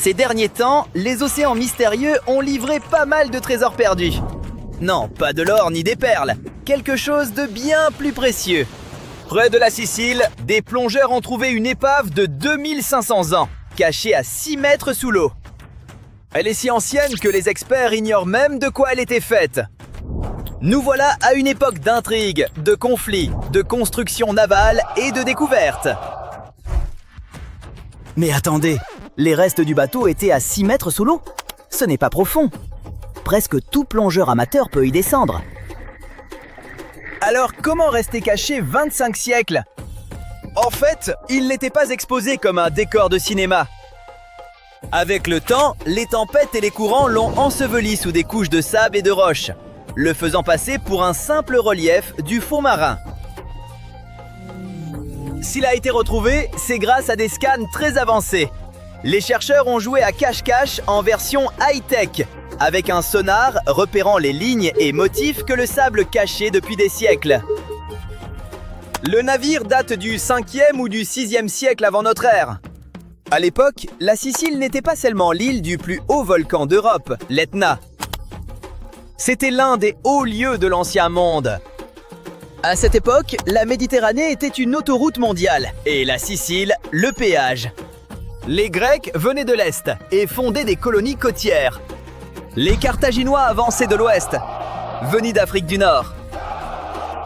Ces derniers temps, les océans mystérieux ont livré pas mal de trésors perdus. Non, pas de l'or ni des perles, quelque chose de bien plus précieux. Près de la Sicile, des plongeurs ont trouvé une épave de 2500 ans, cachée à 6 mètres sous l'eau. Elle est si ancienne que les experts ignorent même de quoi elle était faite. Nous voilà à une époque d'intrigues, de conflits, de construction navale et de découvertes. Mais attendez, les restes du bateau étaient à 6 mètres sous l'eau. Ce n'est pas profond. Presque tout plongeur amateur peut y descendre. Alors comment rester caché 25 siècles? En fait, il n'était pas exposé comme un décor de cinéma. Avec le temps, les tempêtes et les courants l'ont enseveli sous des couches de sable et de roches, le faisant passer pour un simple relief du fond marin. S'il a été retrouvé, c'est grâce à des scans très avancés. Les chercheurs ont joué à cache-cache en version high-tech, avec un sonar repérant les lignes et motifs que le sable cachait depuis des siècles. Le navire date du 5e ou du 6e siècle avant notre ère. À l'époque, la Sicile n'était pas seulement l'île du plus haut volcan d'Europe, l'Etna. C'était l'un des hauts lieux de l'ancien monde. À cette époque, la Méditerranée était une autoroute mondiale et la Sicile, le péage. Les Grecs venaient de l'Est et fondaient des colonies côtières. Les Carthaginois avançaient de l'Ouest, venus d'Afrique du Nord.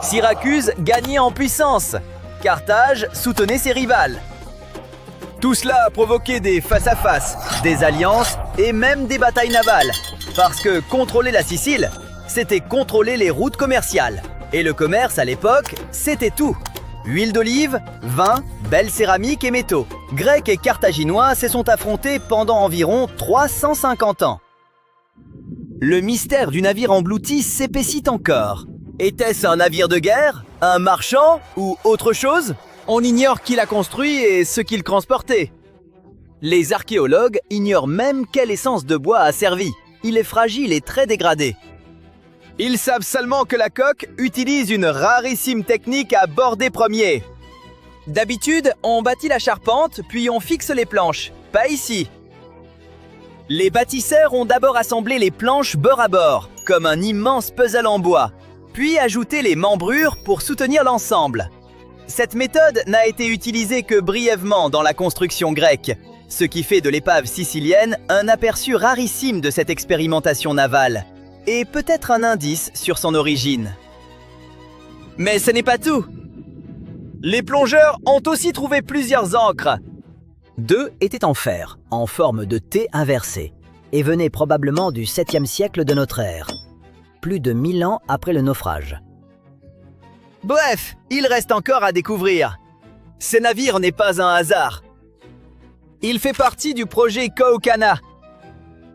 Syracuse gagnait en puissance. Carthage soutenait ses rivales. Tout cela a provoqué des face-à-face, des alliances et même des batailles navales. Parce que contrôler la Sicile, c'était contrôler les routes commerciales. Et le commerce à l'époque, c'était tout. Huile d'olive, vin, belles céramiques et métaux. Grecs et Carthaginois se sont affrontés pendant environ 350 ans. Le mystère du navire englouti s'épaissit encore. Était-ce un navire de guerre, un marchand ou autre chose? On ignore qui l'a construit et ce qu'il transportait. Les archéologues ignorent même quelle essence de bois a servi. Il est fragile et très dégradé. Ils savent seulement que la coque utilise une rarissime technique à border premier. D'habitude, on bâtit la charpente, puis on fixe les planches. Pas ici. Les bâtisseurs ont d'abord assemblé les planches bord à bord, comme un immense puzzle en bois, puis ajouté les membrures pour soutenir l'ensemble. Cette méthode n'a été utilisée que brièvement dans la construction grecque, ce qui fait de l'épave sicilienne un aperçu rarissime de cette expérimentation navale, et peut-être un indice sur son origine. Mais ce n'est pas tout. Les plongeurs ont aussi trouvé plusieurs ancres. 2 étaient en fer, en forme de T inversé, et venaient probablement du 7e siècle de notre ère, plus de 1000 ans après le naufrage. Bref, il reste encore à découvrir. Ce navire n'est pas un hasard. Il fait partie du projet Koukana.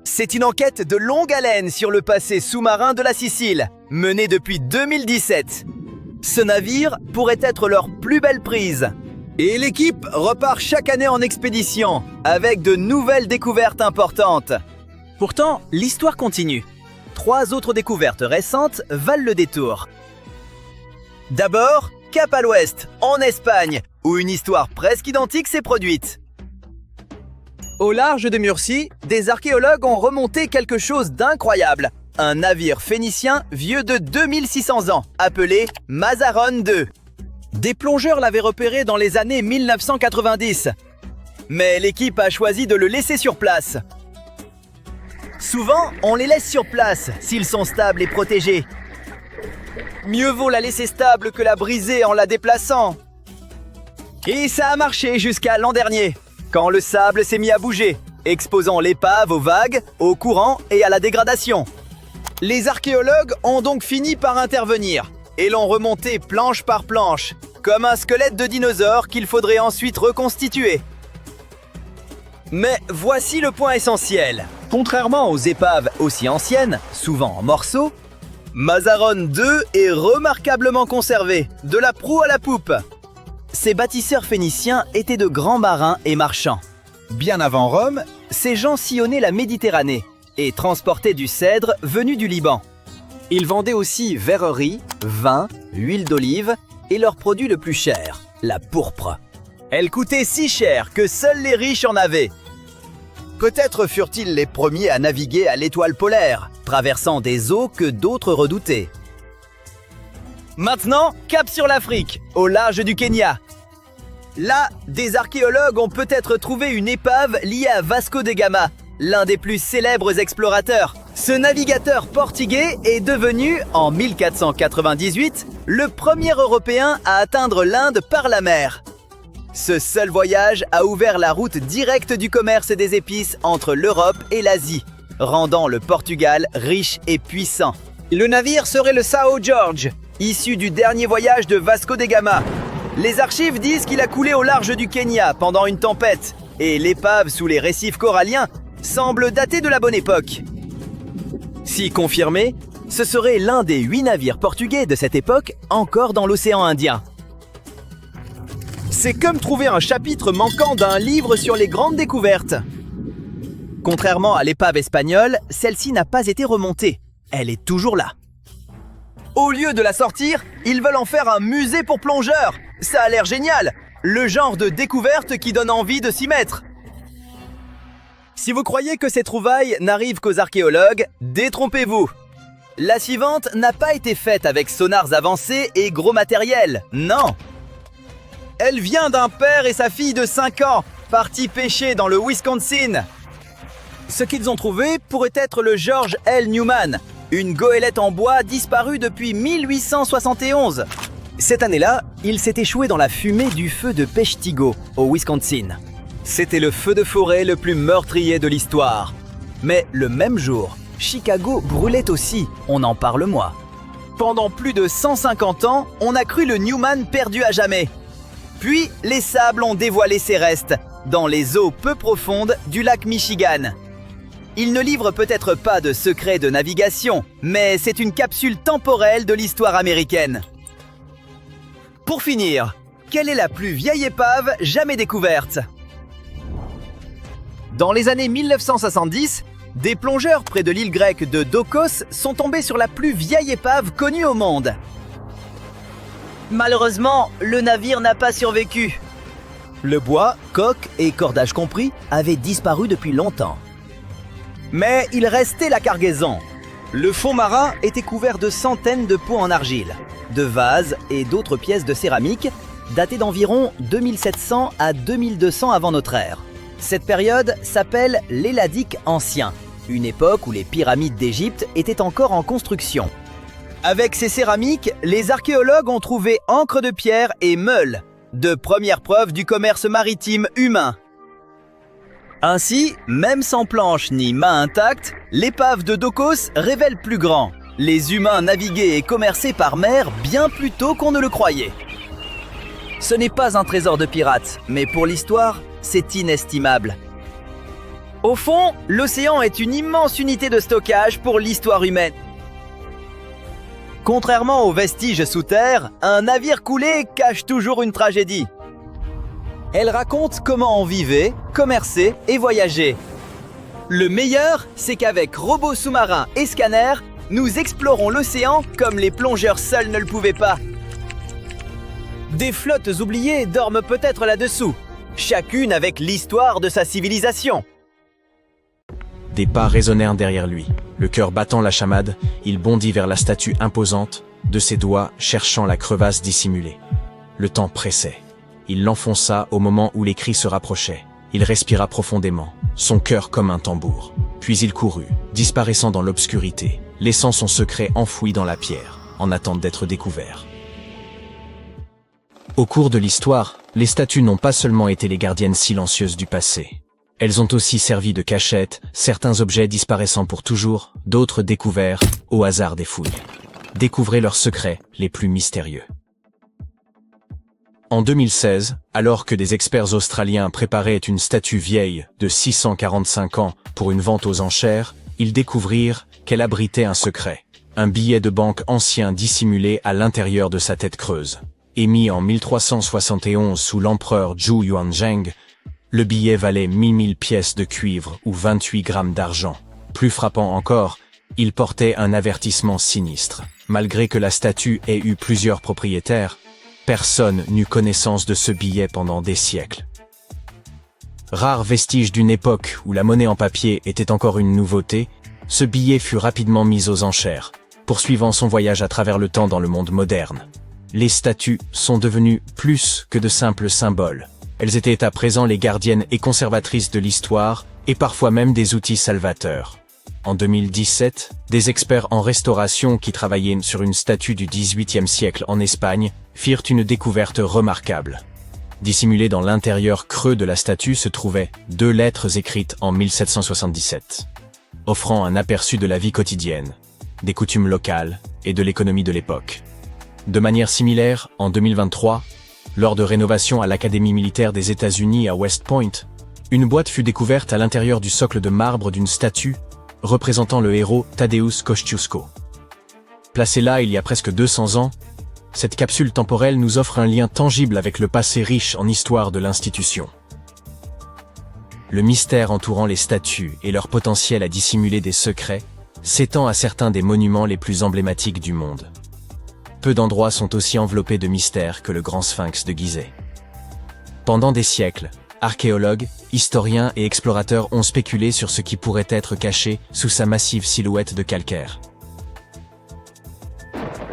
C'est une enquête de longue haleine sur le passé sous-marin de la Sicile, menée depuis 2017. Ce navire pourrait être leur plus belle prise. Et l'équipe repart chaque année en expédition, avec de nouvelles découvertes importantes. Pourtant, l'histoire continue. 3 autres découvertes récentes valent le détour. D'abord, cap à l'ouest, en Espagne, où une histoire presque identique s'est produite. Au large de Murcie, des archéologues ont remonté quelque chose d'incroyable. Un navire phénicien vieux de 2600 ans, appelé Mazaron II. Des plongeurs l'avaient repéré dans les années 1990. Mais l'équipe a choisi de le laisser sur place. Souvent, on les laisse sur place s'ils sont stables et protégés. Mieux vaut la laisser stable que la briser en la déplaçant. Et ça a marché jusqu'à l'an dernier, quand le sable s'est mis à bouger, exposant l'épave aux vagues, au courant et à la dégradation. Les archéologues ont donc fini par intervenir et l'ont remonté planche par planche, comme un squelette de dinosaure qu'il faudrait ensuite reconstituer. Mais voici le point essentiel. Contrairement aux épaves aussi anciennes, souvent en morceaux, Mazaron II est remarquablement conservé, de la proue à la poupe. Ces bâtisseurs phéniciens étaient de grands marins et marchands. Bien avant Rome, ces gens sillonnaient la Méditerranée et transportaient du cèdre venu du Liban. Ils vendaient aussi verreries, vin, huile d'olive et leur produit le plus cher, la pourpre. Elle coûtait si cher que seuls les riches en avaient. Peut-être furent-ils les premiers à naviguer à l'étoile polaire, traversant des eaux que d'autres redoutaient. Maintenant, cap sur l'Afrique, au large du Kenya. Là, des archéologues ont peut-être trouvé une épave liée à Vasco da Gama, l'un des plus célèbres explorateurs. Ce navigateur portugais est devenu, en 1498, le premier Européen à atteindre l'Inde par la mer. Ce seul voyage a ouvert la route directe du commerce des épices entre l'Europe et l'Asie, rendant le Portugal riche et puissant. Le navire serait le São Jorge, issu du dernier voyage de Vasco da Gama. Les archives disent qu'il a coulé au large du Kenya pendant une tempête, et l'épave sous les récifs coralliens semble dater de la bonne époque. Si confirmé, ce serait l'un des 8 navires portugais de cette époque encore dans l'océan Indien. C'est comme trouver un chapitre manquant d'un livre sur les grandes découvertes. Contrairement à l'épave espagnole, celle-ci n'a pas été remontée. Elle est toujours là. Au lieu de la sortir, ils veulent en faire un musée pour plongeurs. Ça a l'air génial. Le genre de découverte qui donne envie de s'y mettre. Si vous croyez que ces trouvailles n'arrivent qu'aux archéologues, détrompez-vous. La suivante n'a pas été faite avec sonars avancés et gros matériel, non. Elle vient d'un père et sa fille de 5 ans, partis pêcher dans le Wisconsin. Ce qu'ils ont trouvé pourrait être le George L. Newman, une goélette en bois disparue depuis 1871. Cette année-là, il s'est échoué dans la fumée du feu de Peshtigo, au Wisconsin. C'était le feu de forêt le plus meurtrier de l'histoire. Mais le même jour, Chicago brûlait aussi, on en parle moins. Pendant plus de 150 ans, on a cru le Newman perdu à jamais. Puis, les sables ont dévoilé ses restes, dans les eaux peu profondes du lac Michigan. Il ne livre peut-être pas de secrets de navigation, mais c'est une capsule temporelle de l'histoire américaine. Pour finir, quelle est la plus vieille épave jamais découverte ? Dans les années 1970, des plongeurs près de l'île grecque de Dokos sont tombés sur la plus vieille épave connue au monde. Malheureusement, le navire n'a pas survécu. Le bois, coque et cordage compris avaient disparu depuis longtemps. Mais il restait la cargaison. Le fond marin était couvert de centaines de pots en argile, de vases et d'autres pièces de céramique datées d'environ 2700 à 2200 avant notre ère. Cette période s'appelle l'Helladique ancien, une époque où les pyramides d'Égypte étaient encore en construction. Avec ces céramiques, les archéologues ont trouvé encre de pierre et meules, de premières preuves du commerce maritime humain. Ainsi, même sans planche ni main intacte, l'épave de Dokos révèle plus grand. Les humains naviguaient et commerçaient par mer bien plus tôt qu'on ne le croyait. Ce n'est pas un trésor de pirates, mais pour l'histoire, c'est inestimable. Au fond, l'océan est une immense unité de stockage pour l'histoire humaine. Contrairement aux vestiges sous terre, un navire coulé cache toujours une tragédie. Elle raconte comment on vivait, commerçait et voyageait. Le meilleur, c'est qu'avec robots sous-marins et scanners, nous explorons l'océan comme les plongeurs seuls ne le pouvaient pas. Des flottes oubliées dorment peut-être là-dessous, chacune avec l'histoire de sa civilisation. Des pas résonnèrent derrière lui. Le cœur battant la chamade, il bondit vers la statue imposante, de ses doigts cherchant la crevasse dissimulée. Le temps pressait. Il l'enfonça au moment où les cris se rapprochaient. Il respira profondément, son cœur comme un tambour. Puis il courut, disparaissant dans l'obscurité, laissant son secret enfoui dans la pierre, en attente d'être découvert. Au cours de l'histoire, les statues n'ont pas seulement été les gardiennes silencieuses du passé. Elles ont aussi servi de cachette, certains objets disparaissant pour toujours, d'autres découverts au hasard des fouilles. Découvrez leurs secrets les plus mystérieux. En 2016, alors que des experts australiens préparaient une statue vieille de 645 ans pour une vente aux enchères, ils découvrirent qu'elle abritait un secret. Un billet de banque ancien dissimulé à l'intérieur de sa tête creuse. Émis en 1371 sous l'empereur Zhou Yuanzheng, le billet valait 1000 pièces de cuivre ou 28 grammes d'argent. Plus frappant encore, il portait un avertissement sinistre. Malgré que la statue ait eu plusieurs propriétaires, personne n'eut connaissance de ce billet pendant des siècles. Rare vestige d'une époque où la monnaie en papier était encore une nouveauté, ce billet fut rapidement mis aux enchères, poursuivant son voyage à travers le temps dans le monde moderne. Les statues sont devenues plus que de simples symboles. Elles étaient à présent les gardiennes et conservatrices de l'histoire, et parfois même des outils salvateurs. En 2017, des experts en restauration qui travaillaient sur une statue du XVIIIe siècle en Espagne firent une découverte remarquable. Dissimulées dans l'intérieur creux de la statue se trouvaient 2 lettres écrites en 1777, offrant un aperçu de la vie quotidienne, des coutumes locales et de l'économie de l'époque. De manière similaire, en 2023, lors de rénovations à l'Académie militaire des États-Unis à West Point, une boîte fut découverte à l'intérieur du socle de marbre d'une statue représentant le héros Tadeusz Kościuszko. Placée là il y a presque 200 ans, cette capsule temporelle nous offre un lien tangible avec le passé riche en histoire de l'institution. Le mystère entourant les statues et leur potentiel à dissimuler des secrets s'étend à certains des monuments les plus emblématiques du monde. Peu d'endroits sont aussi enveloppés de mystères que le Grand Sphinx de Gizeh. Pendant des siècles, archéologues, historiens et explorateurs ont spéculé sur ce qui pourrait être caché sous sa massive silhouette de calcaire.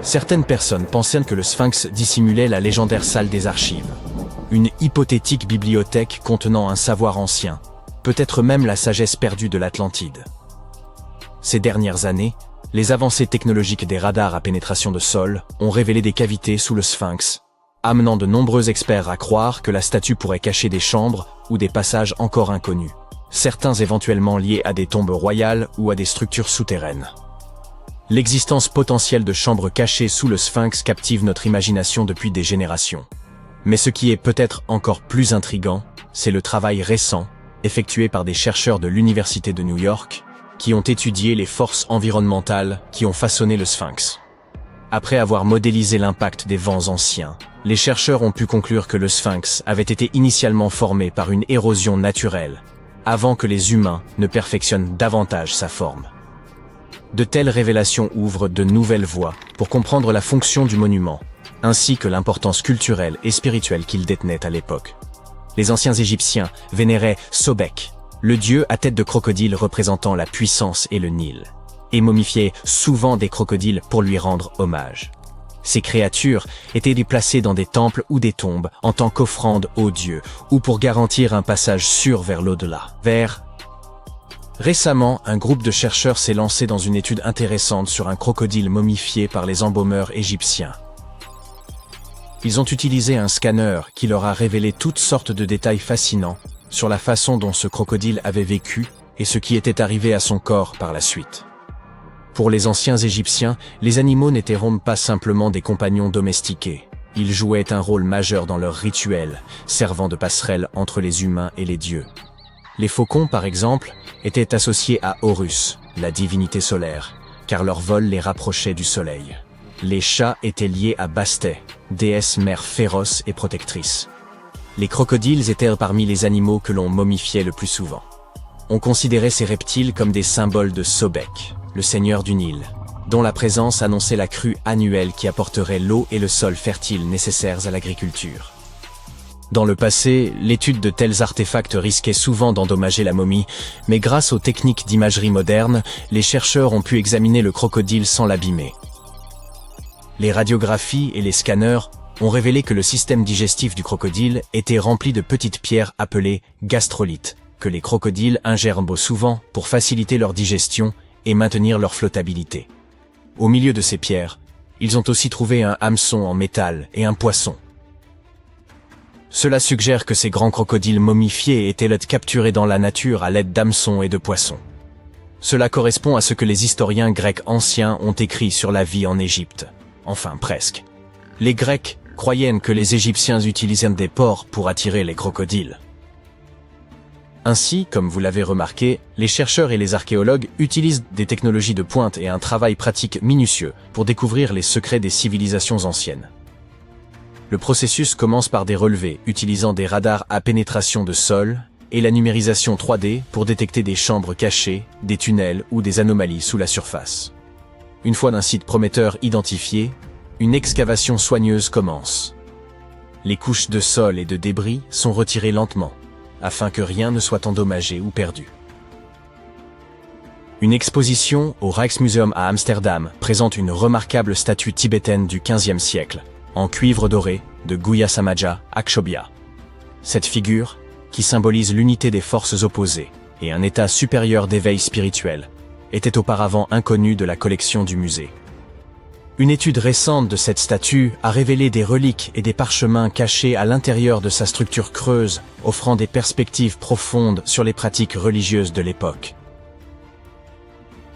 Certaines personnes pensaient que le Sphinx dissimulait la légendaire salle des archives, une hypothétique bibliothèque contenant un savoir ancien, peut-être même la sagesse perdue de l'Atlantide. Ces dernières années, les avancées technologiques des radars à pénétration de sol ont révélé des cavités sous le Sphinx, amenant de nombreux experts à croire que la statue pourrait cacher des chambres ou des passages encore inconnus, certains éventuellement liés à des tombes royales ou à des structures souterraines. L'existence potentielle de chambres cachées sous le Sphinx captive notre imagination depuis des générations. Mais ce qui est peut-être encore plus intriguant, c'est le travail récent, effectué par des chercheurs de l'Université de New York, qui ont étudié les forces environnementales qui ont façonné le Sphinx. Après avoir modélisé l'impact des vents anciens, les chercheurs ont pu conclure que le Sphinx avait été initialement formé par une érosion naturelle, avant que les humains ne perfectionnent davantage sa forme. De telles révélations ouvrent de nouvelles voies pour comprendre la fonction du monument, ainsi que l'importance culturelle et spirituelle qu'il détenait à l'époque. Les anciens Égyptiens vénéraient Sobek, le dieu à tête de crocodile représentant la puissance et le Nil, et momifiaient souvent des crocodiles pour lui rendre hommage. Ces créatures étaient déplacées dans des temples ou des tombes en tant qu'offrande aux dieux ou pour garantir un passage sûr vers l'au-delà. Récemment, un groupe de chercheurs s'est lancé dans une étude intéressante sur un crocodile momifié par les embaumeurs égyptiens. Ils ont utilisé un scanner qui leur a révélé toutes sortes de détails fascinants sur la façon dont ce crocodile avait vécu et ce qui était arrivé à son corps par la suite. Pour les anciens Égyptiens, les animaux n'étaient pas simplement des compagnons domestiqués. Ils jouaient un rôle majeur dans leurs rituels, servant de passerelle entre les humains et les dieux. Les faucons, par exemple, étaient associés à Horus, la divinité solaire, car leur vol les rapprochait du soleil. Les chats étaient liés à Bastet, déesse mère féroce et protectrice. Les crocodiles étaient parmi les animaux que l'on momifiait le plus souvent. On considérait ces reptiles comme des symboles de Sobek, le seigneur du Nil, dont la présence annonçait la crue annuelle qui apporterait l'eau et le sol fertile nécessaires à l'agriculture. Dans le passé, l'étude de tels artefacts risquait souvent d'endommager la momie, mais grâce aux techniques d'imagerie moderne, les chercheurs ont pu examiner le crocodile sans l'abîmer. Les radiographies et les scanners ont révélé que le système digestif du crocodile était rempli de petites pierres appelées gastrolites, que les crocodiles ingèrent souvent pour faciliter leur digestion et maintenir leur flottabilité. Au milieu de ces pierres, ils ont aussi trouvé un hameçon en métal et un poisson. Cela suggère que ces grands crocodiles momifiés étaient capturés dans la nature à l'aide d'hameçons et de poissons. Cela correspond à ce que les historiens grecs anciens ont écrit sur la vie en Égypte. Enfin, presque. Les Grecs croyaient que les Égyptiens utilisaient des porcs pour attirer les crocodiles. Ainsi, comme vous l'avez remarqué, les chercheurs et les archéologues utilisent des technologies de pointe et un travail pratique minutieux pour découvrir les secrets des civilisations anciennes. Le processus commence par des relevés utilisant des radars à pénétration de sol et la numérisation 3D pour détecter des chambres cachées, des tunnels ou des anomalies sous la surface. Une fois un site prometteur identifié, une excavation soigneuse commence. Les couches de sol et de débris sont retirées lentement, afin que rien ne soit endommagé ou perdu. Une exposition au Rijksmuseum à Amsterdam présente une remarquable statue tibétaine du XVe siècle, en cuivre doré, de Guya Samaja Akshobhya. Cette figure, qui symbolise l'unité des forces opposées et un état supérieur d'éveil spirituel, était auparavant inconnue de la collection du musée. Une étude récente de cette statue a révélé des reliques et des parchemins cachés à l'intérieur de sa structure creuse, offrant des perspectives profondes sur les pratiques religieuses de l'époque.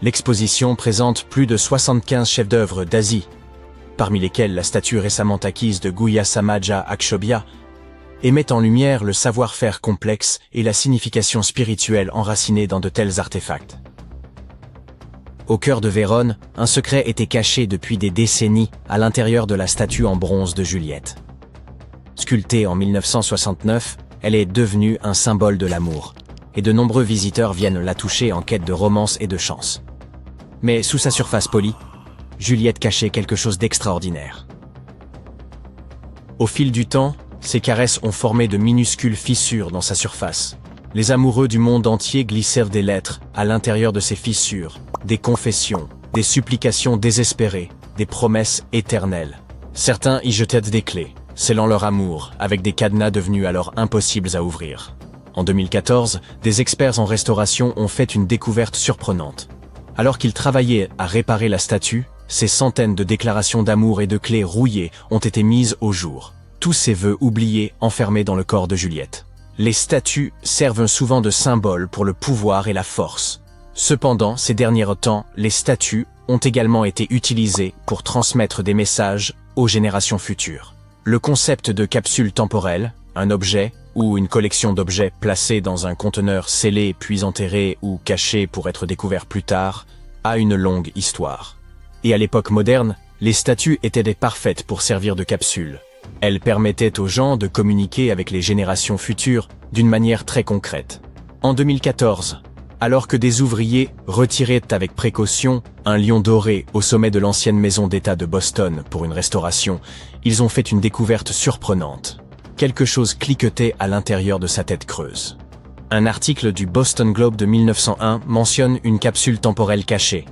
L'exposition présente plus de 75 chefs-d'œuvre d'Asie, parmi lesquels la statue récemment acquise de Guya Samaja Akshobhya, et met en lumière le savoir-faire complexe et la signification spirituelle enracinée dans de tels artefacts. Au cœur de Vérone, un secret était caché depuis des décennies à l'intérieur de la statue en bronze de Juliette. Sculptée en 1969, elle est devenue un symbole de l'amour, et de nombreux visiteurs viennent la toucher en quête de romance et de chance. Mais sous sa surface polie, Juliette cachait quelque chose d'extraordinaire. Au fil du temps, ses caresses ont formé de minuscules fissures dans sa surface. Les amoureux du monde entier glissèrent des lettres à l'intérieur de ces fissures, des confessions, des supplications désespérées, des promesses éternelles. Certains y jetaient des clés, scellant leur amour, avec des cadenas devenus alors impossibles à ouvrir. En 2014, des experts en restauration ont fait une découverte surprenante. Alors qu'ils travaillaient à réparer la statue, ces centaines de déclarations d'amour et de clés rouillées ont été mises au jour. Tous ces vœux oubliés enfermés dans le corps de Juliette. Les statues servent souvent de symbole pour le pouvoir et la force. Cependant, ces derniers temps, les statues ont également été utilisées pour transmettre des messages aux générations futures. Le concept de capsule temporelle, un objet ou une collection d'objets placés dans un conteneur scellé puis enterré ou caché pour être découvert plus tard, a une longue histoire. Et à l'époque moderne, les statues étaient parfaites pour servir de capsule. Elles permettaient aux gens de communiquer avec les générations futures d'une manière très concrète. En 2014, alors que des ouvriers retiraient avec précaution un lion doré au sommet de l'ancienne maison d'État de Boston pour une restauration, ils ont fait une découverte surprenante. Quelque chose cliquetait à l'intérieur de sa tête creuse. Un article du Boston Globe de 1901 mentionne une capsule temporelle cachée.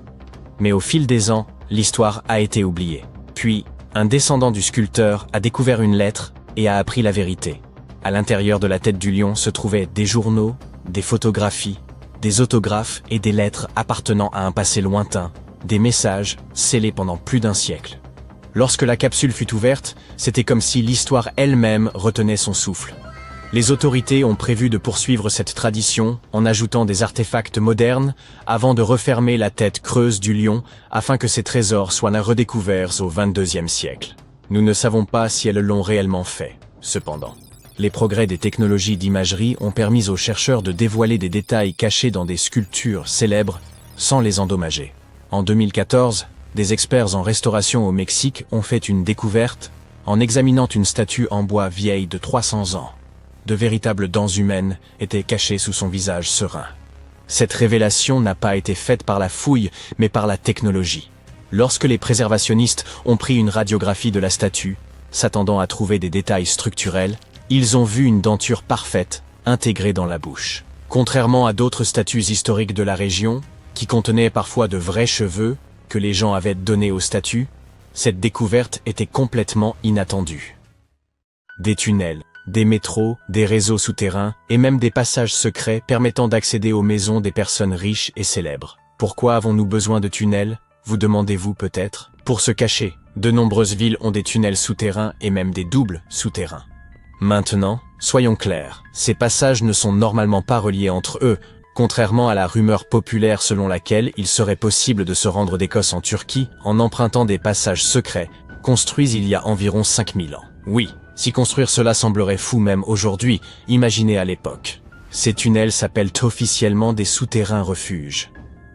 Mais au fil des ans, l'histoire a été oubliée. Puis, un descendant du sculpteur a découvert une lettre et a appris la vérité. À l'intérieur de la tête du lion se trouvaient des journaux, des photographies, des autographes et des lettres appartenant à un passé lointain, des messages scellés pendant plus d'un siècle. Lorsque la capsule fut ouverte, c'était comme si l'histoire elle-même retenait son souffle. Les autorités ont prévu de poursuivre cette tradition en ajoutant des artefacts modernes avant de refermer la tête creuse du lion afin que ses trésors soient redécouverts au XXIe siècle. Nous ne savons pas si elles l'ont réellement fait, cependant. Les progrès des technologies d'imagerie ont permis aux chercheurs de dévoiler des détails cachés dans des sculptures célèbres sans les endommager. En 2014, des experts en restauration au Mexique ont fait une découverte en examinant une statue en bois vieille de 300 ans. De véritables dents humaines étaient cachées sous son visage serein. Cette révélation n'a pas été faite par la fouille, mais par la technologie. Lorsque les préservationnistes ont pris une radiographie de la statue, s'attendant à trouver des détails structurels, ils ont vu une denture parfaite, intégrée dans la bouche. Contrairement à d'autres statues historiques de la région, qui contenaient parfois de vrais cheveux que les gens avaient donnés aux statues, cette découverte était complètement inattendue. Des tunnels, des métros, des réseaux souterrains et même des passages secrets permettant d'accéder aux maisons des personnes riches et célèbres. Pourquoi avons-nous besoin de tunnels, vous demandez-vous peut-être? Pour se cacher. De nombreuses villes ont des tunnels souterrains et même des doubles souterrains. Maintenant, soyons clairs, ces passages ne sont normalement pas reliés entre eux, contrairement à la rumeur populaire selon laquelle il serait possible de se rendre d'Écosse en Turquie en empruntant des passages secrets construits il y a environ 5000 ans. Oui. Si construire cela semblerait fou même aujourd'hui, imaginez à l'époque. Ces tunnels s'appellent officiellement des souterrains refuges.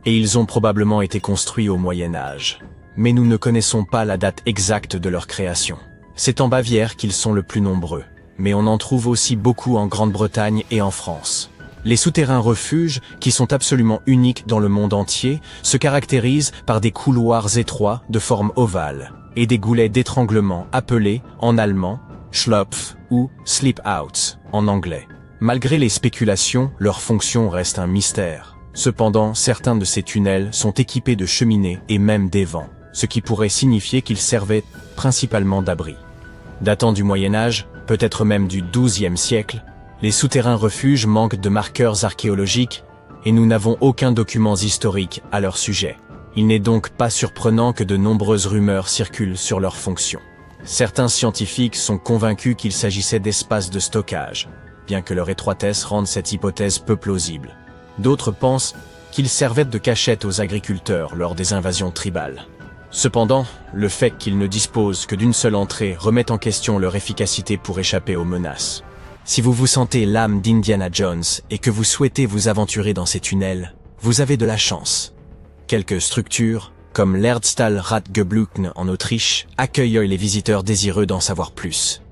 Et ils ont probablement été construits au Moyen-Âge. Mais nous ne connaissons pas la date exacte de leur création. C'est en Bavière qu'ils sont le plus nombreux. Mais on en trouve aussi beaucoup en Grande-Bretagne et en France. Les souterrains refuges, qui sont absolument uniques dans le monde entier, se caractérisent par des couloirs étroits de forme ovale et des goulets d'étranglement appelés, en allemand, Schlupf ou Sleep Out en anglais. Malgré les spéculations, leur fonction reste un mystère. Cependant, certains de ces tunnels sont équipés de cheminées et même d'évents, ce qui pourrait signifier qu'ils servaient principalement d'abri. Datant du Moyen-Âge, peut-être même du XIIe siècle, les souterrains refuges manquent de marqueurs archéologiques et nous n'avons aucun document historique à leur sujet. Il n'est donc pas surprenant que de nombreuses rumeurs circulent sur leur fonction. Certains scientifiques sont convaincus qu'il s'agissait d'espaces de stockage, bien que leur étroitesse rende cette hypothèse peu plausible. D'autres pensent qu'ils servaient de cachette aux agriculteurs lors des invasions tribales. Cependant, le fait qu'ils ne disposent que d'une seule entrée remet en question leur efficacité pour échapper aux menaces. Si vous vous sentez l'âme d'Indiana Jones et que vous souhaitez vous aventurer dans ces tunnels, vous avez de la chance. Quelques structures, comme l'Erdstall Radgeblücken en Autriche, accueillent les visiteurs désireux d'en savoir plus.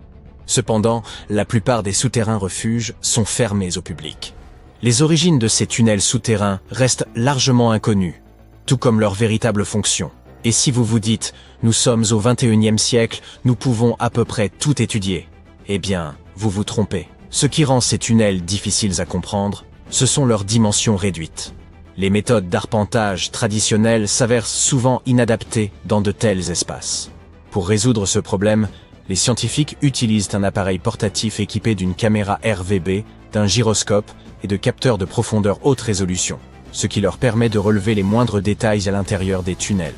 Cependant, la plupart des souterrains refuges sont fermés au public. Les origines de ces tunnels souterrains restent largement inconnues, tout comme leur véritable fonction. Et si vous vous dites « nous sommes au XXIe siècle, nous pouvons à peu près tout étudier », eh bien, vous vous trompez. Ce qui rend ces tunnels difficiles à comprendre, ce sont leurs dimensions réduites. Les méthodes d'arpentage traditionnelles s'avèrent souvent inadaptées dans de tels espaces. Pour résoudre ce problème, les scientifiques utilisent un appareil portatif équipé d'une caméra RVB, d'un gyroscope et de capteurs de profondeur haute résolution, ce qui leur permet de relever les moindres détails à l'intérieur des tunnels.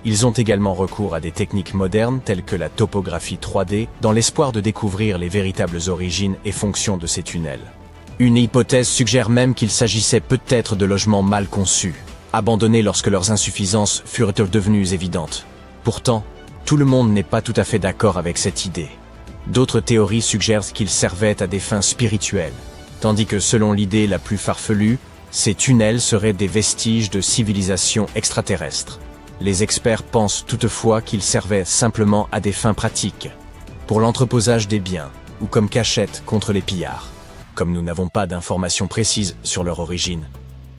Ils ont également recours à des techniques modernes telles que la topographie 3D dans l'espoir de découvrir les véritables origines et fonctions de ces tunnels. Une hypothèse suggère même qu'il s'agissait peut-être de logements mal conçus, abandonnés lorsque leurs insuffisances furent devenues évidentes. Pourtant, tout le monde n'est pas tout à fait d'accord avec cette idée. D'autres théories suggèrent qu'ils servaient à des fins spirituelles, tandis que selon l'idée la plus farfelue, ces tunnels seraient des vestiges de civilisations extraterrestres. Les experts pensent toutefois qu'ils servaient simplement à des fins pratiques, pour l'entreposage des biens, ou comme cachette contre les pillards. Comme nous n'avons pas d'informations précises sur leur origine,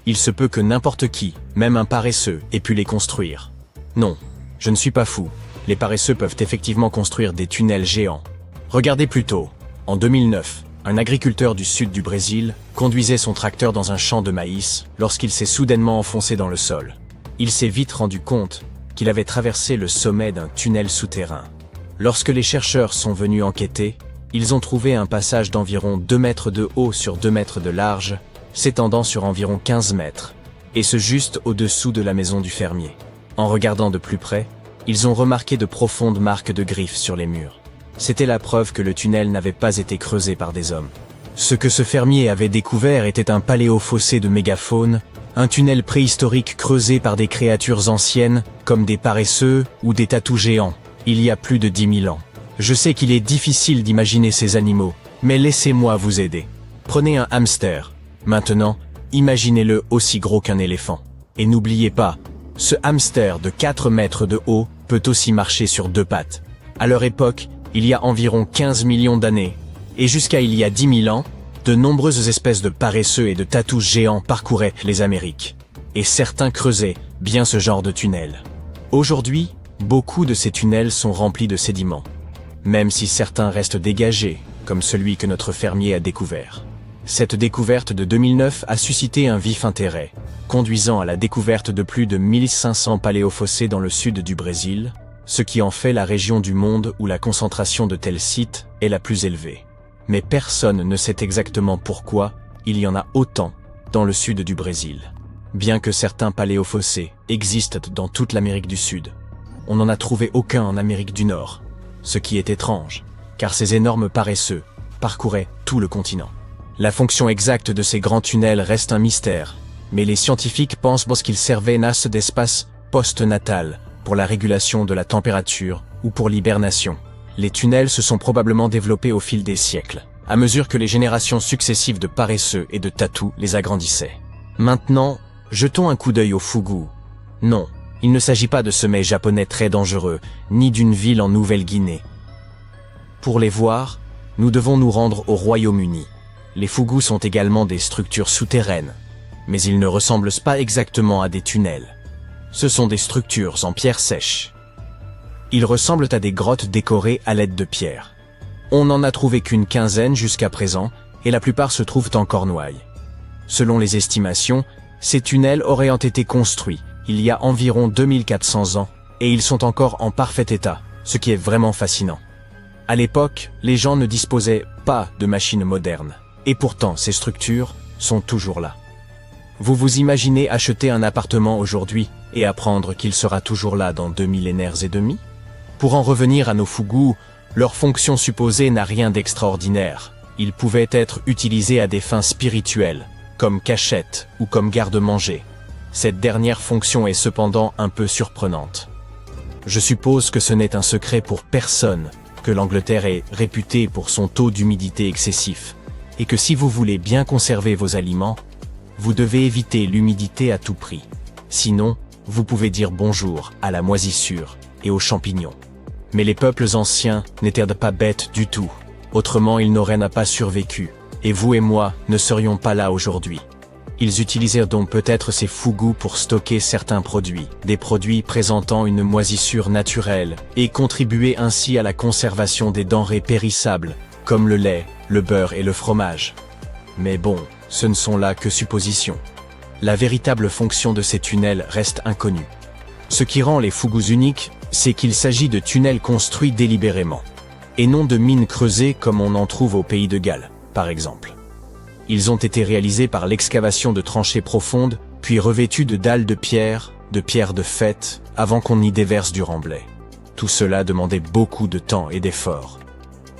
il se peut que n'importe qui, même un paresseux, ait pu les construire. Non, je ne suis pas fou, les paresseux peuvent effectivement construire des tunnels géants. Regardez plutôt, en 2009, un agriculteur du sud du Brésil conduisait son tracteur dans un champ de maïs lorsqu'il s'est soudainement enfoncé dans le sol. Il s'est vite rendu compte qu'il avait traversé le sommet d'un tunnel souterrain. Lorsque les chercheurs sont venus enquêter, ils ont trouvé un passage d'environ 2 mètres de haut sur 2 mètres de large, s'étendant sur environ 15 mètres, et ce juste au-dessous de la maison du fermier. En regardant de plus près, ils ont remarqué de profondes marques de griffes sur les murs. C'était la preuve que le tunnel n'avait pas été creusé par des hommes. Ce que ce fermier avait découvert était un paléofossé de mégafaune, un tunnel préhistorique creusé par des créatures anciennes, comme des paresseux ou des tatous géants, il y a plus de 10 000 ans. Je sais qu'il est difficile d'imaginer ces animaux, mais laissez-moi vous aider. Prenez un hamster. Maintenant, imaginez-le aussi gros qu'un éléphant. Et n'oubliez pas, ce hamster de 4 mètres de haut peut aussi marcher sur 2 pattes. À leur époque, il y a environ 15 millions d'années, et jusqu'à il y a 10 000 ans, de nombreuses espèces de paresseux et de tatous géants parcouraient les Amériques. Et certains creusaient bien ce genre de tunnels. Aujourd'hui, beaucoup de ces tunnels sont remplis de sédiments, même si certains restent dégagés, comme celui que notre fermier a découvert. Cette découverte de 2009 a suscité un vif intérêt, conduisant à la découverte de plus de 1500 paléofossés dans le sud du Brésil, ce qui en fait la région du monde où la concentration de tels sites est la plus élevée. Mais personne ne sait exactement pourquoi il y en a autant dans le sud du Brésil. Bien que certains paléofossés existent dans toute l'Amérique du Sud, on n'en a trouvé aucun en Amérique du Nord, ce qui est étrange, car ces énormes paresseux parcouraient tout le continent. La fonction exacte de ces grands tunnels reste un mystère, mais les scientifiques pensent qu'ils servaient d'espace post-natal pour la régulation de la température ou pour l'hibernation. Les tunnels se sont probablement développés au fil des siècles, à mesure que les générations successives de paresseux et de tatous les agrandissaient. Maintenant, jetons un coup d'œil au Fougou. Non, il ne s'agit pas de sommet japonais très dangereux, ni d'une ville en Nouvelle-Guinée. Pour les voir, nous devons nous rendre au Royaume-Uni. Les Fougous sont également des structures souterraines, mais ils ne ressemblent pas exactement à des tunnels. Ce sont des structures en pierre sèche. Ils ressemblent à des grottes décorées à l'aide de pierres. On n'en a trouvé qu'une quinzaine jusqu'à présent, et la plupart se trouvent en Cornouailles. Selon les estimations, ces tunnels auraient été construits il y a environ 2400 ans et ils sont encore en parfait état, ce qui est vraiment fascinant. À l'époque, les gens ne disposaient pas de machines modernes, et pourtant ces structures sont toujours là. Vous vous imaginez acheter un appartement aujourd'hui et apprendre qu'il sera toujours là dans 2 millénaires et demi? Pour en revenir à nos fougous, leur fonction supposée n'a rien d'extraordinaire. Ils pouvaient être utilisés à des fins spirituelles, comme cachette ou comme garde-manger. Cette dernière fonction est cependant un peu surprenante. Je suppose que ce n'est un secret pour personne que l'Angleterre est réputée pour son taux d'humidité excessif, et que si vous voulez bien conserver vos aliments, vous devez éviter l'humidité à tout prix. Sinon, vous pouvez dire bonjour à la moisissure et aux champignons. Mais les peuples anciens n'étaient pas bêtes du tout. Autrement, ils n'auraient pas survécu, et vous et moi ne serions pas là aujourd'hui. Ils utilisèrent donc peut-être ces fougous pour stocker certains produits, des produits présentant une moisissure naturelle, et contribuer ainsi à la conservation des denrées périssables, comme le lait, le beurre et le fromage. Mais bon, ce ne sont là que suppositions. La véritable fonction de ces tunnels reste inconnue. Ce qui rend les fougous uniques, c'est qu'il s'agit de tunnels construits délibérément, et non de mines creusées comme on en trouve au pays de Galles, par exemple. Ils ont été réalisés par l'excavation de tranchées profondes, puis revêtus de dalles de pierre de fête, avant qu'on y déverse du remblai. Tout cela demandait beaucoup de temps et d'efforts.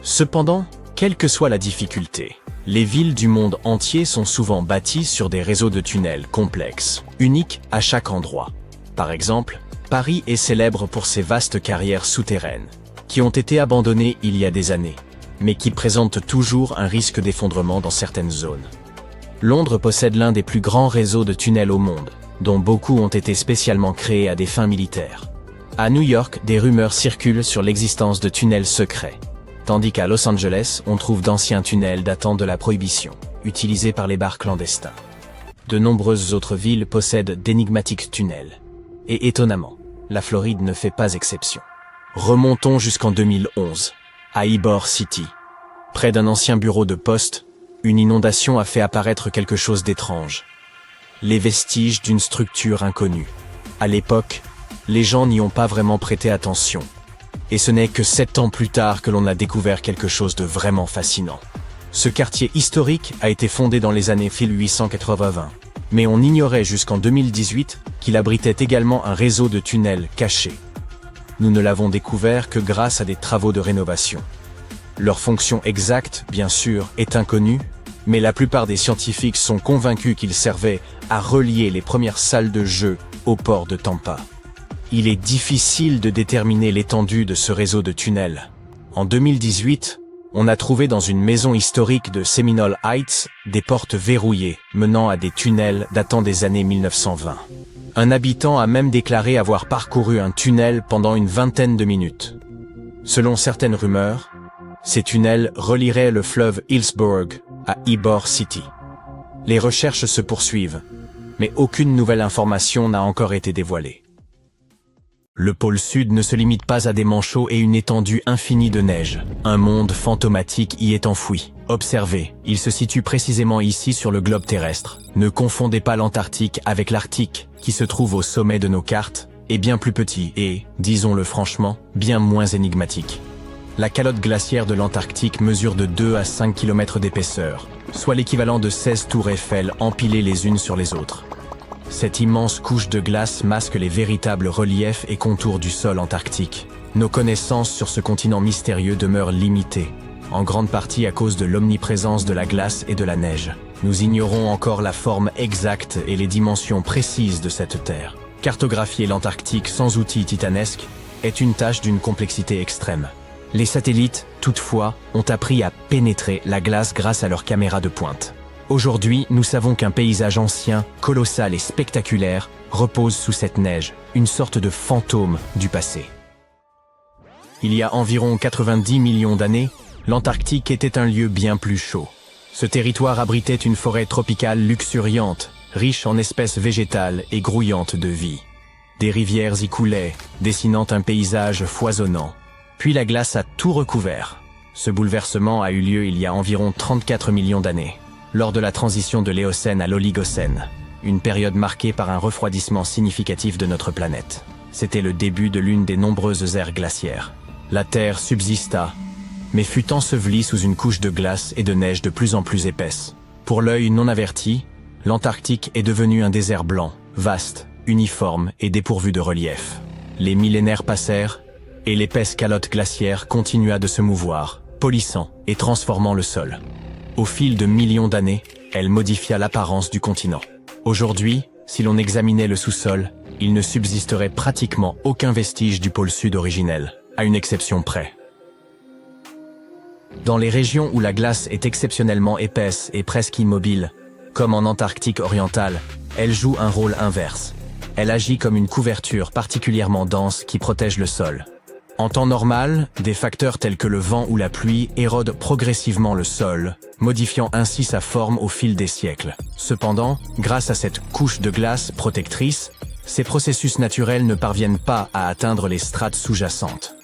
Cependant, quelle que soit la difficulté, les villes du monde entier sont souvent bâties sur des réseaux de tunnels complexes, uniques à chaque endroit. Par exemple, Paris est célèbre pour ses vastes carrières souterraines, qui ont été abandonnées il y a des années, mais qui présentent toujours un risque d'effondrement dans certaines zones. Londres possède l'un des plus grands réseaux de tunnels au monde, dont beaucoup ont été spécialement créés à des fins militaires. À New York, des rumeurs circulent sur l'existence de tunnels secrets, tandis qu'à Los Angeles, on trouve d'anciens tunnels datant de la Prohibition, utilisés par les bars clandestins. De nombreuses autres villes possèdent d'énigmatiques tunnels. Et étonnamment, la Floride ne fait pas exception. Remontons jusqu'en 2011, à Ybor City. Près d'un ancien bureau de poste, une inondation a fait apparaître quelque chose d'étrange. Les vestiges d'une structure inconnue. À l'époque, les gens n'y ont pas vraiment prêté attention. Et ce n'est que 7 ans plus tard que l'on a découvert quelque chose de vraiment fascinant. Ce quartier historique a été fondé dans les années 1880, mais on ignorait jusqu'en 2018 qu'il abritait également un réseau de tunnels cachés. Nous ne l'avons découvert que grâce à des travaux de rénovation. Leur fonction exacte, bien sûr, est inconnue, mais la plupart des scientifiques sont convaincus qu'ils servaient à relier les premières salles de jeu au port de Tampa. Il est difficile de déterminer l'étendue de ce réseau de tunnels. En 2018, on a trouvé dans une maison historique de Seminole Heights des portes verrouillées menant à des tunnels datant des années 1920. Un habitant a même déclaré avoir parcouru un tunnel pendant une vingtaine de minutes. Selon certaines rumeurs, ces tunnels relieraient le fleuve Hillsborough à Ybor City. Les recherches se poursuivent, mais aucune nouvelle information n'a encore été dévoilée. Le pôle sud ne se limite pas à des manchots et une étendue infinie de neige. Un monde fantomatique y est enfoui. Observez, il se situe précisément ici sur le globe terrestre. Ne confondez pas l'Antarctique avec l'Arctique, qui se trouve au sommet de nos cartes, est bien plus petit et, disons-le franchement, bien moins énigmatique. La calotte glaciaire de l'Antarctique mesure de 2 à 5 km d'épaisseur, soit l'équivalent de 16 tours Eiffel empilées les unes sur les autres. Cette immense couche de glace masque les véritables reliefs et contours du sol antarctique. Nos connaissances sur ce continent mystérieux demeurent limitées, en grande partie à cause de l'omniprésence de la glace et de la neige. Nous ignorons encore la forme exacte et les dimensions précises de cette terre. Cartographier l'Antarctique sans outils titanesques est une tâche d'une complexité extrême. Les satellites, toutefois, ont appris à pénétrer la glace grâce à leurs caméras de pointe. Aujourd'hui, nous savons qu'un paysage ancien, colossal et spectaculaire repose sous cette neige, une sorte de fantôme du passé. Il y a environ 90 millions d'années, l'Antarctique était un lieu bien plus chaud. Ce territoire abritait une forêt tropicale luxuriante, riche en espèces végétales et grouillante de vie. Des rivières y coulaient, dessinant un paysage foisonnant. Puis la glace a tout recouvert. Ce bouleversement a eu lieu il y a environ 34 millions d'années, lors de la transition de l'Éocène à l'Oligocène, une période marquée par un refroidissement significatif de notre planète. C'était le début de l'une des nombreuses ères glaciaires. La Terre subsista, mais fut ensevelie sous une couche de glace et de neige de plus en plus épaisse. Pour l'œil non averti, l'Antarctique est devenu un désert blanc, vaste, uniforme et dépourvu de relief. Les millénaires passèrent, et l'épaisse calotte glaciaire continua de se mouvoir, polissant et transformant le sol. Au fil de millions d'années, elle modifia l'apparence du continent. Aujourd'hui, si l'on examinait le sous-sol, il ne subsisterait pratiquement aucun vestige du pôle sud originel, à une exception près. Dans les régions où la glace est exceptionnellement épaisse et presque immobile, comme en Antarctique orientale, elle joue un rôle inverse. Elle agit comme une couverture particulièrement dense qui protège le sol. En temps normal, des facteurs tels que le vent ou la pluie érodent progressivement le sol, modifiant ainsi sa forme au fil des siècles. Cependant, grâce à cette couche de glace protectrice, ces processus naturels ne parviennent pas à atteindre les strates sous-jacentes.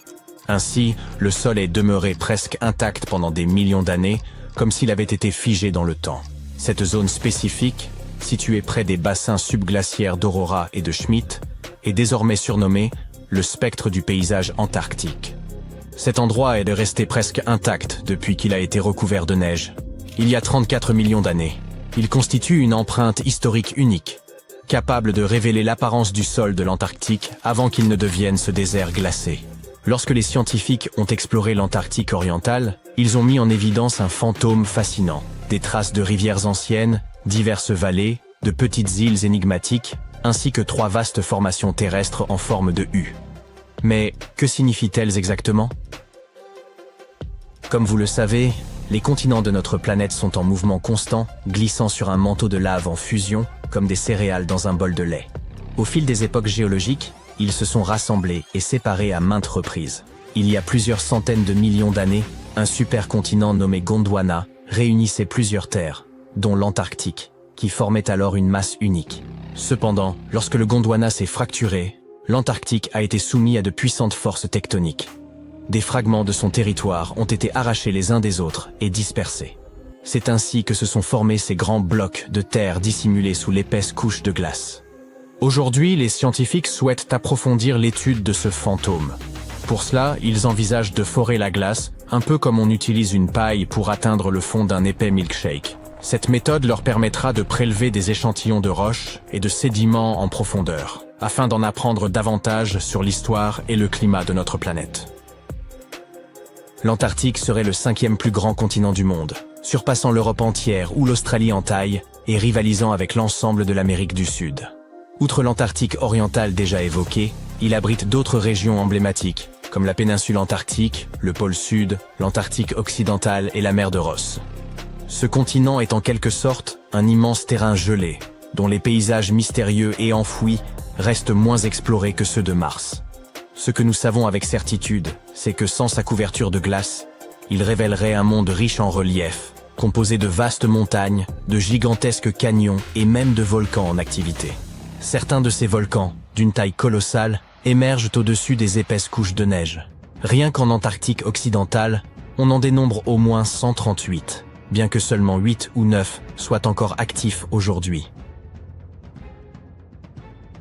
Ainsi, le sol est demeuré presque intact pendant des millions d'années, comme s'il avait été figé dans le temps. Cette zone spécifique, située près des bassins subglaciaires d'Aurora et de Schmidt, est désormais surnommée le spectre du paysage antarctique. Cet endroit est resté presque intact depuis qu'il a été recouvert de neige. Il y a 34 millions d'années. Il constitue une empreinte historique unique, capable de révéler l'apparence du sol de l'Antarctique avant qu'il ne devienne ce désert glacé. Lorsque les scientifiques ont exploré l'Antarctique orientale, ils ont mis en évidence un fantôme fascinant. Des traces de rivières anciennes, diverses vallées, de petites îles énigmatiques, ainsi que 3 vastes formations terrestres en forme de U. Mais que signifient-elles exactement? Comme vous le savez, les continents de notre planète sont en mouvement constant, glissant sur un manteau de lave en fusion, comme des céréales dans un bol de lait. Au fil des époques géologiques, ils se sont rassemblés et séparés à maintes reprises. Il y a plusieurs centaines de millions d'années, un supercontinent nommé Gondwana réunissait plusieurs terres, dont l'Antarctique, qui formait alors une masse unique. Cependant, lorsque le Gondwana s'est fracturé, l'Antarctique a été soumis à de puissantes forces tectoniques. Des fragments de son territoire ont été arrachés les uns des autres et dispersés. C'est ainsi que se sont formés ces grands blocs de terre dissimulés sous l'épaisse couche de glace. Aujourd'hui, les scientifiques souhaitent approfondir l'étude de ce fantôme. Pour cela, ils envisagent de forer la glace, un peu comme on utilise une paille pour atteindre le fond d'un épais milkshake. Cette méthode leur permettra de prélever des échantillons de roches et de sédiments en profondeur, afin d'en apprendre davantage sur l'histoire et le climat de notre planète. L'Antarctique serait le 5e plus grand continent du monde, surpassant l'Europe entière ou l'Australie en taille et rivalisant avec l'ensemble de l'Amérique du Sud. Outre l'Antarctique orientale déjà évoquée, il abrite d'autres régions emblématiques, comme la péninsule antarctique, le pôle Sud, l'Antarctique occidentale et la mer de Ross. Ce continent est en quelque sorte un immense terrain gelé, dont les paysages mystérieux et enfouis restent moins explorés que ceux de Mars. Ce que nous savons avec certitude, c'est que sans sa couverture de glace, il révélerait un monde riche en relief, composé de vastes montagnes, de gigantesques canyons et même de volcans en activité. Certains de ces volcans, d'une taille colossale, émergent au-dessus des épaisses couches de neige. Rien qu'en Antarctique occidentale, on en dénombre au moins 138, bien que seulement 8 ou 9 soient encore actifs aujourd'hui.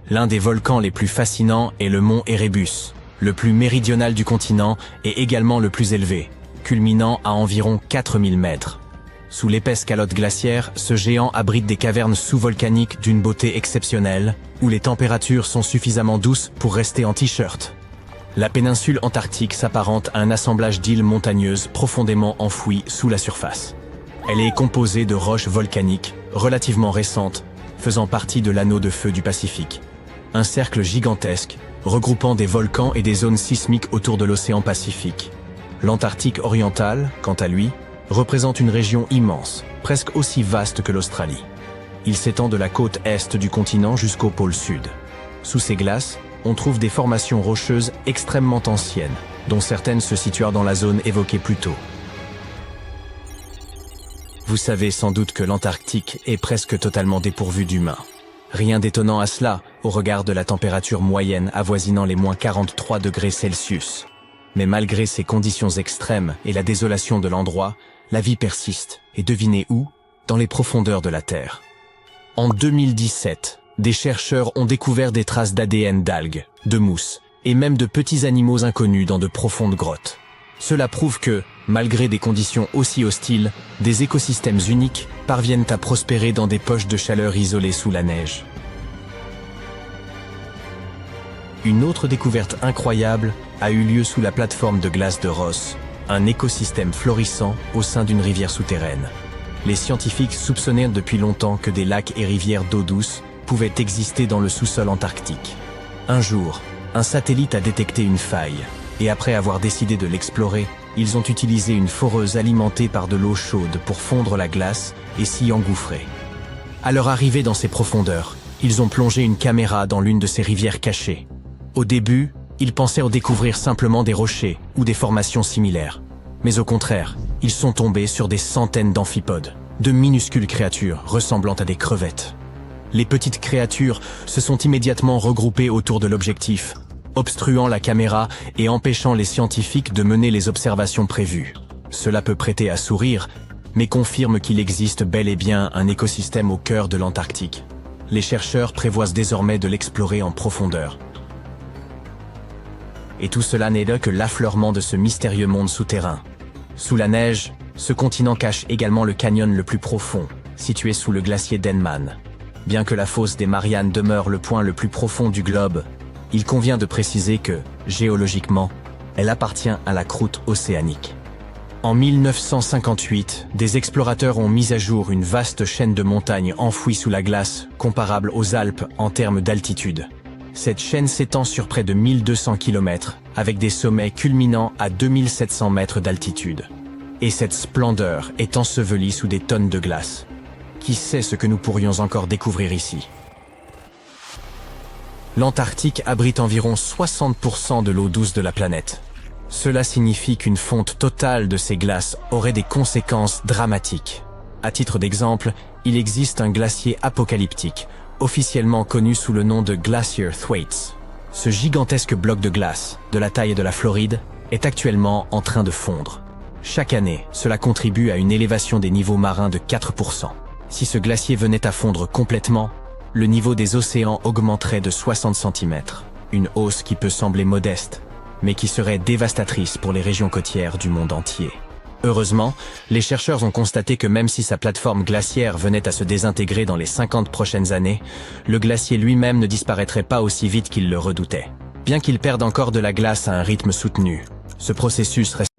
L'un des volcans les plus fascinants est le mont Erebus, le plus méridional du continent et également le plus élevé, culminant à environ 4000 mètres. Sous l'épaisse calotte glaciaire, ce géant abrite des cavernes sous-volcaniques d'une beauté exceptionnelle, où les températures sont suffisamment douces pour rester en t-shirt. La péninsule antarctique s'apparente à un assemblage d'îles montagneuses profondément enfouies sous la surface. Elle est composée de roches volcaniques, relativement récentes, faisant partie de l'anneau de feu du Pacifique. Un cercle gigantesque, regroupant des volcans et des zones sismiques autour de l'océan Pacifique. L'Antarctique orientale, quant à lui, représente une région immense, presque aussi vaste que l'Australie. Il s'étend de la côte est du continent jusqu'au pôle sud. Sous ces glaces, on trouve des formations rocheuses extrêmement anciennes, dont certaines se situent dans la zone évoquée plus tôt. Vous savez sans doute que l'Antarctique est presque totalement dépourvu d'humains. Rien d'étonnant à cela, au regard de la température moyenne avoisinant les -43 degrés Celsius. Mais malgré ces conditions extrêmes et la désolation de l'endroit, la vie persiste. Et devinez où? Dans les profondeurs de la Terre. En 2017, des chercheurs ont découvert des traces d'ADN d'algues, de mousses et même de petits animaux inconnus dans de profondes grottes. Cela prouve que, malgré des conditions aussi hostiles, des écosystèmes uniques parviennent à prospérer dans des poches de chaleur isolées sous la neige. Une autre découverte incroyable a eu lieu sous la plateforme de glace de Ross, un écosystème florissant au sein d'une rivière souterraine. Les scientifiques soupçonnaient depuis longtemps que des lacs et rivières d'eau douce pouvaient exister dans le sous-sol antarctique. Un jour, un satellite a détecté une faille, et après avoir décidé de l'explorer, ils ont utilisé une foreuse alimentée par de l'eau chaude pour fondre la glace et s'y engouffrer. À leur arrivée dans ces profondeurs, ils ont plongé une caméra dans l'une de ces rivières cachées. Au début, ils pensaient découvrir simplement des rochers ou des formations similaires. Mais au contraire, ils sont tombés sur des centaines d'amphipodes, de minuscules créatures ressemblant à des crevettes. Les petites créatures se sont immédiatement regroupées autour de l'objectif, obstruant la caméra et empêchant les scientifiques de mener les observations prévues. Cela peut prêter à sourire, mais confirme qu'il existe bel et bien un écosystème au cœur de l'Antarctique. Les chercheurs prévoient désormais de l'explorer en profondeur. Et tout cela n'est là que l'affleurement de ce mystérieux monde souterrain. Sous la neige, ce continent cache également le canyon le plus profond, situé sous le glacier Denman. Bien que la fosse des Mariannes demeure le point le plus profond du globe, il convient de préciser que, géologiquement, elle appartient à la croûte océanique. En 1958, des explorateurs ont mis à jour une vaste chaîne de montagnes enfouies sous la glace, comparable aux Alpes en termes d'altitude. Cette chaîne s'étend sur près de 1200 km, avec des sommets culminant à 2700 mètres d'altitude. Et cette splendeur est ensevelie sous des tonnes de glace. Qui sait ce que nous pourrions encore découvrir ici? L'Antarctique abrite environ 60% de l'eau douce de la planète. Cela signifie qu'une fonte totale de ces glaces aurait des conséquences dramatiques. À titre d'exemple, il existe un glacier apocalyptique, officiellement connu sous le nom de Glacier Thwaites. Ce gigantesque bloc de glace, de la taille de la Floride, est actuellement en train de fondre. Chaque année, cela contribue à une élévation des niveaux marins de 4%. Si ce glacier venait à fondre complètement, le niveau des océans augmenterait de 60 cm. Une hausse qui peut sembler modeste, mais qui serait dévastatrice pour les régions côtières du monde entier. Heureusement, les chercheurs ont constaté que même si sa plateforme glaciaire venait à se désintégrer dans les 50 prochaines années, le glacier lui-même ne disparaîtrait pas aussi vite qu'il le redoutait. Bien qu'il perde encore de la glace à un rythme soutenu, ce processus reste...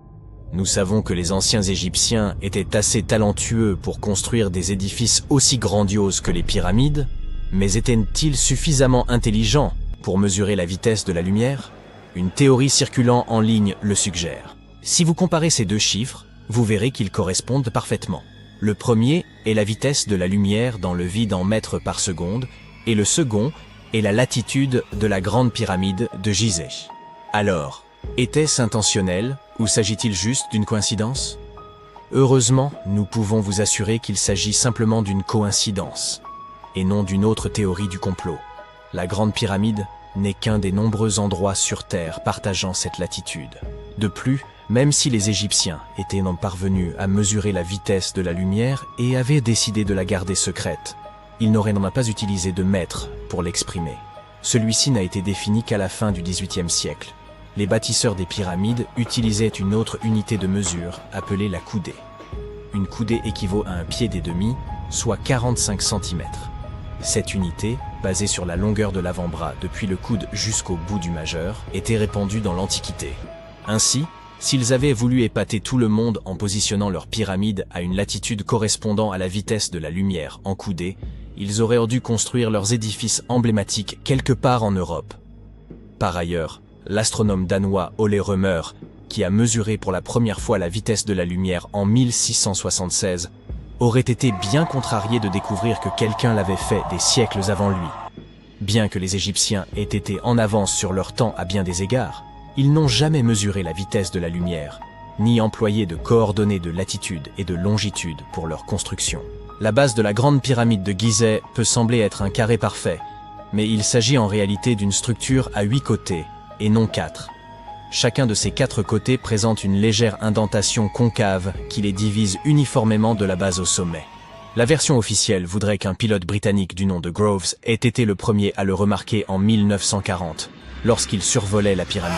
Nous savons que les anciens Égyptiens étaient assez talentueux pour construire des édifices aussi grandioses que les pyramides, mais étaient-ils suffisamment intelligents pour mesurer la vitesse de la lumière? Une théorie circulant en ligne le suggère. Si vous comparez ces deux chiffres, vous verrez qu'ils correspondent parfaitement. Le premier est la vitesse de la lumière dans le vide en mètres par seconde, et le second est la latitude de la grande pyramide de Gizeh. Alors, était-ce intentionnel ou s'agit-il juste d'une coïncidence? Heureusement, nous pouvons vous assurer qu'il s'agit simplement d'une coïncidence, et non d'une autre théorie du complot. La grande pyramide n'est qu'un des nombreux endroits sur Terre partageant cette latitude. De plus, même si les Égyptiens étaient non parvenus à mesurer la vitesse de la lumière et avaient décidé de la garder secrète, ils n'auraient pas utilisé de mètre pour l'exprimer. Celui-ci n'a été défini qu'à la fin du XVIIIe siècle. Les bâtisseurs des pyramides utilisaient une autre unité de mesure appelée la coudée. Une coudée équivaut à un pied et demi, soit 45 cm. Cette unité, basée sur la longueur de l'avant-bras depuis le coude jusqu'au bout du majeur, était répandue dans l'Antiquité. Ainsi, s'ils avaient voulu épater tout le monde en positionnant leurs pyramides à une latitude correspondant à la vitesse de la lumière en coudée, ils auraient dû construire leurs édifices emblématiques quelque part en Europe. Par ailleurs, l'astronome danois Ole Rømer, qui a mesuré pour la première fois la vitesse de la lumière en 1676, aurait été bien contrarié de découvrir que quelqu'un l'avait fait des siècles avant lui. Bien que les Égyptiens aient été en avance sur leur temps à bien des égards, ils n'ont jamais mesuré la vitesse de la lumière, ni employé de coordonnées de latitude et de longitude pour leur construction. La base de la grande pyramide de Gizeh peut sembler être un carré parfait, mais il s'agit en réalité d'une structure à 8 côtés, et non 4. Chacun de ces 4 côtés présente une légère indentation concave qui les divise uniformément de la base au sommet. La version officielle voudrait qu'un pilote britannique du nom de Groves ait été le premier à le remarquer en 1940, lorsqu'il survolait la pyramide.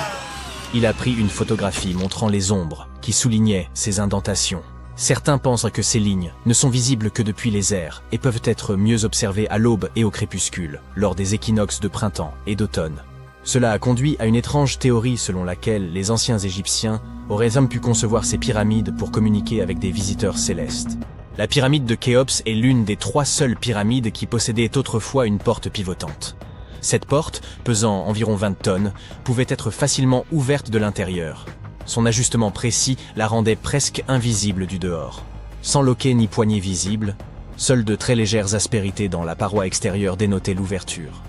Il a pris une photographie montrant les ombres qui soulignaient ces indentations. Certains pensent que ces lignes ne sont visibles que depuis les airs et peuvent être mieux observées à l'aube et au crépuscule, lors des équinoxes de printemps et d'automne. Cela a conduit à une étrange théorie selon laquelle les anciens Égyptiens auraient pu concevoir ces pyramides pour communiquer avec des visiteurs célestes. La pyramide de Khéops est l'une des 3 seules pyramides qui possédaient autrefois une porte pivotante. Cette porte, pesant environ 20 tonnes, pouvait être facilement ouverte de l'intérieur. Son ajustement précis la rendait presque invisible du dehors. Sans loquet ni poignée visible, seules de très légères aspérités dans la paroi extérieure dénotaient l'ouverture.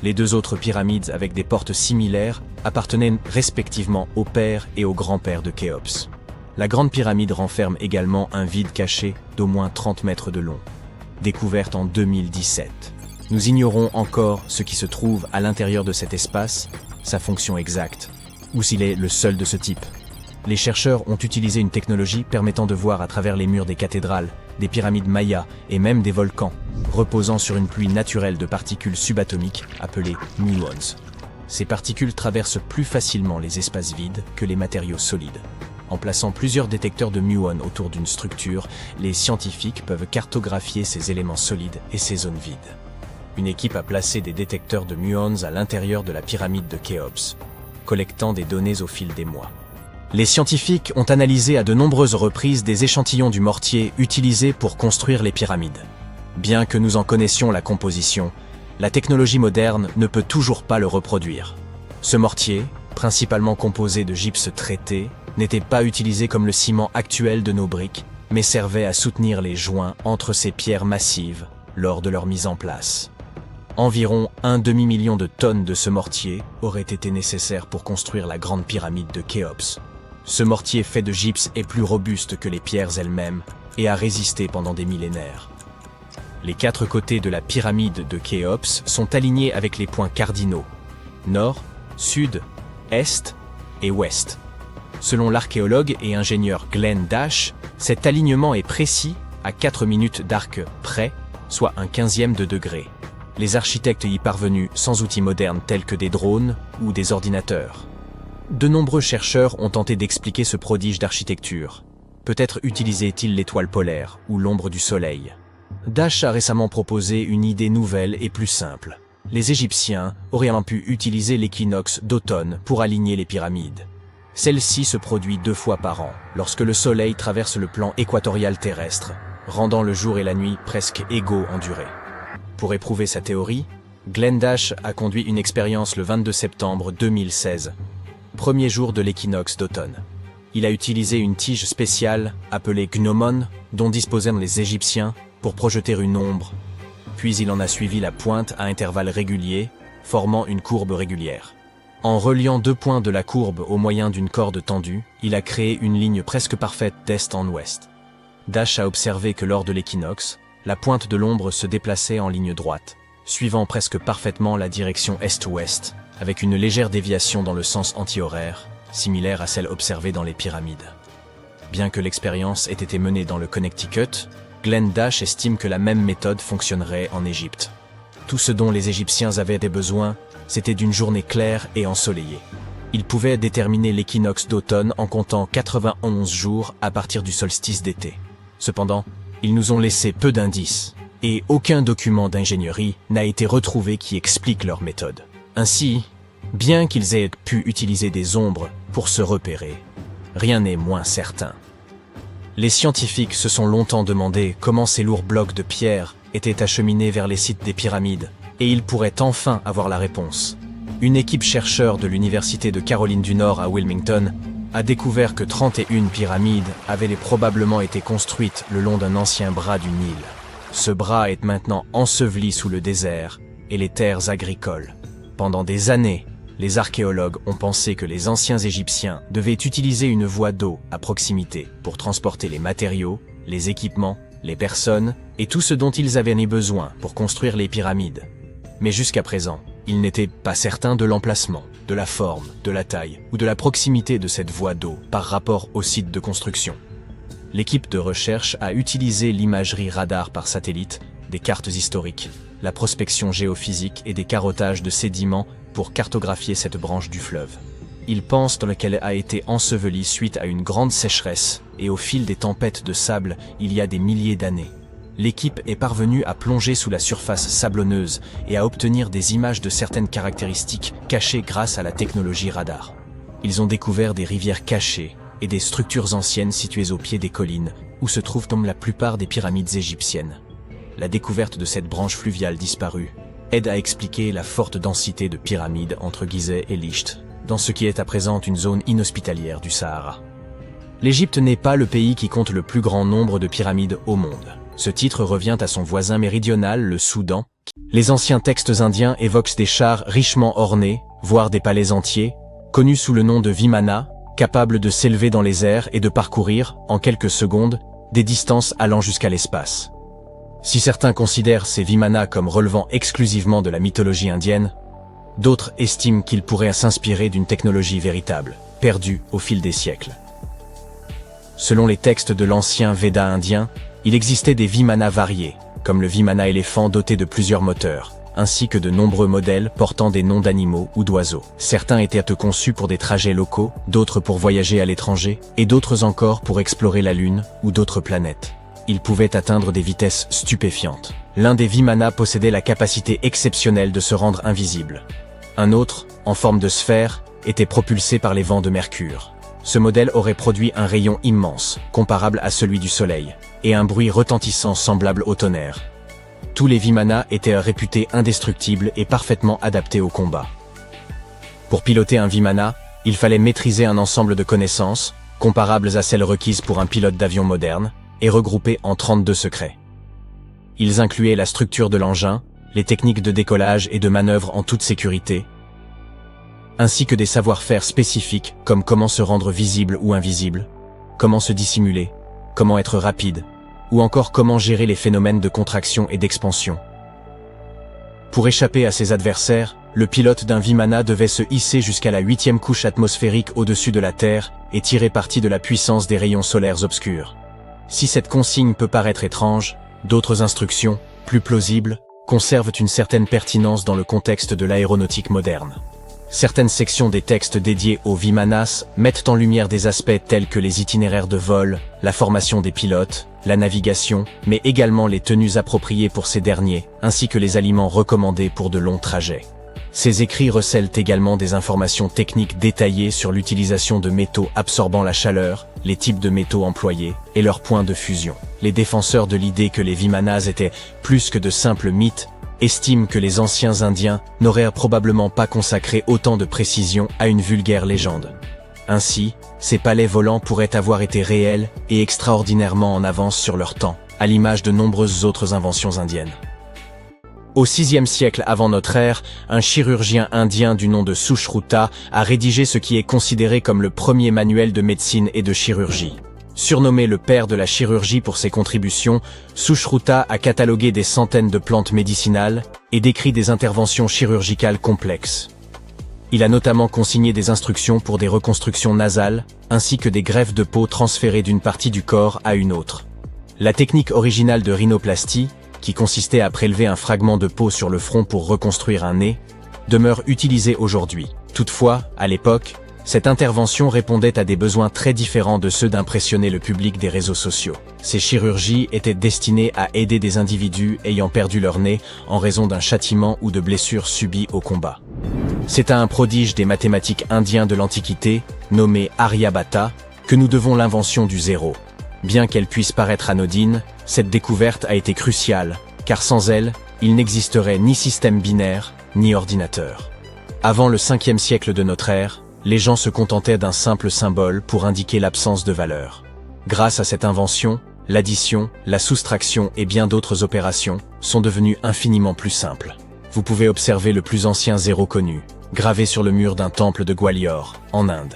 Les 2 autres pyramides avec des portes similaires appartenaient respectivement au père et au grand-père de Khéops. La grande pyramide renferme également un vide caché d'au moins 30 mètres de long, découverte en 2017. Nous ignorons encore ce qui se trouve à l'intérieur de cet espace, sa fonction exacte, ou s'il est le seul de ce type. Les chercheurs ont utilisé une technologie permettant de voir à travers les murs des cathédrales, des pyramides mayas et même des volcans, reposant sur une pluie naturelle de particules subatomiques appelées muons. Ces particules traversent plus facilement les espaces vides que les matériaux solides. En plaçant plusieurs détecteurs de muons autour d'une structure, les scientifiques peuvent cartographier ces éléments solides et ces zones vides. Une équipe a placé des détecteurs de muons à l'intérieur de la pyramide de Khéops, collectant des données au fil des mois. Les scientifiques ont analysé à de nombreuses reprises des échantillons du mortier utilisé pour construire les pyramides. Bien que nous en connaissions la composition, la technologie moderne ne peut toujours pas le reproduire. Ce mortier, principalement composé de gypse traité, n'était pas utilisé comme le ciment actuel de nos briques, mais servait à soutenir les joints entre ces pierres massives lors de leur mise en place. Environ 1 demi-million de tonnes de ce mortier auraient été nécessaires pour construire la grande pyramide de Khéops. Ce mortier fait de gypse est plus robuste que les pierres elles-mêmes et a résisté pendant des millénaires. Les 4 côtés de la pyramide de Khéops sont alignés avec les points cardinaux, nord, sud, est et ouest. Selon l'archéologue et ingénieur Glenn Dash, cet alignement est précis à 4 minutes d'arc près, soit un 1/15 de degré. Les architectes y parvenus sans outils modernes tels que des drones ou des ordinateurs. De nombreux chercheurs ont tenté d'expliquer ce prodige d'architecture. Peut-être utilisait-il l'étoile polaire ou l'ombre du soleil. Dash a récemment proposé une idée nouvelle et plus simple. Les Égyptiens auraient pu utiliser l'équinoxe d'automne pour aligner les pyramides. Celle-ci se produit 2 fois par an, lorsque le soleil traverse le plan équatorial terrestre, rendant le jour et la nuit presque égaux en durée. Pour éprouver sa théorie, Glenn Dash a conduit une expérience le 22 septembre 2016, premier jour de l'équinoxe d'automne. Il a utilisé une tige spéciale appelée gnomon, dont disposaient les Égyptiens, pour projeter une ombre. Puis il en a suivi la pointe à intervalles réguliers, formant une courbe régulière. En reliant 2 points de la courbe au moyen d'une corde tendue, il a créé une ligne presque parfaite d'est en ouest. Dash a observé que lors de l'équinoxe, la pointe de l'ombre se déplaçait en ligne droite, suivant presque parfaitement la direction est-ouest, avec une légère déviation dans le sens anti-horaire, similaire à celle observée dans les pyramides. Bien que l'expérience ait été menée dans le Connecticut, Glenn Dash estime que la même méthode fonctionnerait en Égypte. Tout ce dont les Égyptiens avaient besoin, c'était d'une journée claire et ensoleillée. Ils pouvaient déterminer l'équinoxe d'automne en comptant 91 jours à partir du solstice d'été. Cependant, ils nous ont laissé peu d'indices, et aucun document d'ingénierie n'a été retrouvé qui explique leur méthode. Ainsi, bien qu'ils aient pu utiliser des ombres pour se repérer, rien n'est moins certain. Les scientifiques se sont longtemps demandé comment ces lourds blocs de pierre étaient acheminés vers les sites des pyramides, et ils pourraient enfin avoir la réponse. Une équipe chercheur de l'Université de Caroline du Nord à Wilmington a découvert que 31 pyramides avaient probablement été construites le long d'un ancien bras du Nil. Ce bras est maintenant enseveli sous le désert et les terres agricoles. Pendant des années, les archéologues ont pensé que les anciens Égyptiens devaient utiliser une voie d'eau à proximité pour transporter les matériaux, les équipements, les personnes et tout ce dont ils avaient besoin pour construire les pyramides. Mais jusqu'à présent, ils n'étaient pas certains de l'emplacement. de la forme, de la taille ou de la proximité de cette voie d'eau par rapport au site de construction. L'équipe de recherche a utilisé l'imagerie radar par satellite, des cartes historiques, la prospection géophysique et des carottages de sédiments pour cartographier cette branche du fleuve. Ils pensent qu'elle a été ensevelie suite à une grande sécheresse et au fil des tempêtes de sable il y a des milliers d'années. L'équipe est parvenue à plonger sous la surface sablonneuse et à obtenir des images de certaines caractéristiques cachées grâce à la technologie radar. Ils ont découvert des rivières cachées et des structures anciennes situées au pied des collines où se trouvent comme la plupart des pyramides égyptiennes. La découverte de cette branche fluviale disparue aide à expliquer la forte densité de pyramides entre Gizeh et Licht, dans ce qui est à présent une zone inhospitalière du Sahara. L'Égypte n'est pas le pays qui compte le plus grand nombre de pyramides au monde. Ce titre revient à son voisin méridional, le Soudan. Les anciens textes indiens évoquent des chars richement ornés, voire des palais entiers, connus sous le nom de Vimana, capables de s'élever dans les airs et de parcourir, en quelques secondes, des distances allant jusqu'à l'espace. Si certains considèrent ces Vimana comme relevant exclusivement de la mythologie indienne, d'autres estiment qu'ils pourraient s'inspirer d'une technologie véritable, perdue au fil des siècles. Selon les textes de l'ancien Veda indien, il existait des Vimana variés, comme le Vimana éléphant doté de plusieurs moteurs, ainsi que de nombreux modèles portant des noms d'animaux ou d'oiseaux. Certains étaient conçus pour des trajets locaux, d'autres pour voyager à l'étranger, et d'autres encore pour explorer la Lune ou d'autres planètes. Ils pouvaient atteindre des vitesses stupéfiantes. L'un des Vimana possédait la capacité exceptionnelle de se rendre invisible. Un autre, en forme de sphère, était propulsé par les vents de Mercure. Ce modèle aurait produit un rayon immense, comparable à celui du Soleil, et un bruit retentissant semblable au tonnerre. Tous les Vimana étaient réputés indestructibles et parfaitement adaptés au combat. Pour piloter un Vimana, il fallait maîtriser un ensemble de connaissances, comparables à celles requises pour un pilote d'avion moderne, et regroupées en 32 secrets. Ils incluaient la structure de l'engin, les techniques de décollage et de manœuvre en toute sécurité, ainsi que des savoir-faire spécifiques comme comment se rendre visible ou invisible, comment se dissimuler, comment être rapide, ou encore comment gérer les phénomènes de contraction et d'expansion. Pour échapper à ses adversaires, le pilote d'un Vimana devait se hisser jusqu'à la 8e couche atmosphérique au-dessus de la Terre et tirer parti de la puissance des rayons solaires obscurs. Si cette consigne peut paraître étrange, d'autres instructions, plus plausibles, conservent une certaine pertinence dans le contexte de l'aéronautique moderne. Certaines sections des textes dédiés aux Vimanas mettent en lumière des aspects tels que les itinéraires de vol, la formation des pilotes, la navigation, mais également les tenues appropriées pour ces derniers, ainsi que les aliments recommandés pour de longs trajets. Ces écrits recèlent également des informations techniques détaillées sur l'utilisation de métaux absorbant la chaleur, les types de métaux employés et leurs points de fusion. Les défenseurs de l'idée que les Vimanas étaient plus que de simples mythes estiment que les anciens Indiens n'auraient probablement pas consacré autant de précision à une vulgaire légende. Ainsi, ces palais volants pourraient avoir été réels et extraordinairement en avance sur leur temps, à l'image de nombreuses autres inventions indiennes. Au VIe siècle avant notre ère, un chirurgien indien du nom de Sushruta a rédigé ce qui est considéré comme le premier manuel de médecine et de chirurgie. Surnommé le père de la chirurgie pour ses contributions, Sushruta a catalogué des centaines de plantes médicinales et décrit des interventions chirurgicales complexes. Il a notamment consigné des instructions pour des reconstructions nasales, ainsi que des greffes de peau transférées d'une partie du corps à une autre. La technique originale de rhinoplastie, qui consistait à prélever un fragment de peau sur le front pour reconstruire un nez, demeure utilisée aujourd'hui. Toutefois, à l'époque, cette intervention répondait à des besoins très différents de ceux d'impressionner le public des réseaux sociaux. Ces chirurgies étaient destinées à aider des individus ayant perdu leur nez en raison d'un châtiment ou de blessures subies au combat. C'est à un prodige des mathématiques indiens de l'Antiquité, nommé Aryabhata, que nous devons l'invention du zéro. Bien qu'elle puisse paraître anodine, cette découverte a été cruciale, car sans elle, il n'existerait ni système binaire, ni ordinateur. Avant le 5e siècle de notre ère, les gens se contentaient d'un simple symbole pour indiquer l'absence de valeur. Grâce à cette invention, l'addition, la soustraction et bien d'autres opérations sont devenues infiniment plus simples. Vous pouvez observer le plus ancien zéro connu, gravé sur le mur d'un temple de Gwalior, en Inde.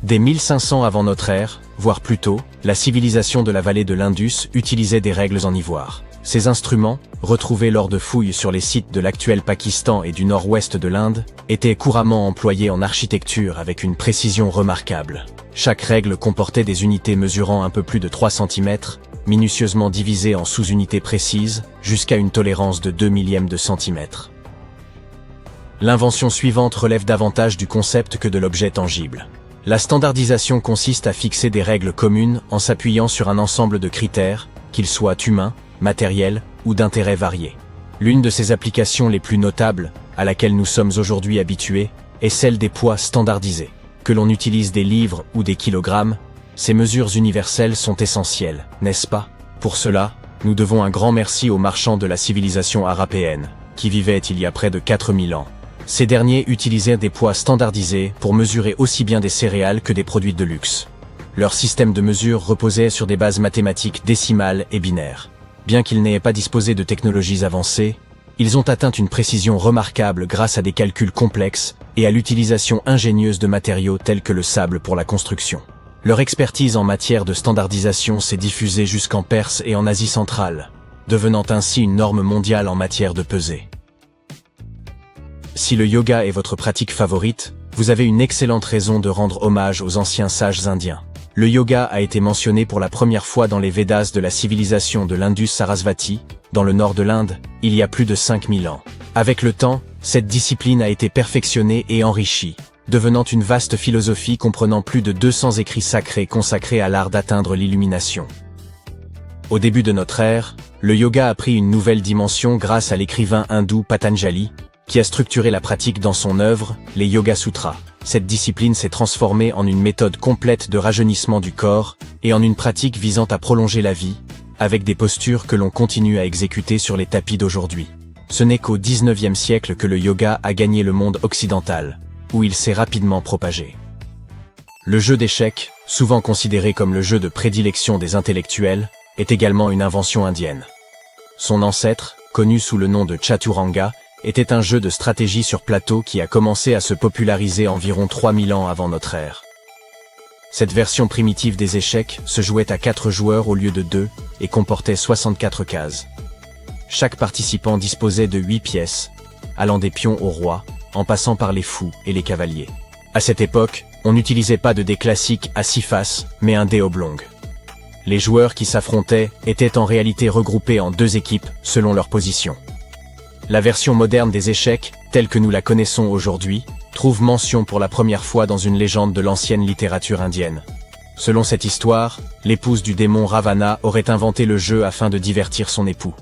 Dès 1500 avant notre ère, voire plus tôt, la civilisation de la vallée de l'Indus utilisait des règles en ivoire. Ces instruments, retrouvés lors de fouilles sur les sites de l'actuel Pakistan et du nord-ouest de l'Inde, étaient couramment employés en architecture avec une précision remarquable. Chaque règle comportait des unités mesurant un peu plus de 3 cm, minutieusement divisées en sous-unités précises, jusqu'à une tolérance de 2 millièmes de centimètre. L'invention suivante relève davantage du concept que de l'objet tangible. La standardisation consiste à fixer des règles communes en s'appuyant sur un ensemble de critères, qu'ils soient humains, matériels ou d'intérêts variés. L'une de ces applications les plus notables, à laquelle nous sommes aujourd'hui habitués, est celle des poids standardisés. Que l'on utilise des livres ou des kilogrammes, ces mesures universelles sont essentielles, n'est-ce pas? Pour cela, nous devons un grand merci aux marchands de la civilisation arapéenne, qui vivaient il y a près de 4000 ans. Ces derniers utilisaient des poids standardisés pour mesurer aussi bien des céréales que des produits de luxe. Leur système de mesure reposait sur des bases mathématiques décimales et binaires. Bien qu'ils n'aient pas disposé de technologies avancées, ils ont atteint une précision remarquable grâce à des calculs complexes et à l'utilisation ingénieuse de matériaux tels que le sable pour la construction. Leur expertise en matière de standardisation s'est diffusée jusqu'en Perse et en Asie centrale, devenant ainsi une norme mondiale en matière de pesée. Si le yoga est votre pratique favorite, vous avez une excellente raison de rendre hommage aux anciens sages indiens. Le yoga a été mentionné pour la première fois dans les Védas de la civilisation de l'Indus-Sarasvati, dans le nord de l'Inde, il y a plus de 5000 ans. Avec le temps, cette discipline a été perfectionnée et enrichie, devenant une vaste philosophie comprenant plus de 200 écrits sacrés consacrés à l'art d'atteindre l'illumination. Au début de notre ère, le yoga a pris une nouvelle dimension grâce à l'écrivain hindou Patanjali, qui a structuré la pratique dans son œuvre, les Yoga Sutras. Cette discipline s'est transformée en une méthode complète de rajeunissement du corps et en une pratique visant à prolonger la vie, avec des postures que l'on continue à exécuter sur les tapis d'aujourd'hui. Ce n'est qu'au XIXe siècle que le yoga a gagné le monde occidental, où il s'est rapidement propagé. Le jeu d'échecs, souvent considéré comme le jeu de prédilection des intellectuels, est également une invention indienne. Son ancêtre, connu sous le nom de Chaturanga, était un jeu de stratégie sur plateau qui a commencé à se populariser environ 3000 ans avant notre ère. Cette version primitive des échecs se jouait à 4 joueurs au lieu de 2 et comportait 64 cases. Chaque participant disposait de 8 pièces, allant des pions au roi, en passant par les fous et les cavaliers. À cette époque, on n'utilisait pas de dés classiques à 6 faces, mais un dé oblong. Les joueurs qui s'affrontaient étaient en réalité regroupés en 2 équipes selon leur position. La version moderne des échecs, telle que nous la connaissons aujourd'hui, trouve mention pour la première fois dans une légende de l'ancienne littérature indienne. Selon cette histoire, l'épouse du démon Ravana aurait inventé le jeu afin de divertir son époux.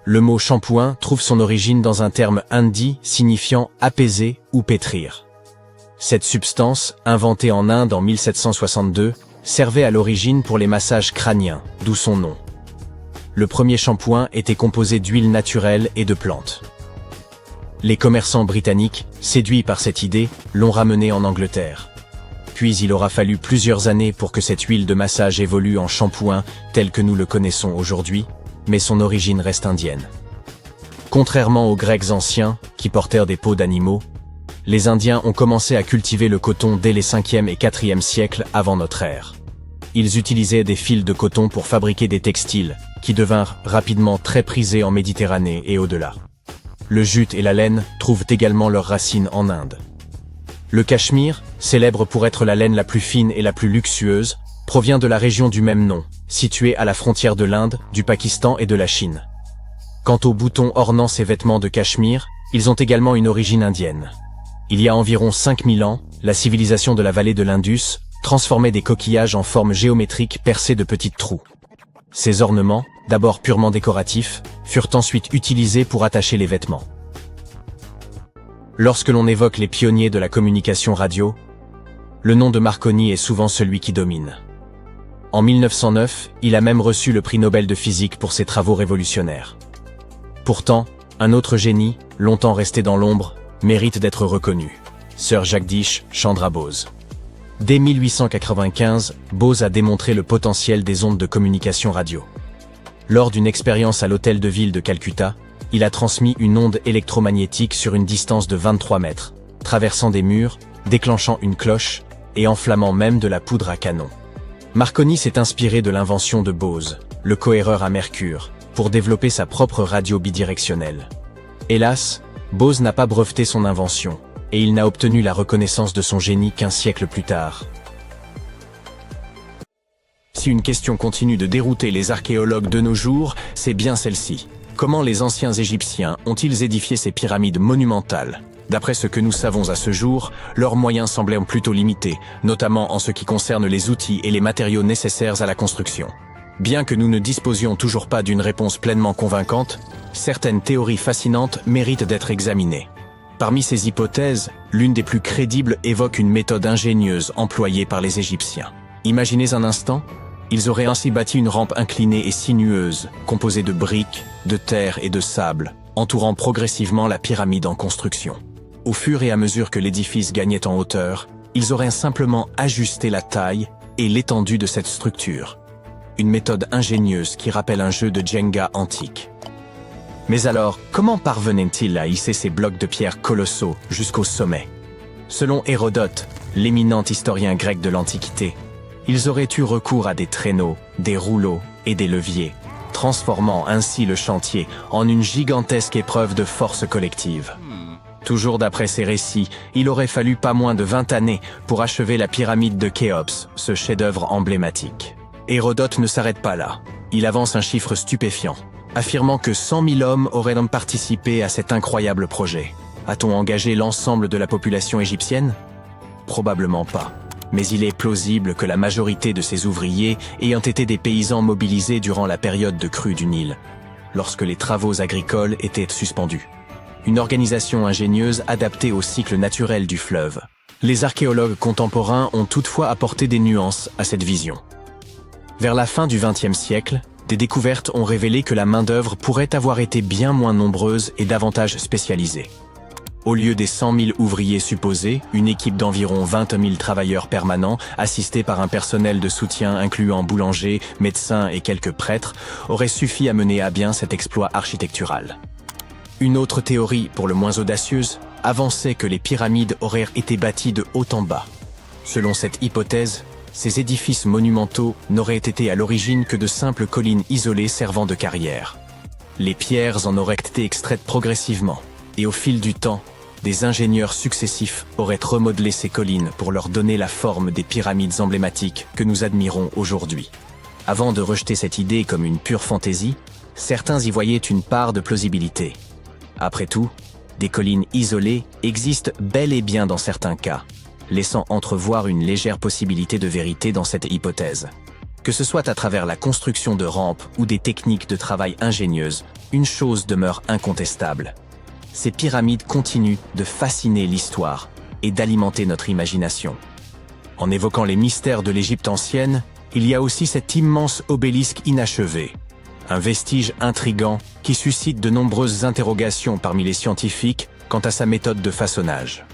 Le mot shampooing trouve son origine dans un terme hindi signifiant apaiser ou pétrir. Cette substance, inventée en Inde en 1762, servait à l'origine pour les massages crâniens, d'où son nom. Le premier shampoing était composé d'huile naturelle et de plantes. Les commerçants britanniques, séduits par cette idée, l'ont ramené en Angleterre. Puis il aura fallu plusieurs années pour que cette huile de massage évolue en shampoing tel que nous le connaissons aujourd'hui, mais son origine reste indienne. Contrairement aux Grecs anciens, qui portèrent des peaux d'animaux, les Indiens ont commencé à cultiver le coton dès les 5e et 4e siècles avant notre ère. Ils utilisaient des fils de coton pour fabriquer des textiles, qui devinrent rapidement très prisés en Méditerranée et au-delà. Le jute et la laine trouvent également leurs racines en Inde. Le Cachemire, célèbre pour être la laine la plus fine et la plus luxueuse, provient de la région du même nom, située à la frontière de l'Inde, du Pakistan et de la Chine. Quant aux boutons ornant ces vêtements de Cachemire, ils ont également une origine indienne. Il y a environ 5000 ans, la civilisation de la vallée de l'Indus transformait des coquillages en forme géométrique percés de petits trous. Ces ornements, d'abord purement décoratifs, furent ensuite utilisés pour attacher les vêtements. Lorsque l'on évoque les pionniers de la communication radio, le nom de Marconi est souvent celui qui domine. En 1909, il a même reçu le prix Nobel de physique pour ses travaux révolutionnaires. Pourtant, un autre génie, longtemps resté dans l'ombre, mérite d'être reconnu. Sir Jagdish Chandra Bose. Dès 1895, Bose a démontré le potentiel des ondes de communication radio. Lors d'une expérience à l'hôtel de ville de Calcutta, il a transmis une onde électromagnétique sur une distance de 23 mètres, traversant des murs, déclenchant une cloche et enflammant même de la poudre à canon. Marconi s'est inspiré de l'invention de Bose, le cohéreur à mercure, pour développer sa propre radio bidirectionnelle. Hélas, Bose n'a pas breveté son invention, et il n'a obtenu la reconnaissance de son génie qu'un siècle plus tard. Si une question continue de dérouter les archéologues de nos jours, c'est bien celle-ci. Comment les anciens Égyptiens ont-ils édifié ces pyramides monumentales? D'après ce que nous savons à ce jour, leurs moyens semblaient plutôt limités, notamment en ce qui concerne les outils et les matériaux nécessaires à la construction. Bien que nous ne disposions toujours pas d'une réponse pleinement convaincante, certaines théories fascinantes méritent d'être examinées. Parmi ces hypothèses, l'une des plus crédibles évoque une méthode ingénieuse employée par les Égyptiens. Imaginez un instant, ils auraient ainsi bâti une rampe inclinée et sinueuse, composée de briques, de terre et de sable, entourant progressivement la pyramide en construction. Au fur et à mesure que l'édifice gagnait en hauteur, ils auraient simplement ajusté la taille et l'étendue de cette structure. Une méthode ingénieuse qui rappelle un jeu de Jenga antique. Mais alors, comment parvenaient-ils à hisser ces blocs de pierre colossaux jusqu'au sommet? Selon Hérodote, l'éminent historien grec de l'Antiquité, ils auraient eu recours à des traîneaux, des rouleaux et des leviers, transformant ainsi le chantier en une gigantesque épreuve de force collective. Toujours d'après ces récits, il aurait fallu pas moins de 20 années pour achever la pyramide de Khéops, ce chef-d'œuvre emblématique. Hérodote ne s'arrête pas là. Il avance un chiffre stupéfiant, affirmant que 100 000 hommes auraient participé à cet incroyable projet. A-t-on engagé l'ensemble de la population égyptienne? Probablement pas. Mais il est plausible que la majorité de ces ouvriers ayant été des paysans mobilisés durant la période de crue du Nil, lorsque les travaux agricoles étaient suspendus. Une organisation ingénieuse adaptée au cycle naturel du fleuve. Les archéologues contemporains ont toutefois apporté des nuances à cette vision. Vers la fin du XXe siècle, des découvertes ont révélé que la main-d'œuvre pourrait avoir été bien moins nombreuse et davantage spécialisée. Au lieu des 100 000 ouvriers supposés, une équipe d'environ 20 000 travailleurs permanents, assistés par un personnel de soutien incluant boulangers, médecins et quelques prêtres, aurait suffi à mener à bien cet exploit architectural. Une autre théorie, pour le moins audacieuse, avançait que les pyramides auraient été bâties de haut en bas. Selon cette hypothèse, ces édifices monumentaux n'auraient été à l'origine que de simples collines isolées servant de carrières. Les pierres en auraient été extraites progressivement, et au fil du temps, des ingénieurs successifs auraient remodelé ces collines pour leur donner la forme des pyramides emblématiques que nous admirons aujourd'hui. Avant de rejeter cette idée comme une pure fantaisie, certains y voyaient une part de plausibilité. Après tout, des collines isolées existent bel et bien dans certains cas, laissant entrevoir une légère possibilité de vérité dans cette hypothèse. Que ce soit à travers la construction de rampes ou des techniques de travail ingénieuses, une chose demeure incontestable. Ces pyramides continuent de fasciner l'histoire et d'alimenter notre imagination. En évoquant les mystères de l'Égypte ancienne, il y a aussi cet immense obélisque inachevé, un vestige intrigant qui suscite de nombreuses interrogations parmi les scientifiques quant à sa méthode de façonnage.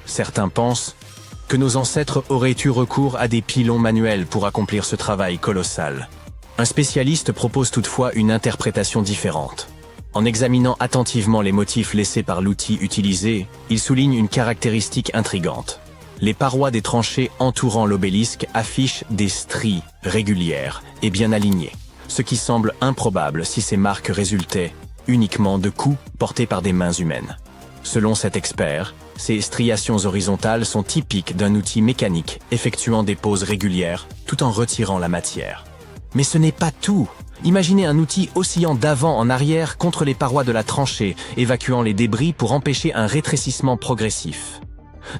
Certains pensent que nos ancêtres auraient eu recours à des pilons manuels pour accomplir ce travail colossal. Un spécialiste propose toutefois une interprétation différente. En examinant attentivement les motifs laissés par l'outil utilisé, il souligne une caractéristique intrigante. Les parois des tranchées entourant l'obélisque affichent des stries régulières et bien alignées, ce qui semble improbable si ces marques résultaient uniquement de coups portés par des mains humaines. Selon cet expert, ces striations horizontales sont typiques d'un outil mécanique effectuant des pauses régulières tout en retirant la matière. Mais ce n'est pas tout. Imaginez un outil oscillant d'avant en arrière contre les parois de la tranchée, évacuant les débris pour empêcher un rétrécissement progressif.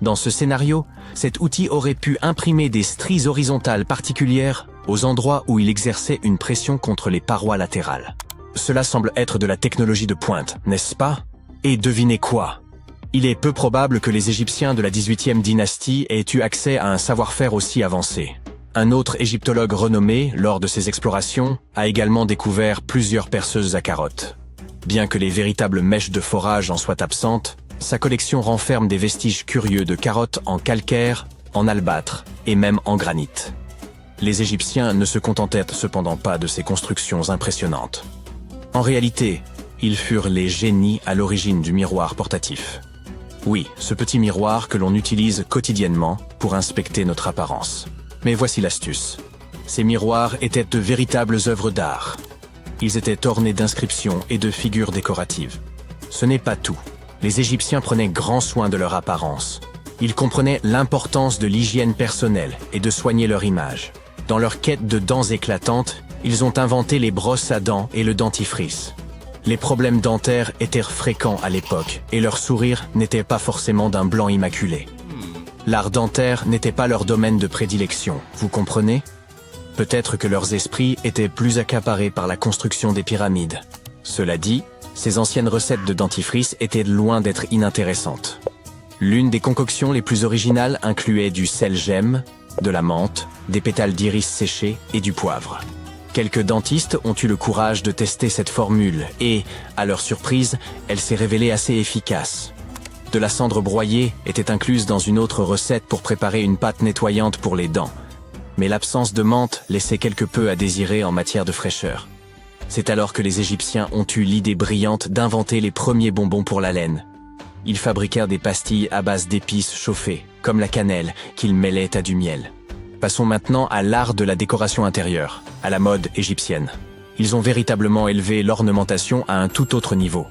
Dans ce scénario, cet outil aurait pu imprimer des stries horizontales particulières aux endroits où il exerçait une pression contre les parois latérales. Cela semble être de la technologie de pointe, n'est-ce pas? Et devinez quoi? Il est peu probable que les Égyptiens de la 18e dynastie aient eu accès à un savoir-faire aussi avancé. Un autre égyptologue renommé, lors de ses explorations, a également découvert plusieurs perceuses à carottes. Bien que les véritables mèches de forage en soient absentes, sa collection renferme des vestiges curieux de carottes en calcaire, en albâtre et même en granit. Les Égyptiens ne se contentèrent cependant pas de ces constructions impressionnantes. En réalité, ils furent les génies à l'origine du miroir portatif. Oui, ce petit miroir que l'on utilise quotidiennement pour inspecter notre apparence. Mais voici l'astuce. Ces miroirs étaient de véritables œuvres d'art. Ils étaient ornés d'inscriptions et de figures décoratives. Ce n'est pas tout. Les Égyptiens prenaient grand soin de leur apparence. Ils comprenaient l'importance de l'hygiène personnelle et de soigner leur image. Dans leur quête de dents éclatantes, ils ont inventé les brosses à dents et le dentifrice. Les problèmes dentaires étaient fréquents à l'époque et leur sourire n'était pas forcément d'un blanc immaculé. L'art dentaire n'était pas leur domaine de prédilection, vous comprenez ? Peut-être que leurs esprits étaient plus accaparés par la construction des pyramides. Cela dit, ces anciennes recettes de dentifrice étaient loin d'être inintéressantes. L'une des concoctions les plus originales incluait du sel gemme, de la menthe, des pétales d'iris séchés et du poivre. Quelques dentistes ont eu le courage de tester cette formule et, à leur surprise, elle s'est révélée assez efficace. De la cendre broyée était incluse dans une autre recette pour préparer une pâte nettoyante pour les dents. Mais l'absence de menthe laissait quelque peu à désirer en matière de fraîcheur. C'est alors que les Égyptiens ont eu l'idée brillante d'inventer les premiers bonbons pour la laine. Ils fabriquèrent des pastilles à base d'épices chauffées, comme la cannelle, qu'ils mêlaient à du miel. Passons maintenant à l'art de la décoration intérieure, à la mode égyptienne. Ils ont véritablement élevé l'ornementation à un tout autre niveau.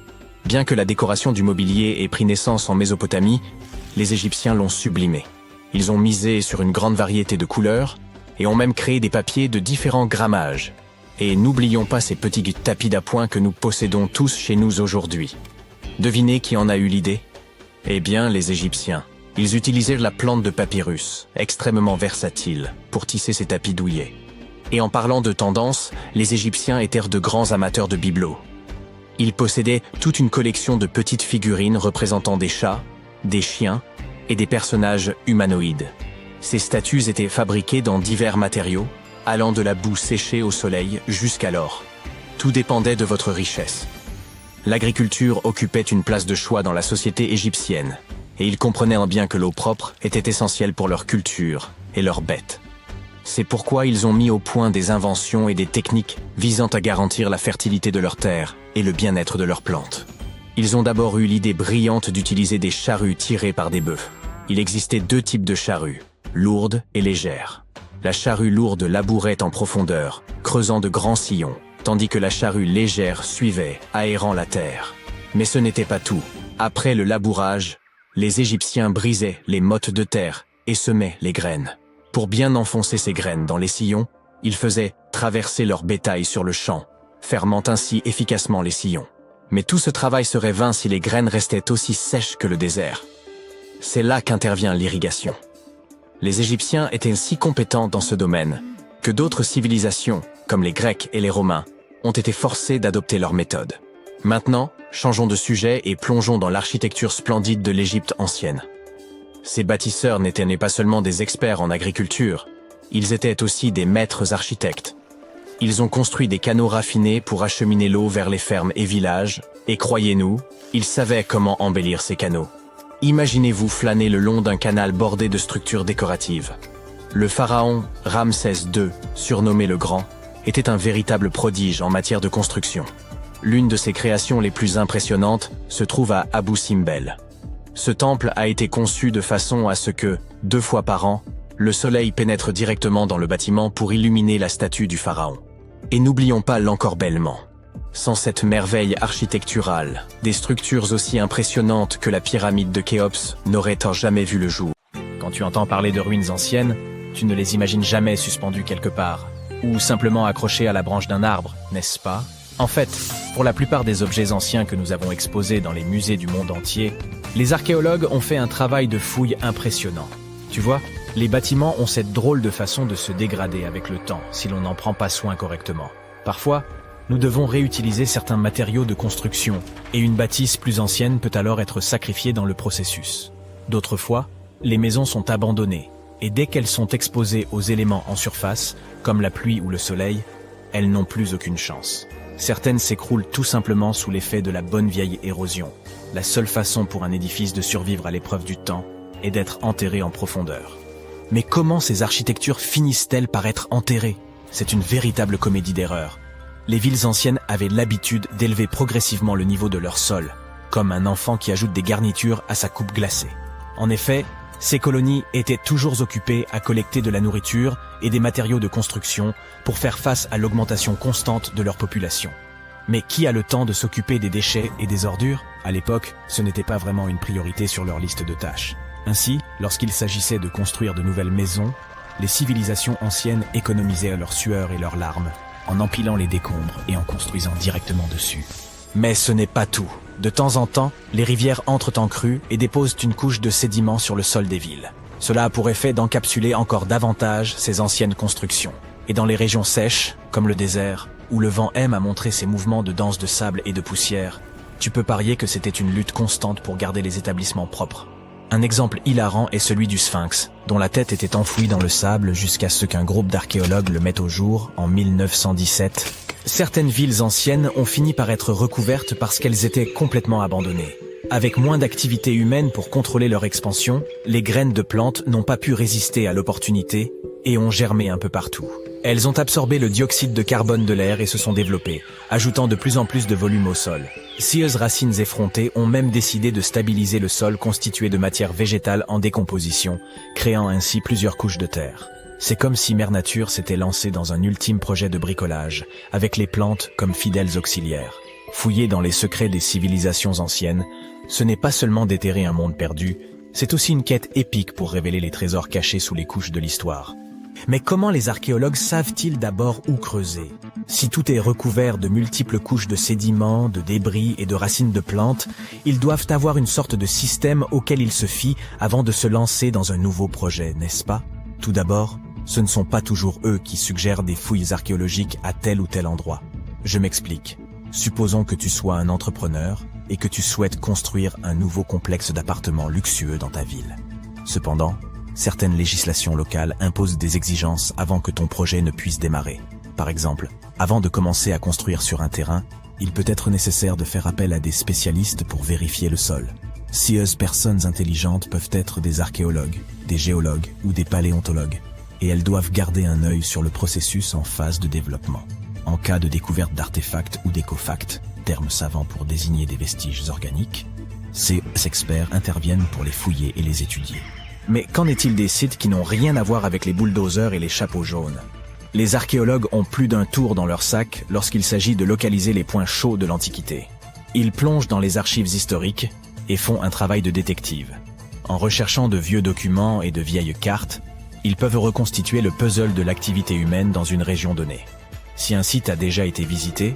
Bien que la décoration du mobilier ait pris naissance en Mésopotamie, les Égyptiens l'ont sublimée. Ils ont misé sur une grande variété de couleurs et ont même créé des papiers de différents grammages. Et n'oublions pas ces petits tapis d'appoint que nous possédons tous chez nous aujourd'hui. Devinez qui en a eu l'idée ? Eh bien, les Égyptiens. Ils utilisèrent la plante de papyrus, extrêmement versatile, pour tisser ces tapis douillets. Et en parlant de tendance, les Égyptiens étaient de grands amateurs de bibelots. Ils possédaient toute une collection de petites figurines représentant des chats, des chiens et des personnages humanoïdes. Ces statues étaient fabriquées dans divers matériaux, allant de la boue séchée au soleil jusqu'à l'or. Tout dépendait de votre richesse. L'agriculture occupait une place de choix dans la société égyptienne, et ils comprenaient bien que l'eau propre était essentielle pour leur culture et leurs bêtes. C'est pourquoi ils ont mis au point des inventions et des techniques visant à garantir la fertilité de leurs terres et le bien-être de leurs plantes. Ils ont d'abord eu l'idée brillante d'utiliser des charrues tirées par des bœufs. Il existait deux types de charrues, lourdes et légères. La charrue lourde labourait en profondeur, creusant de grands sillons, tandis que la charrue légère suivait, aérant la terre. Mais ce n'était pas tout. Après le labourage, les Égyptiens brisaient les mottes de terre et semaient les graines. Pour bien enfoncer ces graines dans les sillons, ils faisaient traverser leur bétail sur le champ, fermant ainsi efficacement les sillons. Mais tout ce travail serait vain si les graines restaient aussi sèches que le désert. C'est là qu'intervient l'irrigation. Les Égyptiens étaient si compétents dans ce domaine que d'autres civilisations, comme les Grecs et les Romains, ont été forcés d'adopter leur méthode. Maintenant, changeons de sujet et plongeons dans l'architecture splendide de l'Égypte ancienne. Ces bâtisseurs n'étaient pas seulement des experts en agriculture, ils étaient aussi des maîtres architectes. Ils ont construit des canaux raffinés pour acheminer l'eau vers les fermes et villages, et croyez-nous, ils savaient comment embellir ces canaux. Imaginez-vous flâner le long d'un canal bordé de structures décoratives. Le pharaon Ramsès II, surnommé le Grand, était un véritable prodige en matière de construction. L'une de ses créations les plus impressionnantes se trouve à Abou Simbel. Ce temple a été conçu de façon à ce que, 2 fois par an, le soleil pénètre directement dans le bâtiment pour illuminer la statue du pharaon. Et n'oublions pas l'encorbellement. Sans cette merveille architecturale, des structures aussi impressionnantes que la pyramide de Khéops n'auraient jamais vu le jour. Quand tu entends parler de ruines anciennes, tu ne les imagines jamais suspendues quelque part, ou simplement accrochées à la branche d'un arbre, n'est-ce pas ? En fait, pour la plupart des objets anciens que nous avons exposés dans les musées du monde entier, les archéologues ont fait un travail de fouille impressionnant. Tu vois, les bâtiments ont cette drôle de façon de se dégrader avec le temps si l'on n'en prend pas soin correctement. Parfois, nous devons réutiliser certains matériaux de construction et une bâtisse plus ancienne peut alors être sacrifiée dans le processus. D'autres fois, les maisons sont abandonnées et dès qu'elles sont exposées aux éléments en surface, comme la pluie ou le soleil, elles n'ont plus aucune chance. Certaines s'écroulent tout simplement sous l'effet de la bonne vieille érosion. La seule façon pour un édifice de survivre à l'épreuve du temps est d'être enterré en profondeur. Mais comment ces architectures finissent-elles par être enterrées ? C'est une véritable comédie d'erreurs. Les villes anciennes avaient l'habitude d'élever progressivement le niveau de leur sol, comme un enfant qui ajoute des garnitures à sa coupe glacée. En effet, Ces colonies étaient toujours occupées à collecter de la nourriture et des matériaux de construction pour faire face à l'augmentation constante de leur population. Mais qui a le temps de s'occuper des déchets et des ordures? À l'époque, ce n'était pas vraiment une priorité sur leur liste de tâches. Ainsi, lorsqu'il s'agissait de construire de nouvelles maisons, les civilisations anciennes économisaient leur sueur et leurs larmes en empilant les décombres et en construisant directement dessus. Mais ce n'est pas tout. De temps en temps, les rivières entrent en crue et déposent une couche de sédiments sur le sol des villes. Cela a pour effet d'encapsuler encore davantage ces anciennes constructions. Et dans les régions sèches, comme le désert, où le vent aime à montrer ses mouvements de danse de sable et de poussière, tu peux parier que c'était une lutte constante pour garder les établissements propres. Un exemple hilarant est celui du Sphinx, dont la tête était enfouie dans le sable jusqu'à ce qu'un groupe d'archéologues le mette au jour en 1917. Certaines villes anciennes ont fini par être recouvertes parce qu'elles étaient complètement abandonnées. Avec moins d'activité humaine pour contrôler leur expansion, les graines de plantes n'ont pas pu résister à l'opportunité et ont germé un peu partout. Elles ont absorbé le dioxyde de carbone de l'air et se sont développées, ajoutant de plus en plus de volume au sol. Scieuses racines effrontées ont même décidé de stabiliser le sol constitué de matière végétale en décomposition, créant ainsi plusieurs couches de terre. C'est comme si Mère Nature s'était lancée dans un ultime projet de bricolage, avec les plantes comme fidèles auxiliaires. Fouiller dans les secrets des civilisations anciennes, ce n'est pas seulement déterrer un monde perdu, c'est aussi une quête épique pour révéler les trésors cachés sous les couches de l'histoire. Mais comment les archéologues savent-ils d'abord où creuser? Si tout est recouvert de multiples couches de sédiments, de débris et de racines de plantes, ils doivent avoir une sorte de système auquel ils se fient avant de se lancer dans un nouveau projet, n'est-ce pas? Tout d'abord, ce ne sont pas toujours eux qui suggèrent des fouilles archéologiques à tel ou tel endroit. Je m'explique. Supposons que tu sois un entrepreneur et que tu souhaites construire un nouveau complexe d'appartements luxueux dans ta ville. Cependant, certaines législations locales imposent des exigences avant que ton projet ne puisse démarrer. Par exemple, avant de commencer à construire sur un terrain, il peut être nécessaire de faire appel à des spécialistes pour vérifier le sol. Scieuses personnes intelligentes peuvent être des archéologues, des géologues ou des paléontologues, et elles doivent garder un œil sur le processus en phase de développement. En cas de découverte d'artefacts ou d'écofacts, termes savants pour désigner des vestiges organiques, ces experts interviennent pour les fouiller et les étudier. Mais qu'en est-il des sites qui n'ont rien à voir avec les bulldozers et les chapeaux jaunes? Les archéologues ont plus d'un tour dans leur sac lorsqu'il s'agit de localiser les points chauds de l'Antiquité. Ils plongent dans les archives historiques et font un travail de détective. En recherchant de vieux documents et de vieilles cartes, ils peuvent reconstituer le puzzle de l'activité humaine dans une région donnée. Si un site a déjà été visité,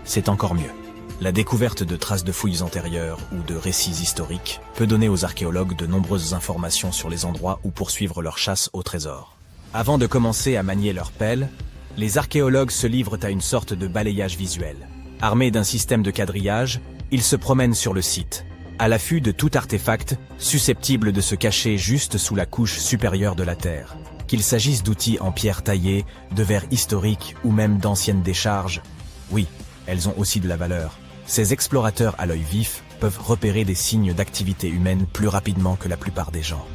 c'est encore mieux. La découverte de traces de fouilles antérieures ou de récits historiques peut donner aux archéologues de nombreuses informations sur les endroits où poursuivre leur chasse au trésor. Avant de commencer à manier leur pelle, les archéologues se livrent à une sorte de balayage visuel. Armés d'un système de quadrillage, ils se promènent sur le site, à l'affût de tout artefact susceptible de se cacher juste sous la couche supérieure de la terre. Qu'il s'agisse d'outils en pierre taillée, de verres historiques ou même d'anciennes décharges, oui, elles ont aussi de la valeur. Ces explorateurs à l'œil vif peuvent repérer des signes d'activité humaine plus rapidement que la plupart des gens.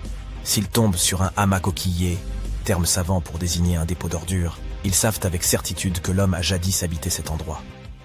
S'ils tombent sur un hamac coquillé, terme savant pour désigner un dépôt d'ordures, ils savent avec certitude que l'homme a jadis habité cet endroit.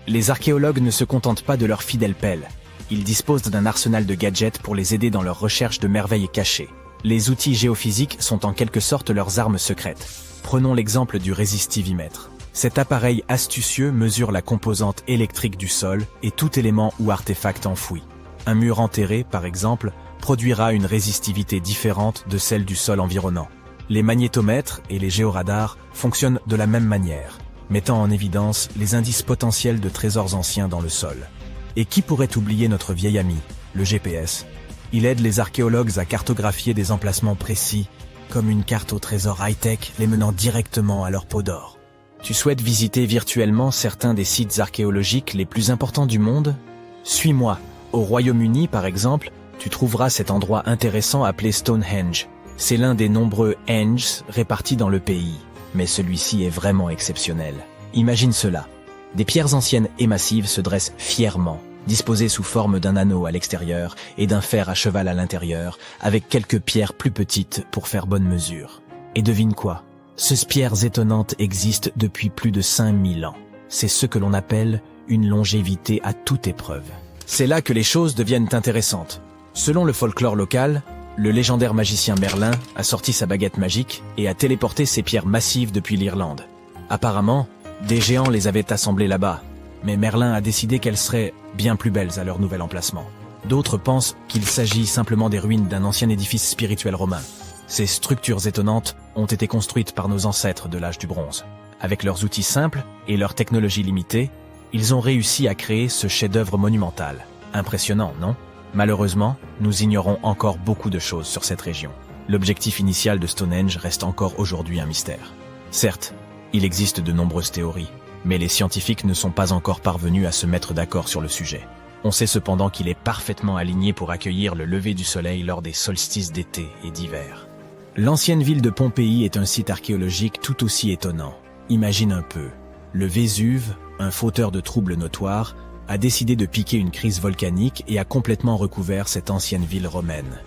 Les archéologues ne se contentent pas de leur fidèle pelle. Ils disposent d'un arsenal de gadgets pour les aider dans leur recherche de merveilles cachées. Les outils géophysiques sont en quelque sorte leurs armes secrètes. Prenons l'exemple du résistivimètre. Cet appareil astucieux mesure la composante électrique du sol et tout élément ou artefact enfoui. Un mur enterré, par exemple, produira une résistivité différente de celle du sol environnant. Les magnétomètres et les géoradars fonctionnent de la même manière, mettant en évidence les indices potentiels de trésors anciens dans le sol. Et qui pourrait oublier notre vieil ami, le GPS? Il aide les archéologues à cartographier des emplacements précis, comme une carte au trésor high-tech les menant directement à leur peau d'or. Tu souhaites visiter virtuellement certains des sites archéologiques les plus importants du monde? Suis-moi. Au Royaume-Uni, par exemple, tu trouveras cet endroit intéressant appelé Stonehenge. C'est l'un des nombreux Henges répartis dans le pays, mais celui-ci est vraiment exceptionnel. Imagine cela. Des pierres anciennes et massives se dressent fièrement, disposées sous forme d'un anneau à l'extérieur et d'un fer à cheval à l'intérieur, avec quelques pierres plus petites pour faire bonne mesure. Et devine quoi? Ces pierres étonnantes existent depuis plus de 5000 ans. C'est ce que l'on appelle une longévité à toute épreuve. C'est là que les choses deviennent intéressantes. Selon le folklore local, le légendaire magicien Merlin a sorti sa baguette magique et a téléporté ses pierres massives depuis l'Irlande. Apparemment, des géants les avaient assemblées là-bas, mais Merlin a décidé qu'elles seraient bien plus belles à leur nouvel emplacement. D'autres pensent qu'il s'agit simplement des ruines d'un ancien édifice spirituel romain. Ces structures étonnantes ont été construites par nos ancêtres de l'âge du bronze. Avec leurs outils simples et leur technologie limitée, ils ont réussi à créer ce chef-d'œuvre monumental. Impressionnant, non ? Malheureusement, nous ignorons encore beaucoup de choses sur cette région. L'objectif initial de Stonehenge reste encore aujourd'hui un mystère. Certes, il existe de nombreuses théories, mais les scientifiques ne sont pas encore parvenus à se mettre d'accord sur le sujet. On sait cependant qu'il est parfaitement aligné pour accueillir le lever du soleil lors des solstices d'été et d'hiver. L'ancienne ville de Pompéi est un site archéologique tout aussi étonnant. Imagine un peu, le Vésuve, un fauteur de troubles notoires, a décidé de piquer une crise volcanique et a complètement recouvert cette ancienne ville romaine.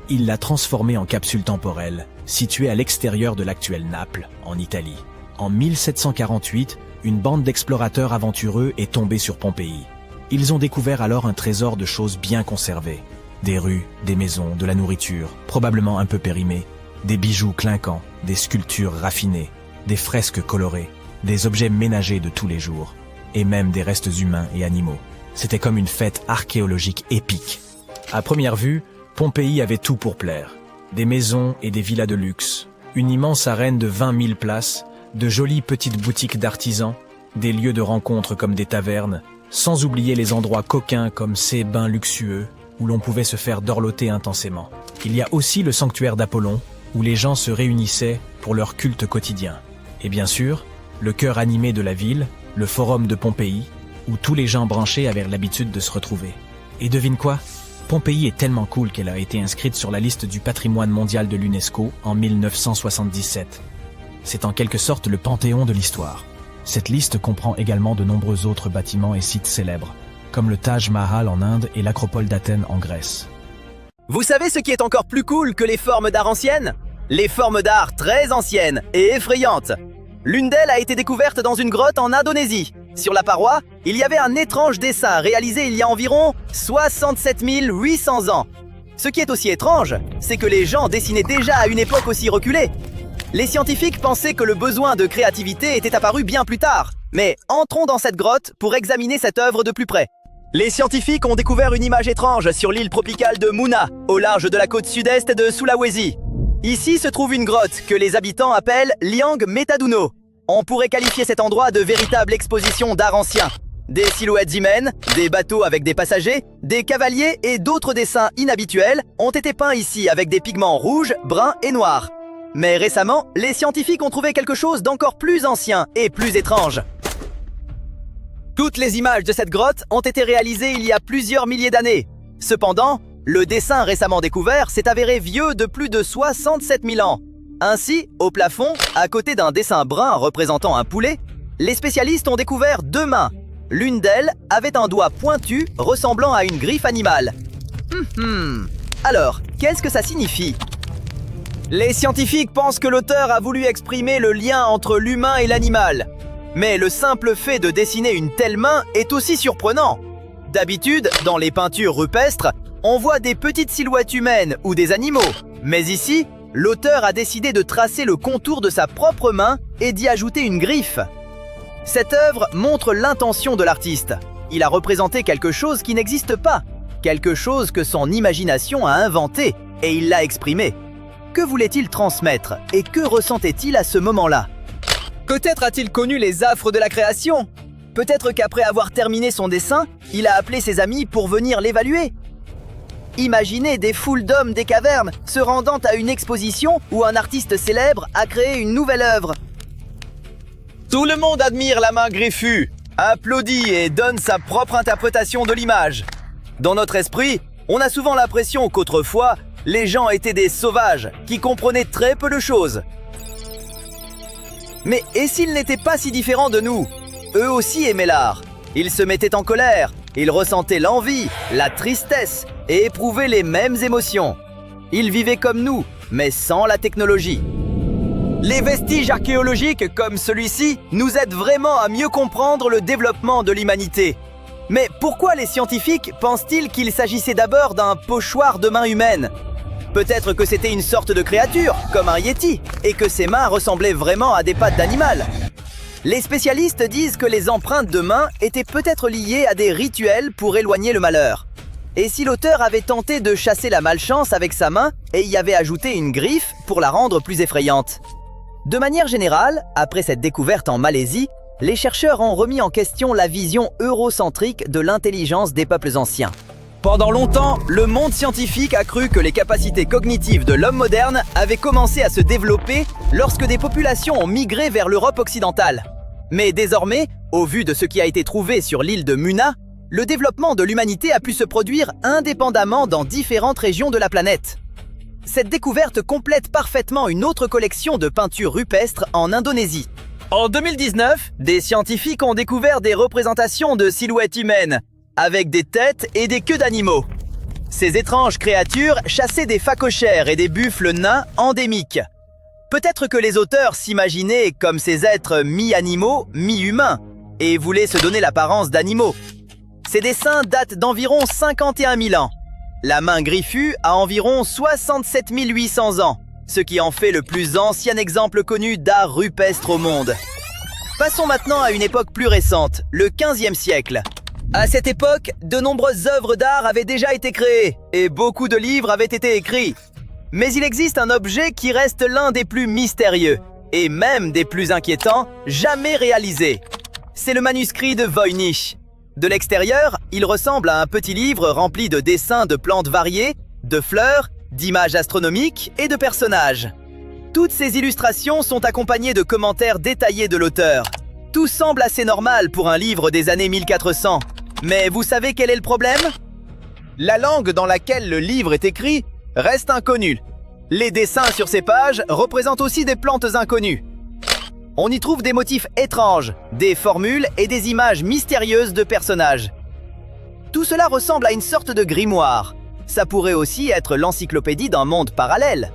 Il l'a transformée en capsule temporelle, située à l'extérieur de l'actuelle Naples, en Italie. En 1748, une bande d'explorateurs aventureux est tombée sur Pompéi. Ils ont découvert alors un trésor de choses bien conservées. Des rues, des maisons, de la nourriture, probablement un peu périmée, des bijoux clinquants, des sculptures raffinées, des fresques colorées, des objets ménagers de tous les jours, et même des restes humains et animaux. C'était comme une fête archéologique épique. À première vue, Pompéi avait tout pour plaire. Des maisons et des villas de luxe, une immense arène de 20 000 places, de jolies petites boutiques d'artisans, des lieux de rencontre comme des tavernes, sans oublier les endroits coquins comme ces bains luxueux où l'on pouvait se faire dorloter intensément. Il y a aussi le sanctuaire d'Apollon, où les gens se réunissaient pour leur culte quotidien. Et bien sûr, le cœur animé de la ville, le forum de Pompéi, où tous les gens branchés avaient l'habitude de se retrouver. Et devine quoi ? Pompéi est tellement cool qu'elle a été inscrite sur la liste du patrimoine mondial de l'UNESCO en 1977. C'est en quelque sorte le panthéon de l'histoire. Cette liste comprend également de nombreux autres bâtiments et sites célèbres, comme le Taj Mahal en Inde et l'Acropole d'Athènes en Grèce. Vous savez ce qui est encore plus cool que les formes d'art anciennes ? Les formes d'art très anciennes et effrayantes. L'une d'elles a été découverte dans une grotte en Indonésie. Sur la paroi, il y avait un étrange dessin réalisé il y a environ 67 800 ans. Ce qui est aussi étrange, c'est que les gens dessinaient déjà à une époque aussi reculée. Les scientifiques pensaient que le besoin de créativité était apparu bien plus tard. Mais entrons dans cette grotte pour examiner cette œuvre de plus près. Les scientifiques ont découvert une image étrange sur l'île tropicale de Muna, au large de la côte sud-est de Sulawesi. Ici se trouve une grotte que les habitants appellent Liang Metaduno. On pourrait qualifier cet endroit de véritable exposition d'art ancien. Des silhouettes humaines, des bateaux avec des passagers, des cavaliers et d'autres dessins inhabituels ont été peints ici avec des pigments rouges, bruns et noirs. Mais récemment, les scientifiques ont trouvé quelque chose d'encore plus ancien et plus étrange. Toutes les images de cette grotte ont été réalisées il y a plusieurs milliers d'années. Cependant, le dessin récemment découvert s'est avéré vieux de plus de 67 000 ans. Ainsi, au plafond, à côté d'un dessin brun représentant un poulet, les spécialistes ont découvert deux mains. L'une d'elles avait un doigt pointu ressemblant à une griffe animale. Alors, qu'est-ce que ça signifie ? Les scientifiques pensent que l'auteur a voulu exprimer le lien entre l'humain et l'animal. Mais le simple fait de dessiner une telle main est aussi surprenant. D'habitude, dans les peintures rupestres, on voit des petites silhouettes humaines ou des animaux. Mais ici, l'auteur a décidé de tracer le contour de sa propre main et d'y ajouter une griffe. Cette œuvre montre l'intention de l'artiste. Il a représenté quelque chose qui n'existe pas, quelque chose que son imagination a inventé, et il l'a exprimé. Que voulait-il transmettre et que ressentait-il à ce moment-là ? Peut-être a-t-il connu les affres de la création ? Peut-être qu'après avoir terminé son dessin, il a appelé ses amis pour venir l'évaluer. Imaginez des foules d'hommes des cavernes se rendant à une exposition où un artiste célèbre a créé une nouvelle œuvre. Tout le monde admire la main griffue, applaudit et donne sa propre interprétation de l'image. Dans notre esprit, on a souvent l'impression qu'autrefois, les gens étaient des sauvages qui comprenaient très peu de choses. Mais et s'ils n'étaient pas si différents de nous ? Eux aussi aimaient l'art. Ils se mettaient en colère, ils ressentaient l'envie, la tristesse et éprouvaient les mêmes émotions. Ils vivaient comme nous, mais sans la technologie. Les vestiges archéologiques comme celui-ci nous aident vraiment à mieux comprendre le développement de l'humanité. Mais pourquoi les scientifiques pensent-ils qu'il s'agissait d'abord d'un pochoir de main humaine ? Peut-être que c'était une sorte de créature, comme un yéti, et que ses mains ressemblaient vraiment à des pattes d'animal. Les spécialistes disent que les empreintes de mains étaient peut-être liées à des rituels pour éloigner le malheur. Et si l'auteur avait tenté de chasser la malchance avec sa main et y avait ajouté une griffe pour la rendre plus effrayante. De manière générale, après cette découverte en Malaisie, les chercheurs ont remis en question la vision eurocentrique de l'intelligence des peuples anciens. Pendant longtemps, le monde scientifique a cru que les capacités cognitives de l'homme moderne avaient commencé à se développer lorsque des populations ont migré vers l'Europe occidentale. Mais désormais, au vu de ce qui a été trouvé sur l'île de Muna, le développement de l'humanité a pu se produire indépendamment dans différentes régions de la planète. Cette découverte complète parfaitement une autre collection de peintures rupestres en Indonésie. En 2019, des scientifiques ont découvert des représentations de silhouettes humaines, avec des têtes et des queues d'animaux. Ces étranges créatures chassaient des phacochères et des buffles nains endémiques. Peut-être que les auteurs s'imaginaient comme ces êtres mi-animaux, mi-humains, et voulaient se donner l'apparence d'animaux. Ces dessins datent d'environ 51 000 ans. La main griffue a environ 67 800 ans, ce qui en fait le plus ancien exemple connu d'art rupestre au monde. Passons maintenant à une époque plus récente, le XVe siècle. À cette époque, de nombreuses œuvres d'art avaient déjà été créées, et beaucoup de livres avaient été écrits. Mais il existe un objet qui reste l'un des plus mystérieux, et même des plus inquiétants, jamais réalisé. C'est le manuscrit de Voynich. De l'extérieur, il ressemble à un petit livre rempli de dessins de plantes variées, de fleurs, d'images astronomiques et de personnages. Toutes ces illustrations sont accompagnées de commentaires détaillés de l'auteur. Tout semble assez normal pour un livre des années 1400. Mais vous savez quel est le problème? La langue dans laquelle le livre est écrit reste inconnue. Les dessins sur ces pages représentent aussi des plantes inconnues. On y trouve des motifs étranges, des formules et des images mystérieuses de personnages. Tout cela ressemble à une sorte de grimoire. Ça pourrait aussi être l'encyclopédie d'un monde parallèle,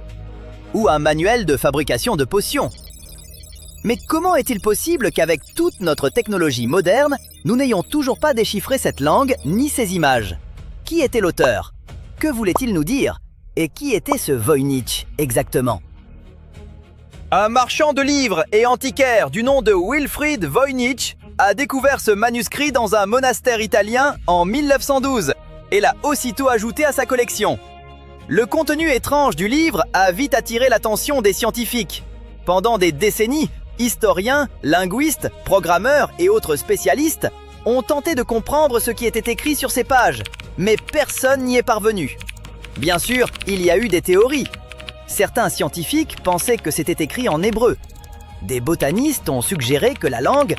ou un manuel de fabrication de potions. Mais comment est-il possible qu'avec toute notre technologie moderne, nous n'ayons toujours pas déchiffré cette langue ni ces images? Qui était l'auteur? Que voulait-il nous dire? Et qui était ce Voynich exactement? Un marchand de livres et antiquaire du nom de Wilfried Voynich a découvert ce manuscrit dans un monastère italien en 1912 et l'a aussitôt ajouté à sa collection. Le contenu étrange du livre a vite attiré l'attention des scientifiques. Pendant des décennies, historiens, linguistes, programmeurs et autres spécialistes ont tenté de comprendre ce qui était écrit sur ces pages, mais personne n'y est parvenu. Bien sûr, il y a eu des théories. Certains scientifiques pensaient que c'était écrit en hébreu. Des botanistes ont suggéré que la langue...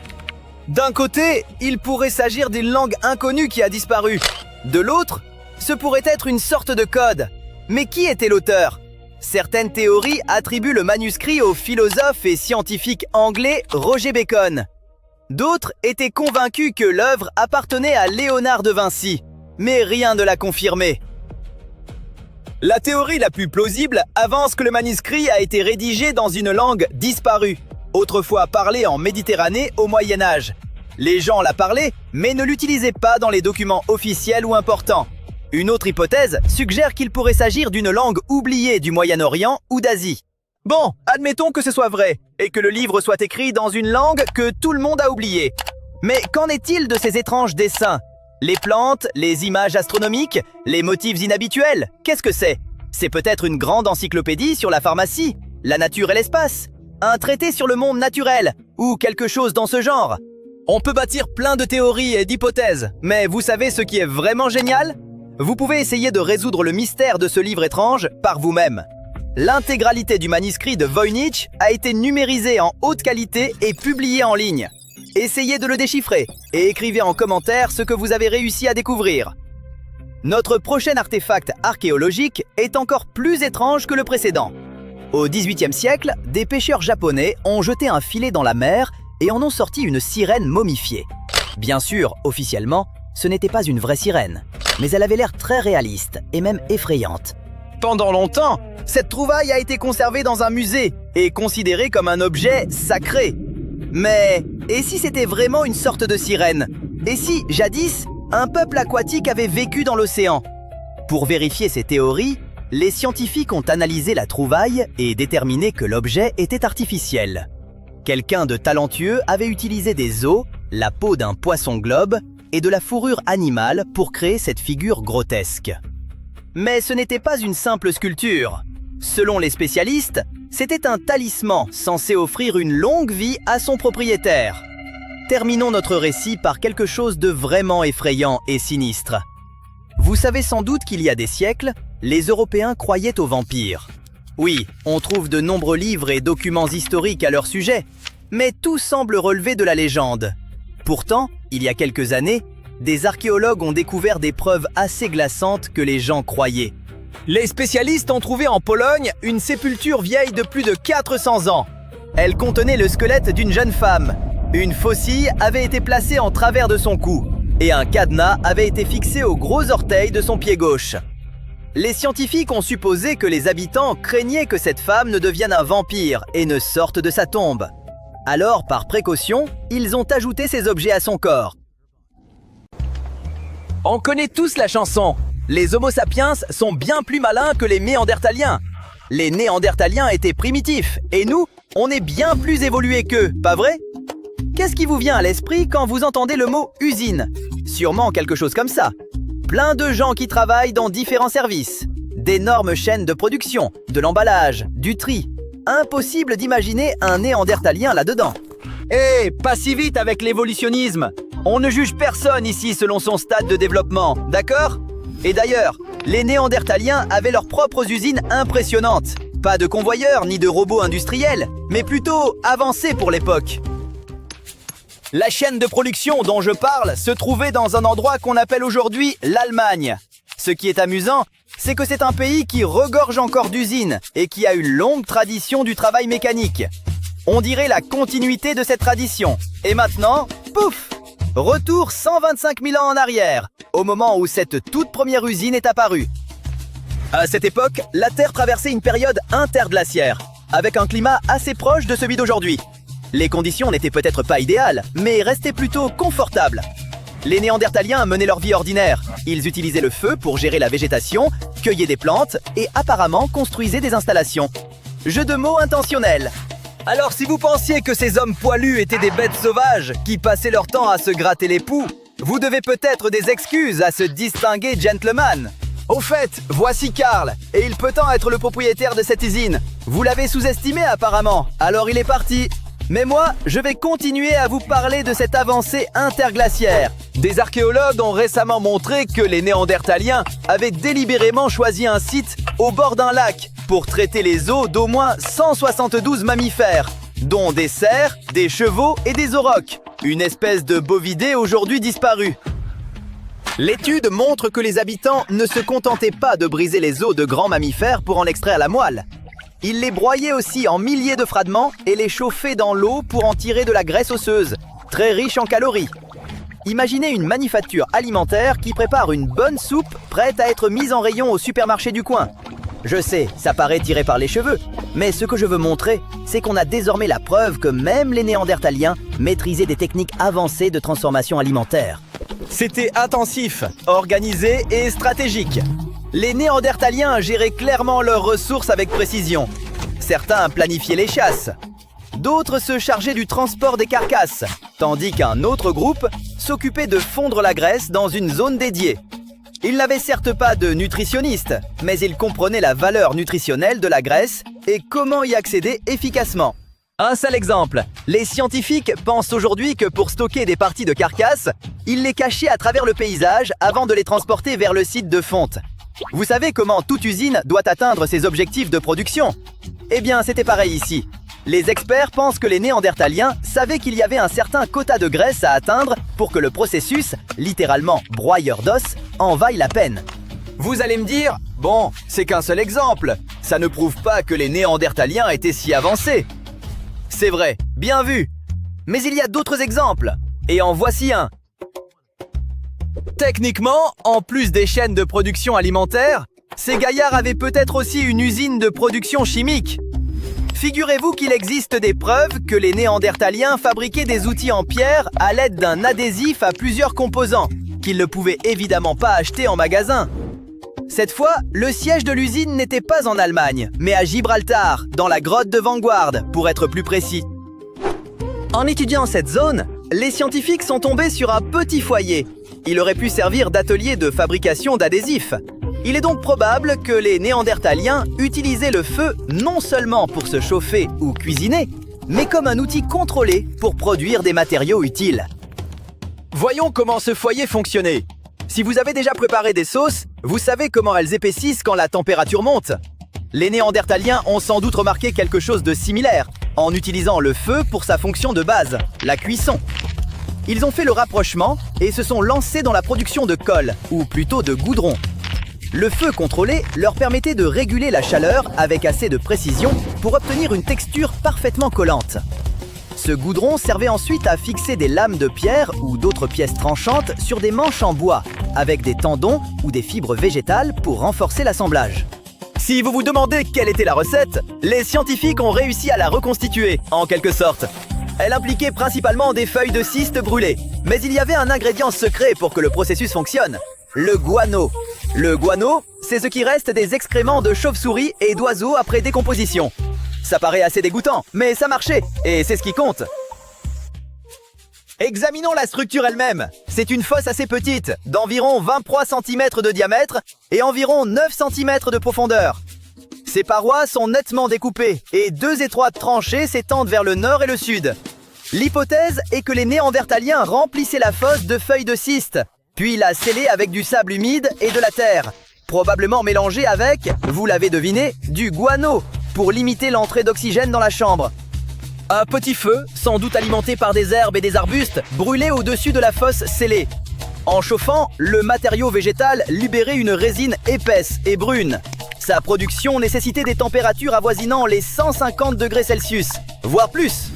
D'un côté, il pourrait s'agir d'une langue inconnue qui a disparu. De l'autre, ce pourrait être une sorte de code. Mais qui était l'auteur? Certaines théories attribuent le manuscrit au philosophe et scientifique anglais Roger Bacon. D'autres étaient convaincus que l'œuvre appartenait à Léonard de Vinci, mais rien ne l'a confirmé. La théorie la plus plausible avance que le manuscrit a été rédigé dans une langue disparue, autrefois parlée en Méditerranée au Moyen-Âge. Les gens la parlaient, mais ne l'utilisaient pas dans les documents officiels ou importants. Une autre hypothèse suggère qu'il pourrait s'agir d'une langue oubliée du Moyen-Orient ou d'Asie. Bon, admettons que ce soit vrai, et que le livre soit écrit dans une langue que tout le monde a oubliée. Mais qu'en est-il de ces étranges dessins? Les plantes, les images astronomiques, les motifs inhabituels, qu'est-ce que c'est? C'est peut-être une grande encyclopédie sur la pharmacie, la nature et l'espace, un traité sur le monde naturel, ou quelque chose dans ce genre. On peut bâtir plein de théories et d'hypothèses, mais vous savez ce qui est vraiment génial? Vous pouvez essayer de résoudre le mystère de ce livre étrange par vous-même. L'intégralité du manuscrit de Voynich a été numérisée en haute qualité et publiée en ligne. Essayez de le déchiffrer et écrivez en commentaire ce que vous avez réussi à découvrir. Notre prochain artefact archéologique est encore plus étrange que le précédent. Au XVIIIe siècle, des pêcheurs japonais ont jeté un filet dans la mer et en ont sorti une sirène momifiée. Bien sûr, officiellement, ce n'était pas une vraie sirène, mais elle avait l'air très réaliste et même effrayante. Pendant longtemps, cette trouvaille a été conservée dans un musée et considérée comme un objet sacré. Mais, et si c'était vraiment une sorte de sirène? Et si, jadis, un peuple aquatique avait vécu dans l'océan? Pour vérifier ces théories, Les scientifiques ont analysé la trouvaille et déterminé que l'objet était artificiel. Quelqu'un de talentueux avait utilisé des os, la peau d'un poisson globe et de la fourrure animale pour créer cette figure grotesque. Mais ce n'était pas une simple sculpture. Selon les spécialistes, c'était un talisman censé offrir une longue vie à son propriétaire. Terminons notre récit par quelque chose de vraiment effrayant et sinistre. Vous savez sans doute qu'il y a des siècles, les Européens croyaient aux vampires. Oui, on trouve de nombreux livres et documents historiques à leur sujet, mais tout semble relever de la légende. Pourtant, il y a quelques années, des archéologues ont découvert des preuves assez glaçantes que les gens croyaient. Les spécialistes ont trouvé en Pologne une sépulture vieille de plus de 400 ans. Elle contenait le squelette d'une jeune femme. Une faucille avait été placée en travers de son cou et un cadenas avait été fixé au gros orteil de son pied gauche. Les scientifiques ont supposé que les habitants craignaient que cette femme ne devienne un vampire et ne sorte de sa tombe. Alors, par précaution, ils ont ajouté ces objets à son corps. On connaît tous la chanson. Les Homo sapiens sont bien plus malins que les Néandertaliens. Les Néandertaliens étaient primitifs et nous, on est bien plus évolués qu'eux, pas vrai? Qu'est-ce qui vous vient à l'esprit quand vous entendez le mot « usine » ? Sûrement quelque chose comme ça. Plein de gens qui travaillent dans différents services. D'énormes chaînes de production, de l'emballage, du tri. Impossible d'imaginer un néandertalien là-dedans. Eh, pas si vite avec l'évolutionnisme. On ne juge personne ici selon son stade de développement, d'accord ? Et d'ailleurs, les néandertaliens avaient leurs propres usines impressionnantes. Pas de convoyeurs ni de robots industriels, mais plutôt avancés pour l'époque. La chaîne de production dont je parle se trouvait dans un endroit qu'on appelle aujourd'hui l'Allemagne. Ce qui est amusant, c'est que c'est un pays qui regorge encore d'usines et qui a une longue tradition du travail mécanique. On dirait la continuité de cette tradition. Et maintenant, pouf! Retour 125 000 ans en arrière, au moment où cette toute première usine est apparue. À cette époque, la Terre traversait une période interglaciaire, avec un climat assez proche de celui d'aujourd'hui. Les conditions n'étaient peut-être pas idéales, mais restaient plutôt confortables. Les Néandertaliens menaient leur vie ordinaire. Ils utilisaient le feu pour gérer la végétation, cueillaient des plantes et apparemment construisaient des installations. Jeu de mots intentionnel. Alors si vous pensiez que ces hommes poilus étaient des bêtes sauvages qui passaient leur temps à se gratter les poux, vous devez peut-être des excuses à ce distingué gentleman. Au fait, voici Karl, et il peut en être le propriétaire de cette usine. Vous l'avez sous-estimé apparemment, alors il est parti. Mais moi, je vais continuer à vous parler de cette avancée interglaciaire. Des archéologues ont récemment montré que les Néandertaliens avaient délibérément choisi un site au bord d'un lac pour traiter les os d'au moins 172 mammifères, dont des cerfs, des chevaux et des aurochs, une espèce de bovidé aujourd'hui disparue. L'étude montre que les habitants ne se contentaient pas de briser les os de grands mammifères pour en extraire la moelle. Ils les broyaient aussi en milliers de fragments et les chauffaient dans l'eau pour en tirer de la graisse osseuse, très riche en calories. Imaginez une manufacture alimentaire qui prépare une bonne soupe prête à être mise en rayon au supermarché du coin. Je sais, ça paraît tiré par les cheveux, mais ce que je veux montrer, c'est qu'on a désormais la preuve que même les Néandertaliens maîtrisaient des techniques avancées de transformation alimentaire. C'était intensif, organisé et stratégique. Les Néandertaliens géraient clairement leurs ressources avec précision. Certains planifiaient les chasses. D'autres se chargeaient du transport des carcasses, tandis qu'un autre groupe s'occupait de fondre la graisse dans une zone dédiée. Ils n'avaient certes pas de nutritionniste, mais ils comprenaient la valeur nutritionnelle de la graisse et comment y accéder efficacement. Un seul exemple, les scientifiques pensent aujourd'hui que pour stocker des parties de carcasses, ils les cachaient à travers le paysage avant de les transporter vers le site de fonte. Vous savez comment toute usine doit atteindre ses objectifs de production? Eh bien, c'était pareil ici. Les experts pensent que les Néandertaliens savaient qu'il y avait un certain quota de graisse à atteindre pour que le processus, littéralement broyeur d'os, en vaille la peine. Vous allez me dire, bon, c'est qu'un seul exemple. Ça ne prouve pas que les Néandertaliens étaient si avancés. C'est vrai, bien vu. Mais il y a d'autres exemples. Et en voici un. Techniquement, en plus des chaînes de production alimentaire, ces gaillards avaient peut-être aussi une usine de production chimique. Figurez-vous qu'il existe des preuves que les Néandertaliens fabriquaient des outils en pierre à l'aide d'un adhésif à plusieurs composants, qu'ils ne pouvaient évidemment pas acheter en magasin. Cette fois, le siège de l'usine n'était pas en Allemagne, mais à Gibraltar, dans la grotte de Vanguard, pour être plus précis. En étudiant cette zone, les scientifiques sont tombés sur un petit foyer. Il aurait pu servir d'atelier de fabrication d'adhésifs. Il est donc probable que les Néandertaliens utilisaient le feu non seulement pour se chauffer ou cuisiner, mais comme un outil contrôlé pour produire des matériaux utiles. Voyons comment ce foyer fonctionnait. Si vous avez déjà préparé des sauces, vous savez comment elles épaississent quand la température monte. Les Néandertaliens ont sans doute remarqué quelque chose de similaire, en utilisant le feu pour sa fonction de base, la cuisson. Ils ont fait le rapprochement et se sont lancés dans la production de colle, ou plutôt de goudron. Le feu contrôlé leur permettait de réguler la chaleur avec assez de précision pour obtenir une texture parfaitement collante. Ce goudron servait ensuite à fixer des lames de pierre ou d'autres pièces tranchantes sur des manches en bois, avec des tendons ou des fibres végétales pour renforcer l'assemblage. Si vous vous demandez quelle était la recette, les scientifiques ont réussi à la reconstituer, en quelque sorte. Elle impliquait principalement des feuilles de cyste brûlées, mais il y avait un ingrédient secret pour que le processus fonctionne, le guano. Le guano, c'est ce qui reste des excréments de chauves-souris et d'oiseaux après décomposition. Ça paraît assez dégoûtant, mais ça marchait, et c'est ce qui compte. Examinons la structure elle-même. C'est une fosse assez petite, d'environ 23 cm de diamètre et environ 9 cm de profondeur. Ses parois sont nettement découpées et deux étroites tranchées s'étendent vers le nord et le sud. L'hypothèse est que les Néandertaliens remplissaient la fosse de feuilles de cyste, puis la scellaient avec du sable humide et de la terre, probablement mélangée avec, vous l'avez deviné, du guano, pour limiter l'entrée d'oxygène dans la chambre. Un petit feu, sans doute alimenté par des herbes et des arbustes, brûlait au-dessus de la fosse scellée. En chauffant, le matériau végétal libérait une résine épaisse et brune. Sa production nécessitait des températures avoisinant les 150 degrés Celsius, voire plus.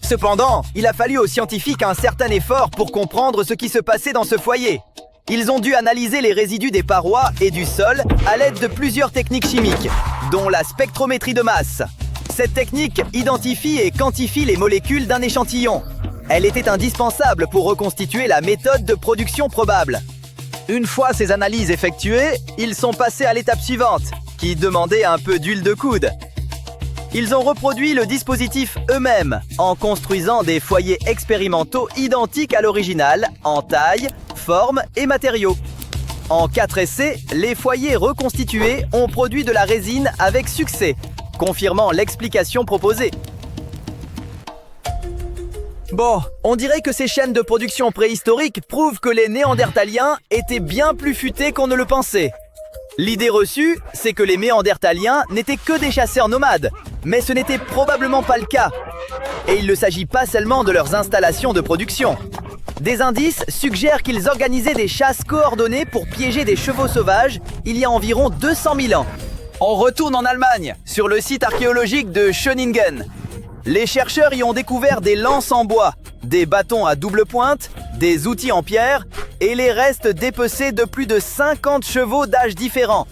Cependant, il a fallu aux scientifiques un certain effort pour comprendre ce qui se passait dans ce foyer. Ils ont dû analyser les résidus des parois et du sol à l'aide de plusieurs techniques chimiques, dont la spectrométrie de masse. Cette technique identifie et quantifie les molécules d'un échantillon. Elle était indispensable pour reconstituer la méthode de production probable. Une fois ces analyses effectuées, ils sont passés à l'étape suivante, qui demandait un peu d'huile de coude. Ils ont reproduit le dispositif eux-mêmes, en construisant des foyers expérimentaux identiques à l'original, en taille, forme et matériaux. En 4 essais, les foyers reconstitués ont produit de la résine avec succès, confirmant l'explication proposée. Bon, on dirait que ces chaînes de production préhistoriques prouvent que les Néandertaliens étaient bien plus futés qu'on ne le pensait. L'idée reçue, c'est que les Néandertaliens n'étaient que des chasseurs nomades, mais ce n'était probablement pas le cas. Et il ne s'agit pas seulement de leurs installations de production. Des indices suggèrent qu'ils organisaient des chasses coordonnées pour piéger des chevaux sauvages il y a environ 200 000 ans. On retourne en Allemagne, sur le site archéologique de Schöningen. Les chercheurs y ont découvert des lances en bois, des bâtons à double pointe, des outils en pierre et les restes dépecés de plus de 50 chevaux d'âges différents.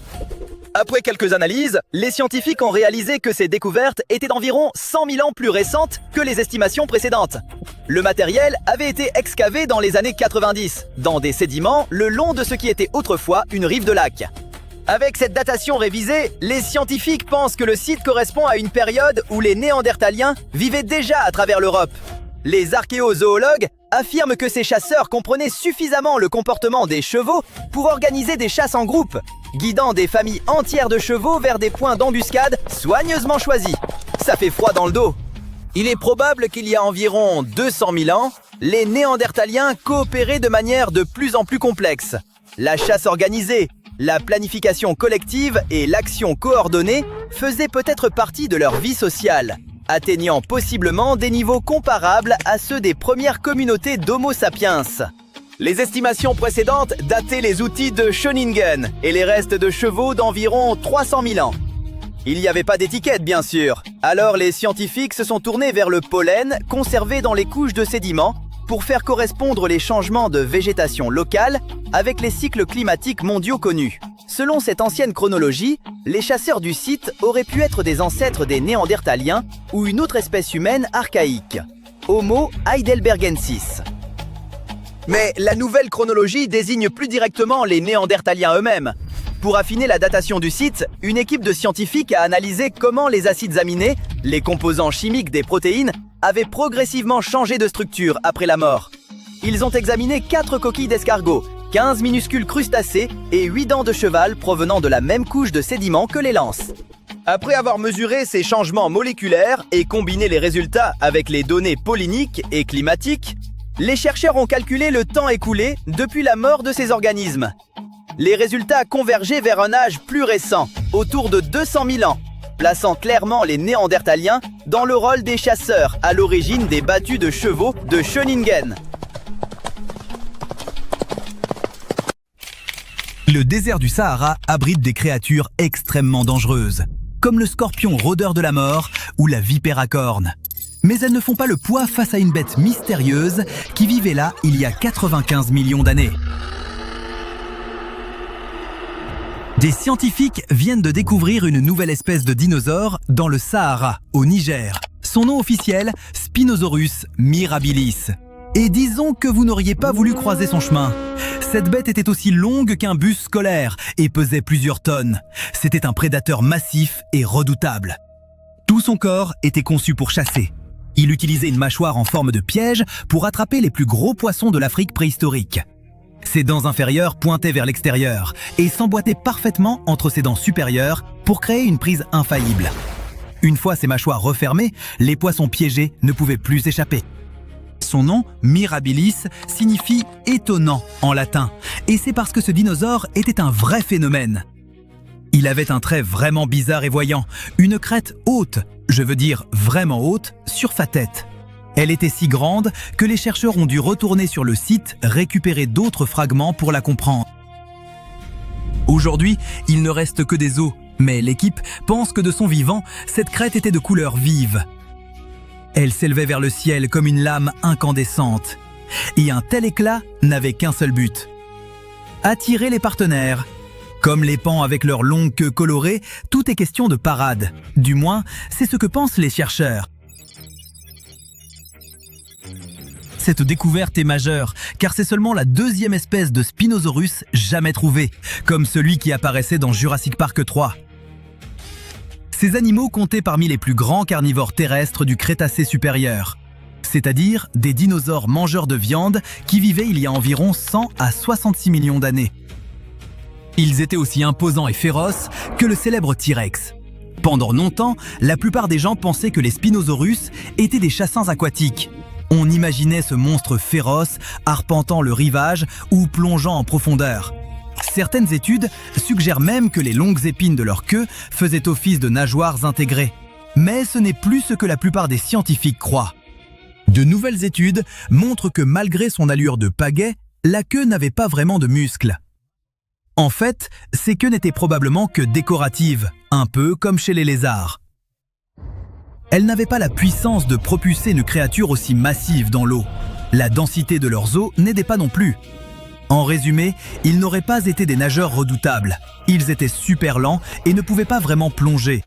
Après quelques analyses, les scientifiques ont réalisé que ces découvertes étaient d'environ 100 000 ans plus récentes que les estimations précédentes. Le matériel avait été excavé dans les années 90, dans des sédiments le long de ce qui était autrefois une rive de lac. Avec cette datation révisée, les scientifiques pensent que le site correspond à une période où les Néandertaliens vivaient déjà à travers l'Europe. Les archéozoologues affirment que ces chasseurs comprenaient suffisamment le comportement des chevaux pour organiser des chasses en groupe, guidant des familles entières de chevaux vers des points d'embuscade soigneusement choisis. Ça fait froid dans le dos. Il est probable qu'il y a environ 200 000 ans, les Néandertaliens coopéraient de manière de plus en plus complexe. La chasse organisée, la planification collective et l'action coordonnée faisaient peut-être partie de leur vie sociale, atteignant possiblement des niveaux comparables à ceux des premières communautés d'Homo sapiens. Les estimations précédentes dataient les outils de Schöningen et les restes de chevaux d'environ 300 000 ans. Il n'y avait pas d'étiquette, bien sûr. Alors les scientifiques se sont tournés vers le pollen conservé dans les couches de sédiments pour faire correspondre les changements de végétation locale avec les cycles climatiques mondiaux connus. Selon cette ancienne chronologie, les chasseurs du site auraient pu être des ancêtres des Néandertaliens ou une autre espèce humaine archaïque, Homo heidelbergensis. Mais la nouvelle chronologie désigne plus directement les Néandertaliens eux-mêmes. Pour affiner la datation du site, une équipe de scientifiques a analysé comment les acides aminés, les composants chimiques des protéines, avaient progressivement changé de structure après la mort. Ils ont examiné 4 coquilles d'escargot, 15 minuscules crustacés et 8 dents de cheval provenant de la même couche de sédiments que les lances. Après avoir mesuré ces changements moléculaires et combiné les résultats avec les données polliniques et climatiques, les chercheurs ont calculé le temps écoulé depuis la mort de ces organismes. Les résultats convergeaient vers un âge plus récent, autour de 200 000 ans, plaçant clairement les Néandertaliens dans le rôle des chasseurs à l'origine des battues de chevaux de Schöningen. Le désert du Sahara abrite des créatures extrêmement dangereuses, comme le scorpion rôdeur de la mort ou la vipère à cornes. Mais elles ne font pas le poids face à une bête mystérieuse qui vivait là il y a 95 millions d'années. Des scientifiques viennent de découvrir une nouvelle espèce de dinosaure dans le Sahara, au Niger. Son nom officiel, Spinosaurus mirabilis. Et disons que vous n'auriez pas voulu croiser son chemin. Cette bête était aussi longue qu'un bus scolaire et pesait plusieurs tonnes. C'était un prédateur massif et redoutable. Tout son corps était conçu pour chasser. Il utilisait une mâchoire en forme de piège pour attraper les plus gros poissons de l'Afrique préhistorique. Ses dents inférieures pointaient vers l'extérieur et s'emboîtaient parfaitement entre ses dents supérieures pour créer une prise infaillible. Une fois ses mâchoires refermées, les poissons piégés ne pouvaient plus échapper. Son nom, Mirabilis, signifie « étonnant » en latin, et c'est parce que ce dinosaure était un vrai phénomène. Il avait un trait vraiment bizarre et voyant, une crête haute, je veux dire vraiment haute, sur sa tête. Elle était si grande que les chercheurs ont dû retourner sur le site récupérer d'autres fragments pour la comprendre. Aujourd'hui, il ne reste que des os, mais l'équipe pense que de son vivant, cette crête était de couleur vive. Elle s'élevait vers le ciel comme une lame incandescente. Et un tel éclat n'avait qu'un seul but: attirer les partenaires. Comme les paons avec leur longue queue colorée, tout est question de parade. Du moins, c'est ce que pensent les chercheurs. Cette découverte est majeure, car c'est seulement la deuxième espèce de Spinosaurus jamais trouvée, comme celui qui apparaissait dans Jurassic Park 3. Ces animaux comptaient parmi les plus grands carnivores terrestres du Crétacé supérieur, c'est-à-dire des dinosaures mangeurs de viande qui vivaient il y a environ 100 à 66 millions d'années. Ils étaient aussi imposants et féroces que le célèbre T-Rex. Pendant longtemps, la plupart des gens pensaient que les Spinosaurus étaient des chassins aquatiques. On imaginait ce monstre féroce arpentant le rivage ou plongeant en profondeur. Certaines études suggèrent même que les longues épines de leur queue faisaient office de nageoires intégrées. Mais ce n'est plus ce que la plupart des scientifiques croient. De nouvelles études montrent que malgré son allure de pagaie, la queue n'avait pas vraiment de muscles. En fait, ces queues n'étaient probablement que décoratives, un peu comme chez les lézards. Elles n'avaient pas la puissance de propulser une créature aussi massive dans l'eau. La densité de leurs os n'aidait pas non plus. En résumé, ils n'auraient pas été des nageurs redoutables. Ils étaient super lents et ne pouvaient pas vraiment plonger.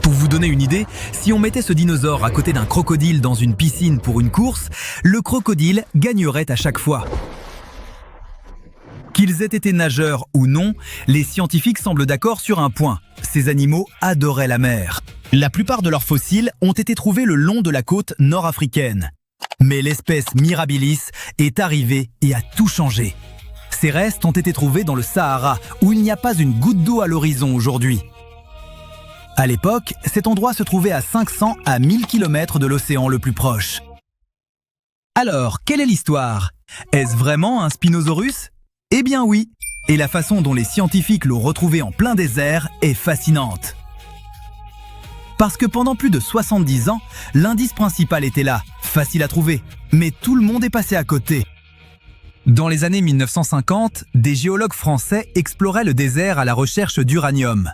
Pour vous donner une idée, si on mettait ce dinosaure à côté d'un crocodile dans une piscine pour une course, le crocodile gagnerait à chaque fois. Qu'ils aient été nageurs ou non, les scientifiques semblent d'accord sur un point: ces animaux adoraient la mer. La plupart de leurs fossiles ont été trouvés le long de la côte nord-africaine. Mais l'espèce Mirabilis est arrivée et a tout changé. Ces restes ont été trouvés dans le Sahara, où il n'y a pas une goutte d'eau à l'horizon aujourd'hui. À l'époque, cet endroit se trouvait à 500 à 1000 km de l'océan le plus proche. Alors, quelle est l'histoire? Est-ce vraiment un Spinosaurus? Eh bien oui, et la façon dont les scientifiques l'ont retrouvé en plein désert est fascinante. Parce que pendant plus de 70 ans, l'indice principal était là, facile à trouver, mais tout le monde est passé à côté. Dans les années 1950, des géologues français exploraient le désert à la recherche d'uranium.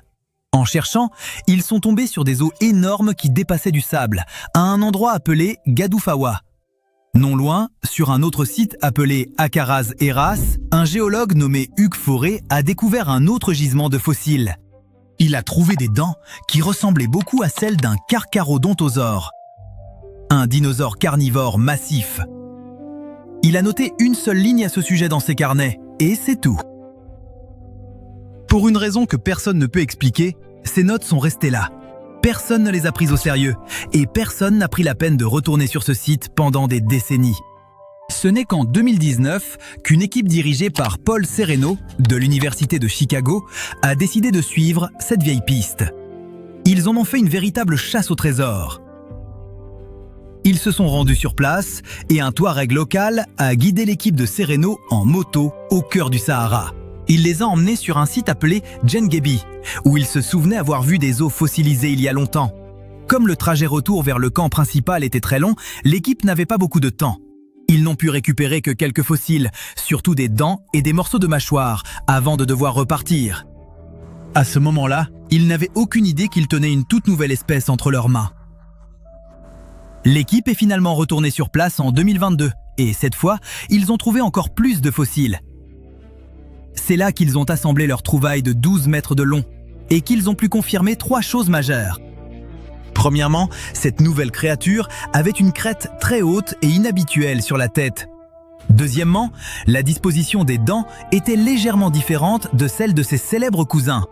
En cherchant, ils sont tombés sur des eaux énormes qui dépassaient du sable, à un endroit appelé Gadoufawa. Non loin, sur un autre site appelé Akaraz Eras, un géologue nommé Hugues Fauré a découvert un autre gisement de fossiles. Il a trouvé des dents qui ressemblaient beaucoup à celles d'un carcharodontosaure, un dinosaure carnivore massif. Il a noté une seule ligne à ce sujet dans ses carnets, et c'est tout. Pour une raison que personne ne peut expliquer, ces notes sont restées là. Personne ne les a prises au sérieux et personne n'a pris la peine de retourner sur ce site pendant des décennies. Ce n'est qu'en 2019 qu'une équipe dirigée par Paul Sereno de l'Université de Chicago a décidé de suivre cette vieille piste. Ils en ont fait une véritable chasse au trésor. Ils se sont rendus sur place et un Touareg local a guidé l'équipe de Sereno en moto au cœur du Sahara. Il les a emmenés sur un site appelé Djengebi, où ils se souvenaient avoir vu des os fossilisés il y a longtemps. Comme le trajet retour vers le camp principal était très long, l'équipe n'avait pas beaucoup de temps. Ils n'ont pu récupérer que quelques fossiles, surtout des dents et des morceaux de mâchoire, avant de devoir repartir. À ce moment-là, ils n'avaient aucune idée qu'ils tenaient une toute nouvelle espèce entre leurs mains. L'équipe est finalement retournée sur place en 2022, et cette fois, ils ont trouvé encore plus de fossiles. C'est là qu'ils ont assemblé leur trouvaille de 12 mètres de long, et qu'ils ont pu confirmer 3 choses majeures. Premièrement, cette nouvelle créature avait une crête très haute et inhabituelle sur la tête. Deuxièmement, la disposition des dents était légèrement différente de celle de ses célèbres cousins.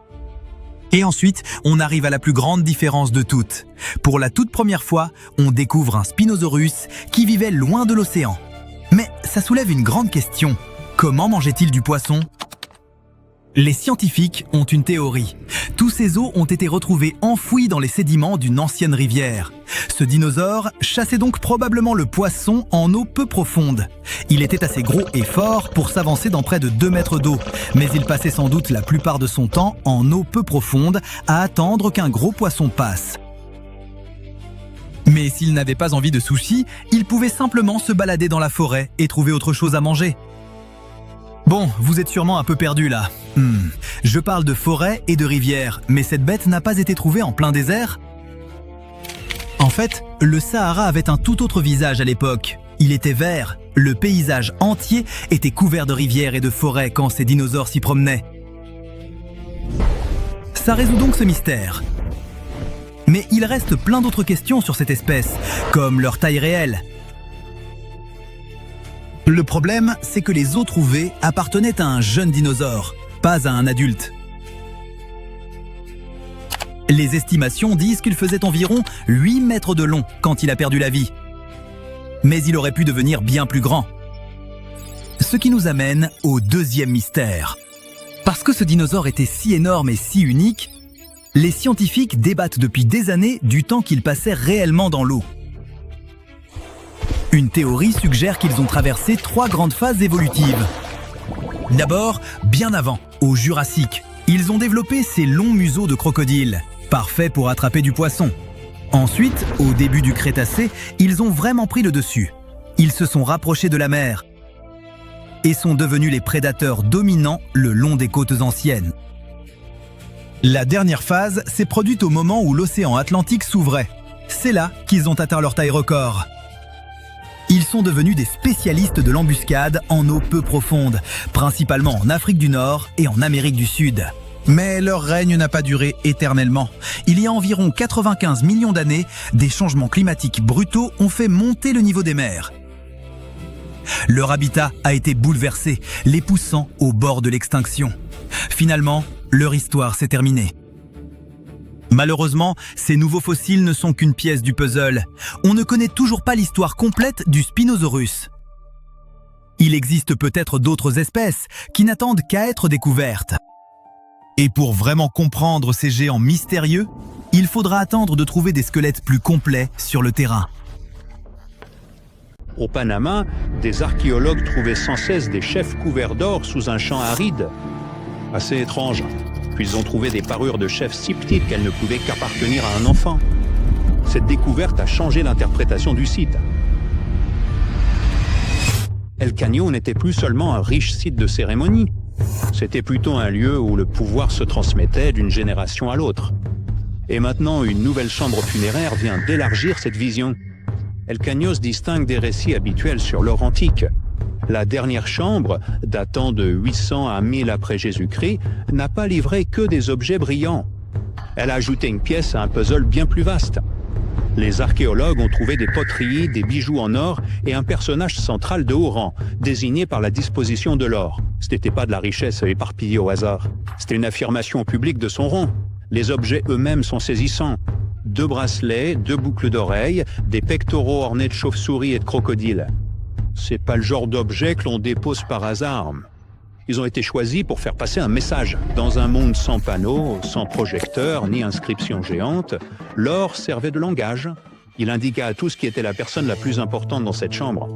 Et ensuite, on arrive à la plus grande différence de toutes. Pour la toute première fois, on découvre un Spinosaurus qui vivait loin de l'océan. Mais ça soulève une grande question. Comment mangeait-il du poisson ? Les scientifiques ont une théorie. Tous ces os ont été retrouvés enfouis dans les sédiments d'une ancienne rivière. Ce dinosaure chassait donc probablement le poisson en eau peu profonde. Il était assez gros et fort pour s'avancer dans près de 2 mètres d'eau, mais il passait sans doute la plupart de son temps en eau peu profonde à attendre qu'un gros poisson passe. Mais s'il n'avait pas envie de sushi, il pouvait simplement se balader dans la forêt et trouver autre chose à manger. Bon, vous êtes sûrement un peu perdu là. Je parle de forêt et de rivière, mais cette bête n'a pas été trouvée en plein désert ? En fait, le Sahara avait un tout autre visage à l'époque. Il était vert, le paysage entier était couvert de rivières et de forêts quand ces dinosaures s'y promenaient. Ça résout donc ce mystère. Mais il reste plein d'autres questions sur cette espèce, comme leur taille réelle. Le problème, c'est que les os trouvés appartenaient à un jeune dinosaure, pas à un adulte. Les estimations disent qu'il faisait environ 8 mètres de long quand il a perdu la vie. Mais il aurait pu devenir bien plus grand. Ce qui nous amène au deuxième mystère. Parce que ce dinosaure était si énorme et si unique, les scientifiques débattent depuis des années du temps qu'il passait réellement dans l'eau. Une théorie suggère qu'ils ont traversé 3 grandes phases évolutives. D'abord, bien avant, au Jurassique, ils ont développé ces longs museaux de crocodile, parfaits pour attraper du poisson. Ensuite, au début du Crétacé, ils ont vraiment pris le dessus. Ils se sont rapprochés de la mer et sont devenus les prédateurs dominants le long des côtes anciennes. La dernière phase s'est produite au moment où l'océan Atlantique s'ouvrait. C'est là qu'ils ont atteint leur taille record. Ils sont devenus des spécialistes de l'embuscade en eau peu profonde, principalement en Afrique du Nord et en Amérique du Sud. Mais leur règne n'a pas duré éternellement. Il y a environ 95 millions d'années, des changements climatiques brutaux ont fait monter le niveau des mers. Leur habitat a été bouleversé, les poussant au bord de l'extinction. Finalement, leur histoire s'est terminée. Malheureusement, ces nouveaux fossiles ne sont qu'une pièce du puzzle. On ne connaît toujours pas l'histoire complète du Spinosaurus. Il existe peut-être d'autres espèces qui n'attendent qu'à être découvertes. Et pour vraiment comprendre ces géants mystérieux, il faudra attendre de trouver des squelettes plus complets sur le terrain. Au Panama, des archéologues trouvaient sans cesse des chefs couverts d'or sous un champ aride. Assez étrange. Puis ils ont trouvé des parures de chefs si petites qu'elles ne pouvaient qu'appartenir à un enfant. Cette découverte a changé l'interprétation du site. El Caño n'était plus seulement un riche site de cérémonie. C'était plutôt un lieu où le pouvoir se transmettait d'une génération à l'autre. Et maintenant, une nouvelle chambre funéraire vient d'élargir cette vision. El Caño se distingue des récits habituels sur l'or antique. La dernière chambre, datant de 800 à 1000 après Jésus-Christ, n'a pas livré que des objets brillants. Elle a ajouté une pièce à un puzzle bien plus vaste. Les archéologues ont trouvé des poteries, des bijoux en or et un personnage central de haut rang, désigné par la disposition de l'or. Ce n'était pas de la richesse éparpillée au hasard. C'était une affirmation publique de son rang. Les objets eux-mêmes sont saisissants. 2 bracelets, 2 boucles d'oreilles, des pectoraux ornés de chauves-souris et de crocodiles. C'est pas le genre d'objet que l'on dépose par hasard. Ils ont été choisis pour faire passer un message. Dans un monde sans panneaux, sans projecteurs, ni inscriptions géantes, l'or servait de langage. Il indiqua à tous qui était la personne la plus importante dans cette chambre.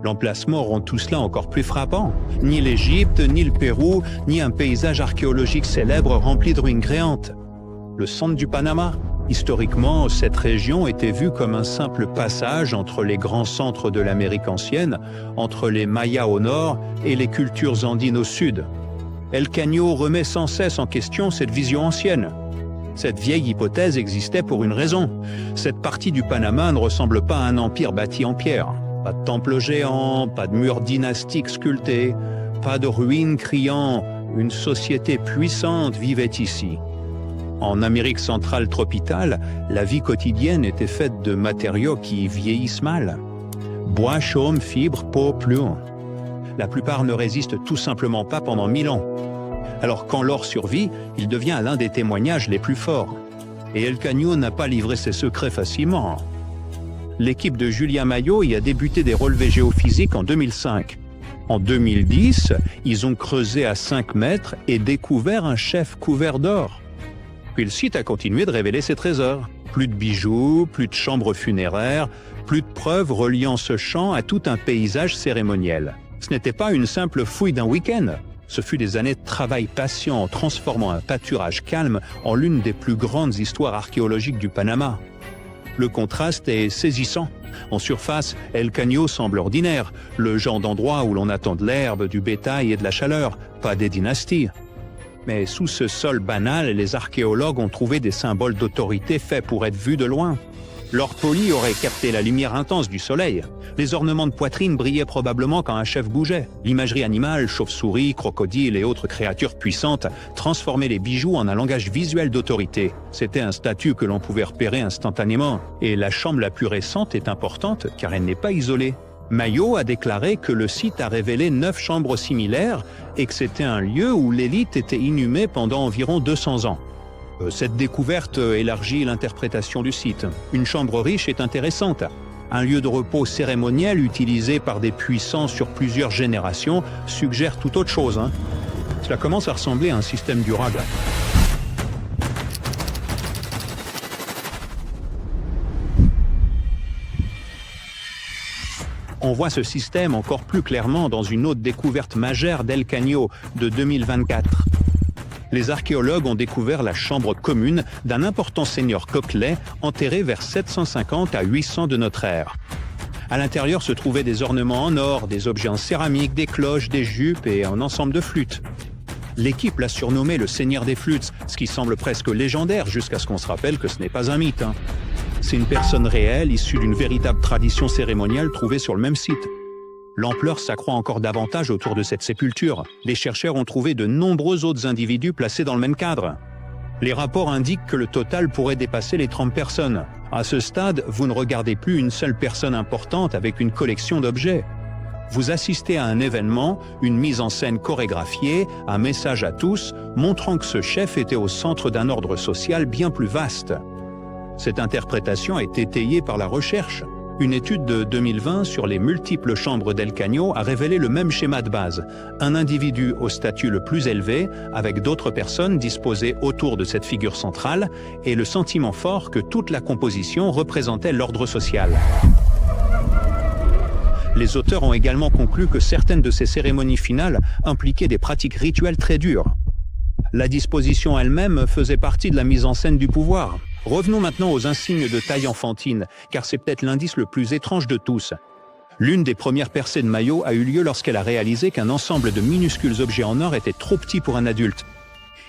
L'emplacement rend tout cela encore plus frappant. Ni l'Égypte, ni le Pérou, ni un paysage archéologique célèbre rempli de ruines créantes. Le centre du Panama. Historiquement, cette région était vue comme un simple passage entre les grands centres de l'Amérique ancienne, entre les Mayas au nord et les cultures andines au sud. El Caño remet sans cesse en question cette vision ancienne. Cette vieille hypothèse existait pour une raison. Cette partie du Panama ne ressemble pas à un empire bâti en pierre. Pas de temple géant, pas de murs dynastiques sculptés, pas de ruines criant « une société puissante vivait ici ». En Amérique centrale tropicale, la vie quotidienne était faite de matériaux qui vieillissent mal. Bois, chaume, fibres, peau, plume. La plupart ne résistent tout simplement pas pendant 1000 ans. Alors quand l'or survit, il devient l'un des témoignages les plus forts. Et El Caño n'a pas livré ses secrets facilement. L'équipe de Julien Maillot y a débuté des relevés géophysiques en 2005. En 2010, ils ont creusé à 5 mètres et découvert un chef couvert d'or. Puis le site a continué de révéler ses trésors. Plus de bijoux, plus de chambres funéraires, plus de preuves reliant ce champ à tout un paysage cérémoniel. Ce n'était pas une simple fouille d'un week-end. Ce fut des années de travail patient en transformant un pâturage calme en l'une des plus grandes histoires archéologiques du Panama. Le contraste est saisissant. En surface, El Caño semble ordinaire, le genre d'endroit où l'on attend de l'herbe, du bétail et de la chaleur, pas des dynasties. Mais sous ce sol banal, les archéologues ont trouvé des symboles d'autorité faits pour être vus de loin. L'or poli aurait capté la lumière intense du soleil. Les ornements de poitrine brillaient probablement quand un chef bougeait. L'imagerie animale, chauve-souris, crocodiles et autres créatures puissantes, transformaient les bijoux en un langage visuel d'autorité. C'était un statut que l'on pouvait repérer instantanément. Et la chambre la plus récente est importante car elle n'est pas isolée. Maillot a déclaré que le site a révélé 9 chambres similaires et que c'était un lieu où l'élite était inhumée pendant environ 200 ans. Cette découverte élargit l'interprétation du site. Une chambre riche est intéressante. Un lieu de repos cérémoniel utilisé par des puissants sur plusieurs générations suggère tout autre chose. Cela commence à ressembler à un système durable. On voit ce système encore plus clairement dans une autre découverte majeure d'El Caño de 2024. Les archéologues ont découvert la chambre commune d'un important seigneur Coquelet enterré vers 750 à 800 de notre ère. À l'intérieur se trouvaient des ornements en or, des objets en céramique, des cloches, des jupes et un ensemble de flûtes. L'équipe l'a surnommé le Seigneur des flûtes, ce qui semble presque légendaire jusqu'à ce qu'on se rappelle que ce n'est pas un mythe. C'est une personne réelle, issue d'une véritable tradition cérémoniale trouvée sur le même site. L'ampleur s'accroît encore davantage autour de cette sépulture. Les chercheurs ont trouvé de nombreux autres individus placés dans le même cadre. Les rapports indiquent que le total pourrait dépasser les 30 personnes. À ce stade, vous ne regardez plus une seule personne importante avec une collection d'objets. Vous assistez à un événement, une mise en scène chorégraphiée, un message à tous, montrant que ce chef était au centre d'un ordre social bien plus vaste. Cette interprétation est étayée par la recherche. Une étude de 2020 sur les multiples chambres d'El Caño a révélé le même schéma de base. Un individu au statut le plus élevé, avec d'autres personnes disposées autour de cette figure centrale, et le sentiment fort que toute la composition représentait l'ordre social. Les auteurs ont également conclu que certaines de ces cérémonies finales impliquaient des pratiques rituelles très dures. La disposition elle-même faisait partie de la mise en scène du pouvoir. Revenons maintenant aux insignes de taille enfantine, car c'est peut-être l'indice le plus étrange de tous. L'une des premières percées de Maillot a eu lieu lorsqu'elle a réalisé qu'un ensemble de minuscules objets en or était trop petit pour un adulte.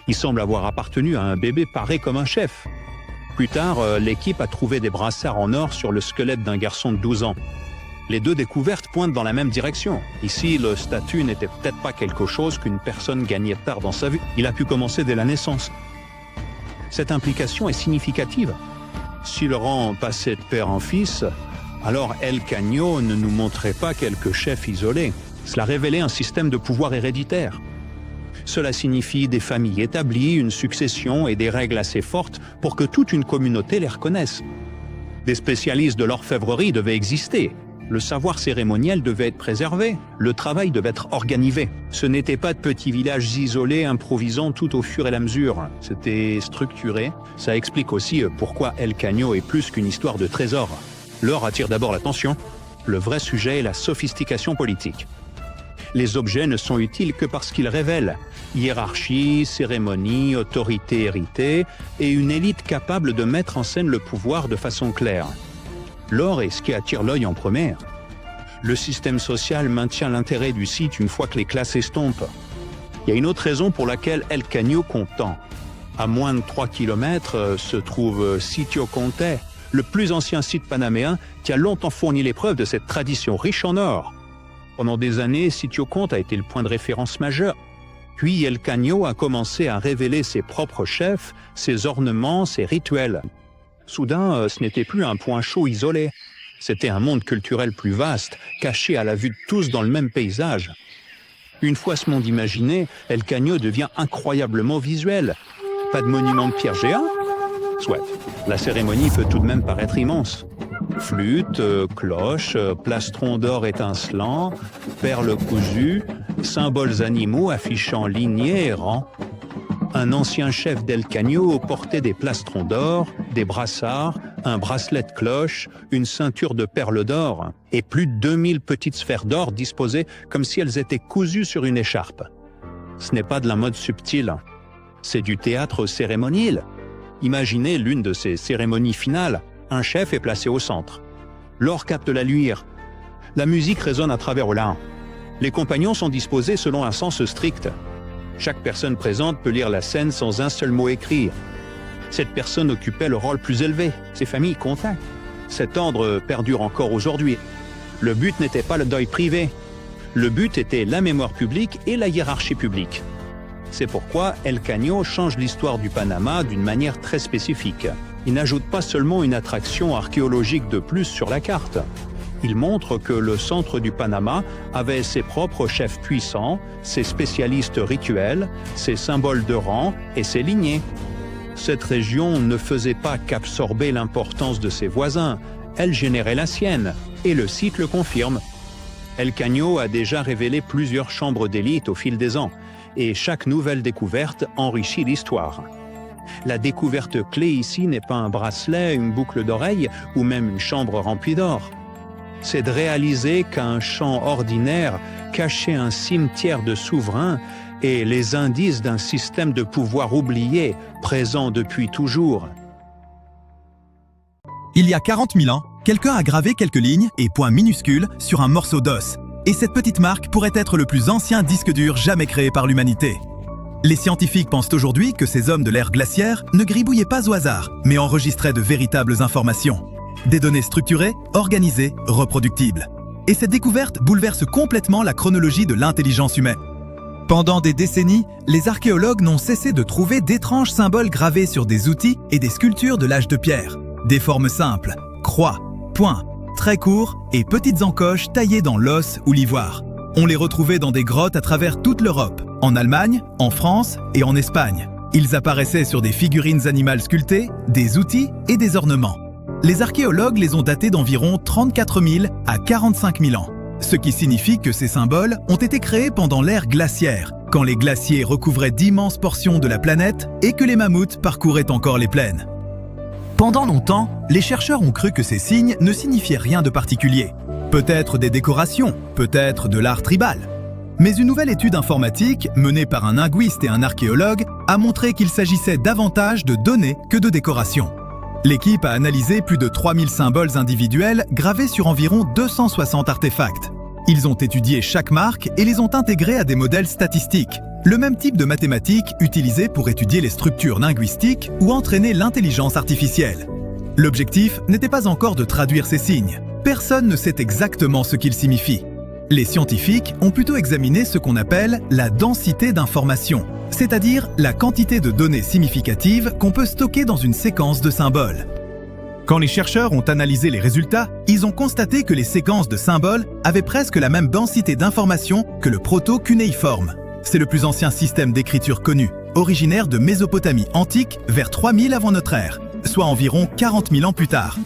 Il semble avoir appartenu à un bébé paré comme un chef. Plus tard, l'équipe a trouvé des brassards en or sur le squelette d'un garçon de 12 ans. Les deux découvertes pointent dans la même direction. Ici, le statut n'était peut-être pas quelque chose qu'une personne gagnait tard dans sa vie. Il a pu commencer dès la naissance. Cette implication est significative. Si le rang passait de père en fils, alors El Caño ne nous montrait pas quelques chefs isolés. Cela révélait un système de pouvoir héréditaire. Cela signifie des familles établies, une succession et des règles assez fortes pour que toute une communauté les reconnaisse. Des spécialistes de l'orfèvrerie devaient exister. Le savoir cérémoniel devait être préservé. Le travail devait être organisé. Ce n'étaient pas de petits villages isolés improvisant tout au fur et à mesure. C'était structuré. Ça explique aussi pourquoi El Caño est plus qu'une histoire de trésor. L'or attire d'abord l'attention. Le vrai sujet est la sophistication politique. Les objets ne sont utiles que parce qu'ils révèlent hiérarchie, cérémonie, autorité héritée et une élite capable de mettre en scène le pouvoir de façon claire. L'or est ce qui attire l'œil en premier. Le système social maintient l'intérêt du site une fois que les classes estompent. Il y a une autre raison pour laquelle El Caño compte tant. À moins de 3 km se trouve Sitio Conte, le plus ancien site panaméen qui a longtemps fourni l'épreuve de cette tradition riche en or. Pendant des années, Sitio Conte a été le point de référence majeur. Puis El Caño a commencé à révéler ses propres chefs, ses ornements, ses rituels. Soudain, ce n'était plus un point chaud isolé. C'était un monde culturel plus vaste, caché à la vue de tous dans le même paysage. Une fois ce monde imaginé, El Caño devient incroyablement visuel. Pas de monument de pierre géant ? Soit. La cérémonie peut tout de même paraître immense. Flûte, cloche, plastron d'or étincelant, perles cousues, symboles animaux affichant lignées et rangs. Un ancien chef d'El Caño portait des plastrons d'or, des brassards, un bracelet de cloche, une ceinture de perles d'or et plus de 2000 petites sphères d'or disposées comme si elles étaient cousues sur une écharpe. Ce n'est pas de la mode subtile, c'est du théâtre cérémoniel. Imaginez l'une de ces cérémonies finales. Un chef est placé au centre. L'or capte la luire. La musique résonne à travers l'un. Les compagnons sont disposés selon un sens strict. Chaque personne présente peut lire la scène sans un seul mot écrit. Cette personne occupait le rôle plus élevé. Ses familles comptaient. Cet ordre perdure encore aujourd'hui. Le but n'était pas le deuil privé. Le but était la mémoire publique et la hiérarchie publique. C'est pourquoi El Caño change l'histoire du Panama d'une manière très spécifique. Il n'ajoute pas seulement une attraction archéologique de plus sur la carte. Il montre que le centre du Panama avait ses propres chefs puissants, ses spécialistes rituels, ses symboles de rang et ses lignées. Cette région ne faisait pas qu'absorber l'importance de ses voisins, elle générait la sienne, et le site le confirme. El Caño a déjà révélé plusieurs chambres d'élite au fil des ans, et chaque nouvelle découverte enrichit l'histoire. La découverte clé ici n'est pas un bracelet, une boucle d'oreille ou même une chambre remplie d'or. C'est de réaliser qu'un champ ordinaire cachait un cimetière de souverains et les indices d'un système de pouvoir oublié, présent depuis toujours. Il y a 40 000 ans, quelqu'un a gravé quelques lignes et points minuscules sur un morceau d'os. Et cette petite marque pourrait être le plus ancien disque dur jamais créé par l'humanité. Les scientifiques pensent aujourd'hui que ces hommes de l'ère glaciaire ne gribouillaient pas au hasard, mais enregistraient de véritables informations. Des données structurées, organisées, reproductibles. Et cette découverte bouleverse complètement la chronologie de l'intelligence humaine. Pendant des décennies, les archéologues n'ont cessé de trouver d'étranges symboles gravés sur des outils et des sculptures de l'âge de pierre. Des formes simples, croix, points, traits courts et petites encoches taillées dans l'os ou l'ivoire. On les retrouvait dans des grottes à travers toute l'Europe, en Allemagne, en France et en Espagne. Ils apparaissaient sur des figurines animales sculptées, des outils et des ornements. Les archéologues les ont datés d'environ 34 000 à 45 000 ans, ce qui signifie que ces symboles ont été créés pendant l'ère glaciaire, quand les glaciers recouvraient d'immenses portions de la planète et que les mammouths parcouraient encore les plaines. Pendant longtemps, les chercheurs ont cru que ces signes ne signifiaient rien de particulier. Peut-être des décorations, peut-être de l'art tribal. Mais une nouvelle étude informatique, menée par un linguiste et un archéologue, a montré qu'il s'agissait davantage de données que de décorations. L'équipe a analysé plus de 3000 symboles individuels gravés sur environ 260 artefacts. Ils ont étudié chaque marque et les ont intégrés à des modèles statistiques, le même type de mathématiques utilisé pour étudier les structures linguistiques ou entraîner l'intelligence artificielle. L'objectif n'était pas encore de traduire ces signes. Personne ne sait exactement ce qu'ils signifient. Les scientifiques ont plutôt examiné ce qu'on appelle la densité d'informations, c'est-à-dire la quantité de données significatives qu'on peut stocker dans une séquence de symboles. Quand les chercheurs ont analysé les résultats, ils ont constaté que les séquences de symboles avaient presque la même densité d'informations que le proto-cunéiforme. C'est le plus ancien système d'écriture connu, originaire de Mésopotamie antique vers 3000 avant notre ère, soit environ 40 000 ans plus tard.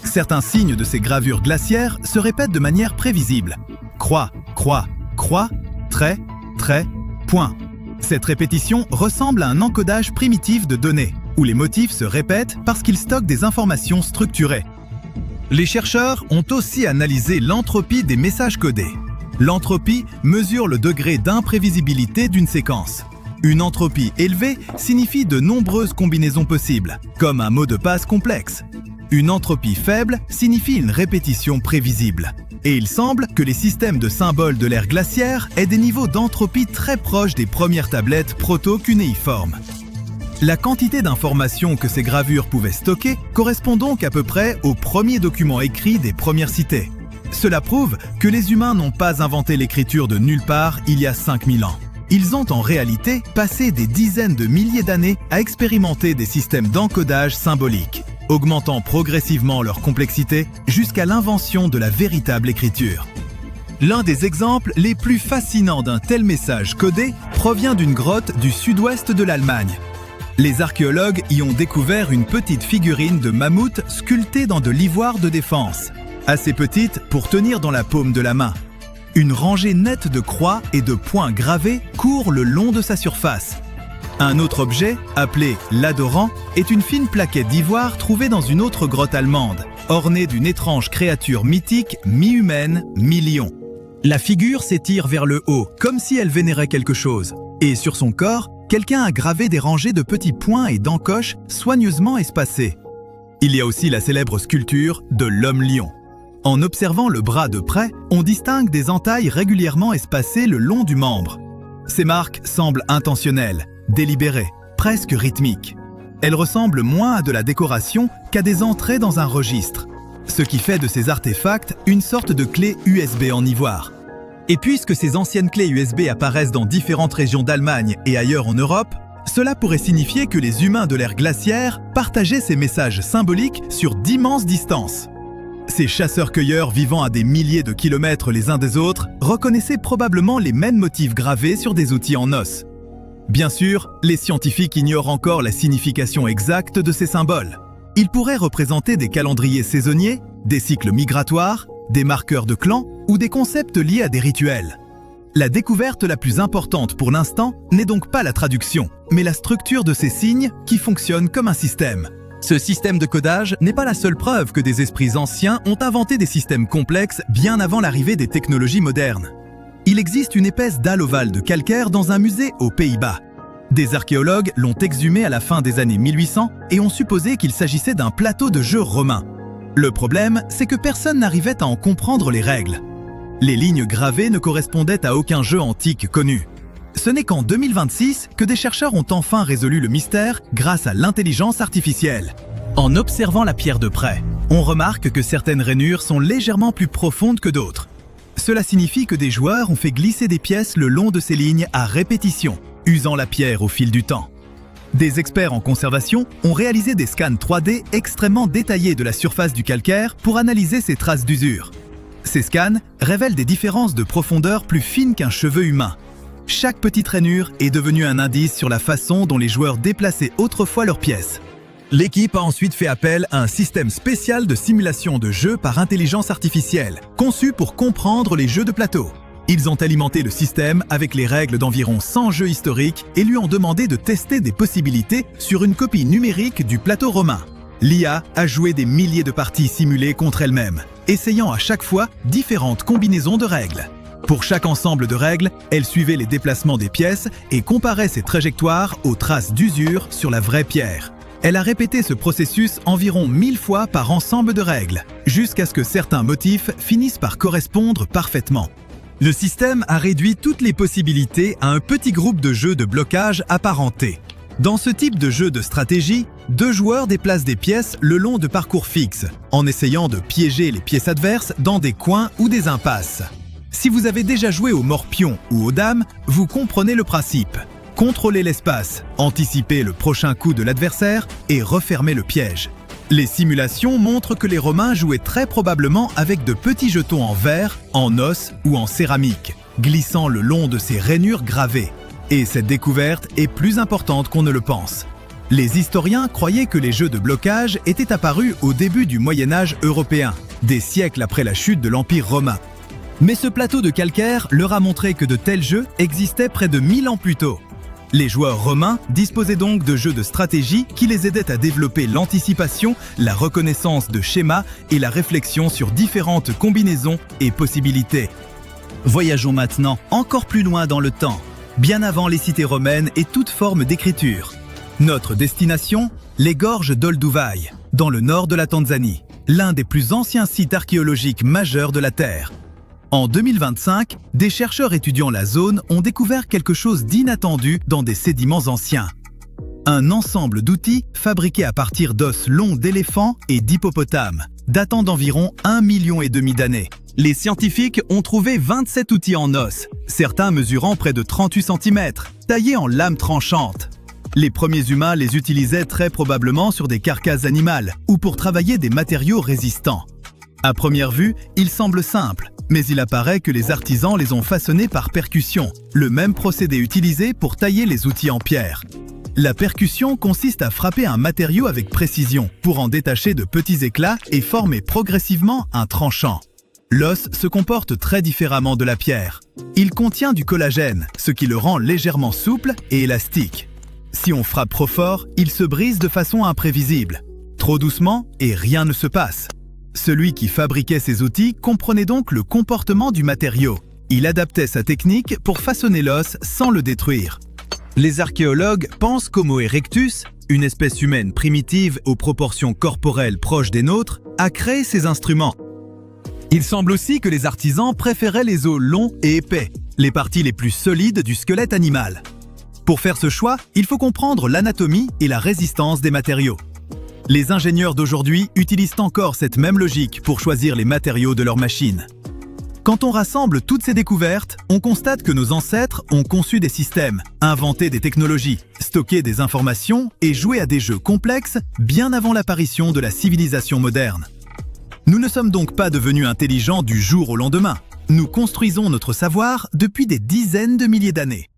Certains signes de ces gravures glaciaires se répètent de manière prévisible. Croix, croix, croix, trait, trait, point. Cette répétition ressemble à un encodage primitif de données, où les motifs se répètent parce qu'ils stockent des informations structurées. Les chercheurs ont aussi analysé l'entropie des messages codés. L'entropie mesure le degré d'imprévisibilité d'une séquence. Une entropie élevée signifie de nombreuses combinaisons possibles, comme un mot de passe complexe. Une entropie faible signifie une répétition prévisible. Et il semble que les systèmes de symboles de l'ère glaciaire aient des niveaux d'entropie très proches des premières tablettes proto-cunéiformes. La quantité d'informations que ces gravures pouvaient stocker correspond donc à peu près aux premiers documents écrits des premières cités. Cela prouve que les humains n'ont pas inventé l'écriture de nulle part il y a 5000 ans. Ils ont en réalité passé des dizaines de milliers d'années à expérimenter des systèmes d'encodage symbolique, augmentant progressivement leur complexité jusqu'à l'invention de la véritable écriture. L'un des exemples les plus fascinants d'un tel message codé provient d'une grotte du sud-ouest de l'Allemagne. Les archéologues y ont découvert une petite figurine de mammouth sculptée dans de l'ivoire de défense, assez petite pour tenir dans la paume de la main. Une rangée nette de croix et de points gravés court le long de sa surface. Un autre objet, appelé l'adorant, est une fine plaquette d'ivoire trouvée dans une autre grotte allemande, ornée d'une étrange créature mythique mi-humaine, mi-lion. La figure s'étire vers le haut, comme si elle vénérait quelque chose. Et sur son corps, quelqu'un a gravé des rangées de petits points et d'encoches soigneusement espacés. Il y a aussi la célèbre sculpture de l'homme-lion. En observant le bras de près, on distingue des entailles régulièrement espacées le long du membre. Ces marques semblent intentionnelles, délibérées, presque rythmiques. Elles ressemblent moins à de la décoration qu'à des entrées dans un registre, ce qui fait de ces artefacts une sorte de clé USB en ivoire. Et puisque ces anciennes clés USB apparaissent dans différentes régions d'Allemagne et ailleurs en Europe, cela pourrait signifier que les humains de l'ère glaciaire partageaient ces messages symboliques sur d'immenses distances. Ces chasseurs-cueilleurs vivant à des milliers de kilomètres les uns des autres reconnaissaient probablement les mêmes motifs gravés sur des outils en os. Bien sûr, les scientifiques ignorent encore la signification exacte de ces symboles. Ils pourraient représenter des calendriers saisonniers, des cycles migratoires, des marqueurs de clans ou des concepts liés à des rituels. La découverte la plus importante pour l'instant n'est donc pas la traduction, mais la structure de ces signes qui fonctionnent comme un système. Ce système de codage n'est pas la seule preuve que des esprits anciens ont inventé des systèmes complexes bien avant l'arrivée des technologies modernes. Il existe une épaisse dalle ovale de calcaire dans un musée aux Pays-Bas. Des archéologues l'ont exhumée à la fin des années 1800 et ont supposé qu'il s'agissait d'un plateau de jeu romain. Le problème, c'est que personne n'arrivait à en comprendre les règles. Les lignes gravées ne correspondaient à aucun jeu antique connu. Ce n'est qu'en 2026 que des chercheurs ont enfin résolu le mystère grâce à l'intelligence artificielle. En observant la pierre de près, on remarque que certaines rainures sont légèrement plus profondes que d'autres. Cela signifie que des joueurs ont fait glisser des pièces le long de ces lignes à répétition, usant la pierre au fil du temps. Des experts en conservation ont réalisé des scans 3D extrêmement détaillés de la surface du calcaire pour analyser ces traces d'usure. Ces scans révèlent des différences de profondeur plus fines qu'un cheveu humain. Chaque petite rainure est devenue un indice sur la façon dont les joueurs déplaçaient autrefois leurs pièces. L'équipe a ensuite fait appel à un système spécial de simulation de jeu par intelligence artificielle, conçu pour comprendre les jeux de plateau. Ils ont alimenté le système avec les règles d'environ 100 jeux historiques et lui ont demandé de tester des possibilités sur une copie numérique du plateau romain. L'IA a joué des milliers de parties simulées contre elle-même, essayant à chaque fois différentes combinaisons de règles. Pour chaque ensemble de règles, elle suivait les déplacements des pièces et comparait ses trajectoires aux traces d'usure sur la vraie pierre. Elle a répété ce processus environ 1000 fois par ensemble de règles, jusqu'à ce que certains motifs finissent par correspondre parfaitement. Le système a réduit toutes les possibilités à un petit groupe de jeux de blocage apparentés. Dans ce type de jeu de stratégie, 2 joueurs déplacent des pièces le long de parcours fixes, en essayant de piéger les pièces adverses dans des coins ou des impasses. Si vous avez déjà joué au morpion ou aux dames, vous comprenez le principe. Contrôlez l'espace, anticipez le prochain coup de l'adversaire et refermez le piège. Les simulations montrent que les Romains jouaient très probablement avec de petits jetons en verre, en os ou en céramique, glissant le long de ces rainures gravées. Et cette découverte est plus importante qu'on ne le pense. Les historiens croyaient que les jeux de blocage étaient apparus au début du Moyen-Âge européen, des siècles après la chute de l'Empire romain. Mais ce plateau de calcaire leur a montré que de tels jeux existaient près de 1000 ans plus tôt. Les joueurs romains disposaient donc de jeux de stratégie qui les aidaient à développer l'anticipation, la reconnaissance de schémas et la réflexion sur différentes combinaisons et possibilités. Voyageons maintenant encore plus loin dans le temps, bien avant les cités romaines et toute forme d'écriture. Notre destination, les gorges d'Olduvai, dans le nord de la Tanzanie, l'un des plus anciens sites archéologiques majeurs de la Terre. En 2025, des chercheurs étudiant la zone ont découvert quelque chose d'inattendu dans des sédiments anciens. Un ensemble d'outils fabriqués à partir d'os longs d'éléphants et d'hippopotames, datant d'environ 1,5 million d'années. Les scientifiques ont trouvé 27 outils en os, certains mesurant près de 38 cm, taillés en lames tranchantes. Les premiers humains les utilisaient très probablement sur des carcasses animales ou pour travailler des matériaux résistants. À première vue, il semble simple, mais il apparaît que les artisans les ont façonnés par percussion, le même procédé utilisé pour tailler les outils en pierre. La percussion consiste à frapper un matériau avec précision pour en détacher de petits éclats et former progressivement un tranchant. L'os se comporte très différemment de la pierre. Il contient du collagène, ce qui le rend légèrement souple et élastique. Si on frappe trop fort, il se brise de façon imprévisible. Trop doucement et rien ne se passe. Celui qui fabriquait ces outils comprenait donc le comportement du matériau. Il adaptait sa technique pour façonner l'os sans le détruire. Les archéologues pensent qu'Homo erectus, une espèce humaine primitive aux proportions corporelles proches des nôtres, a créé ces instruments. Il semble aussi que les artisans préféraient les os longs et épais, les parties les plus solides du squelette animal. Pour faire ce choix, il faut comprendre l'anatomie et la résistance des matériaux. Les ingénieurs d'aujourd'hui utilisent encore cette même logique pour choisir les matériaux de leurs machines. Quand on rassemble toutes ces découvertes, on constate que nos ancêtres ont conçu des systèmes, inventé des technologies, stocké des informations et joué à des jeux complexes bien avant l'apparition de la civilisation moderne. Nous ne sommes donc pas devenus intelligents du jour au lendemain. Nous construisons notre savoir depuis des dizaines de milliers d'années.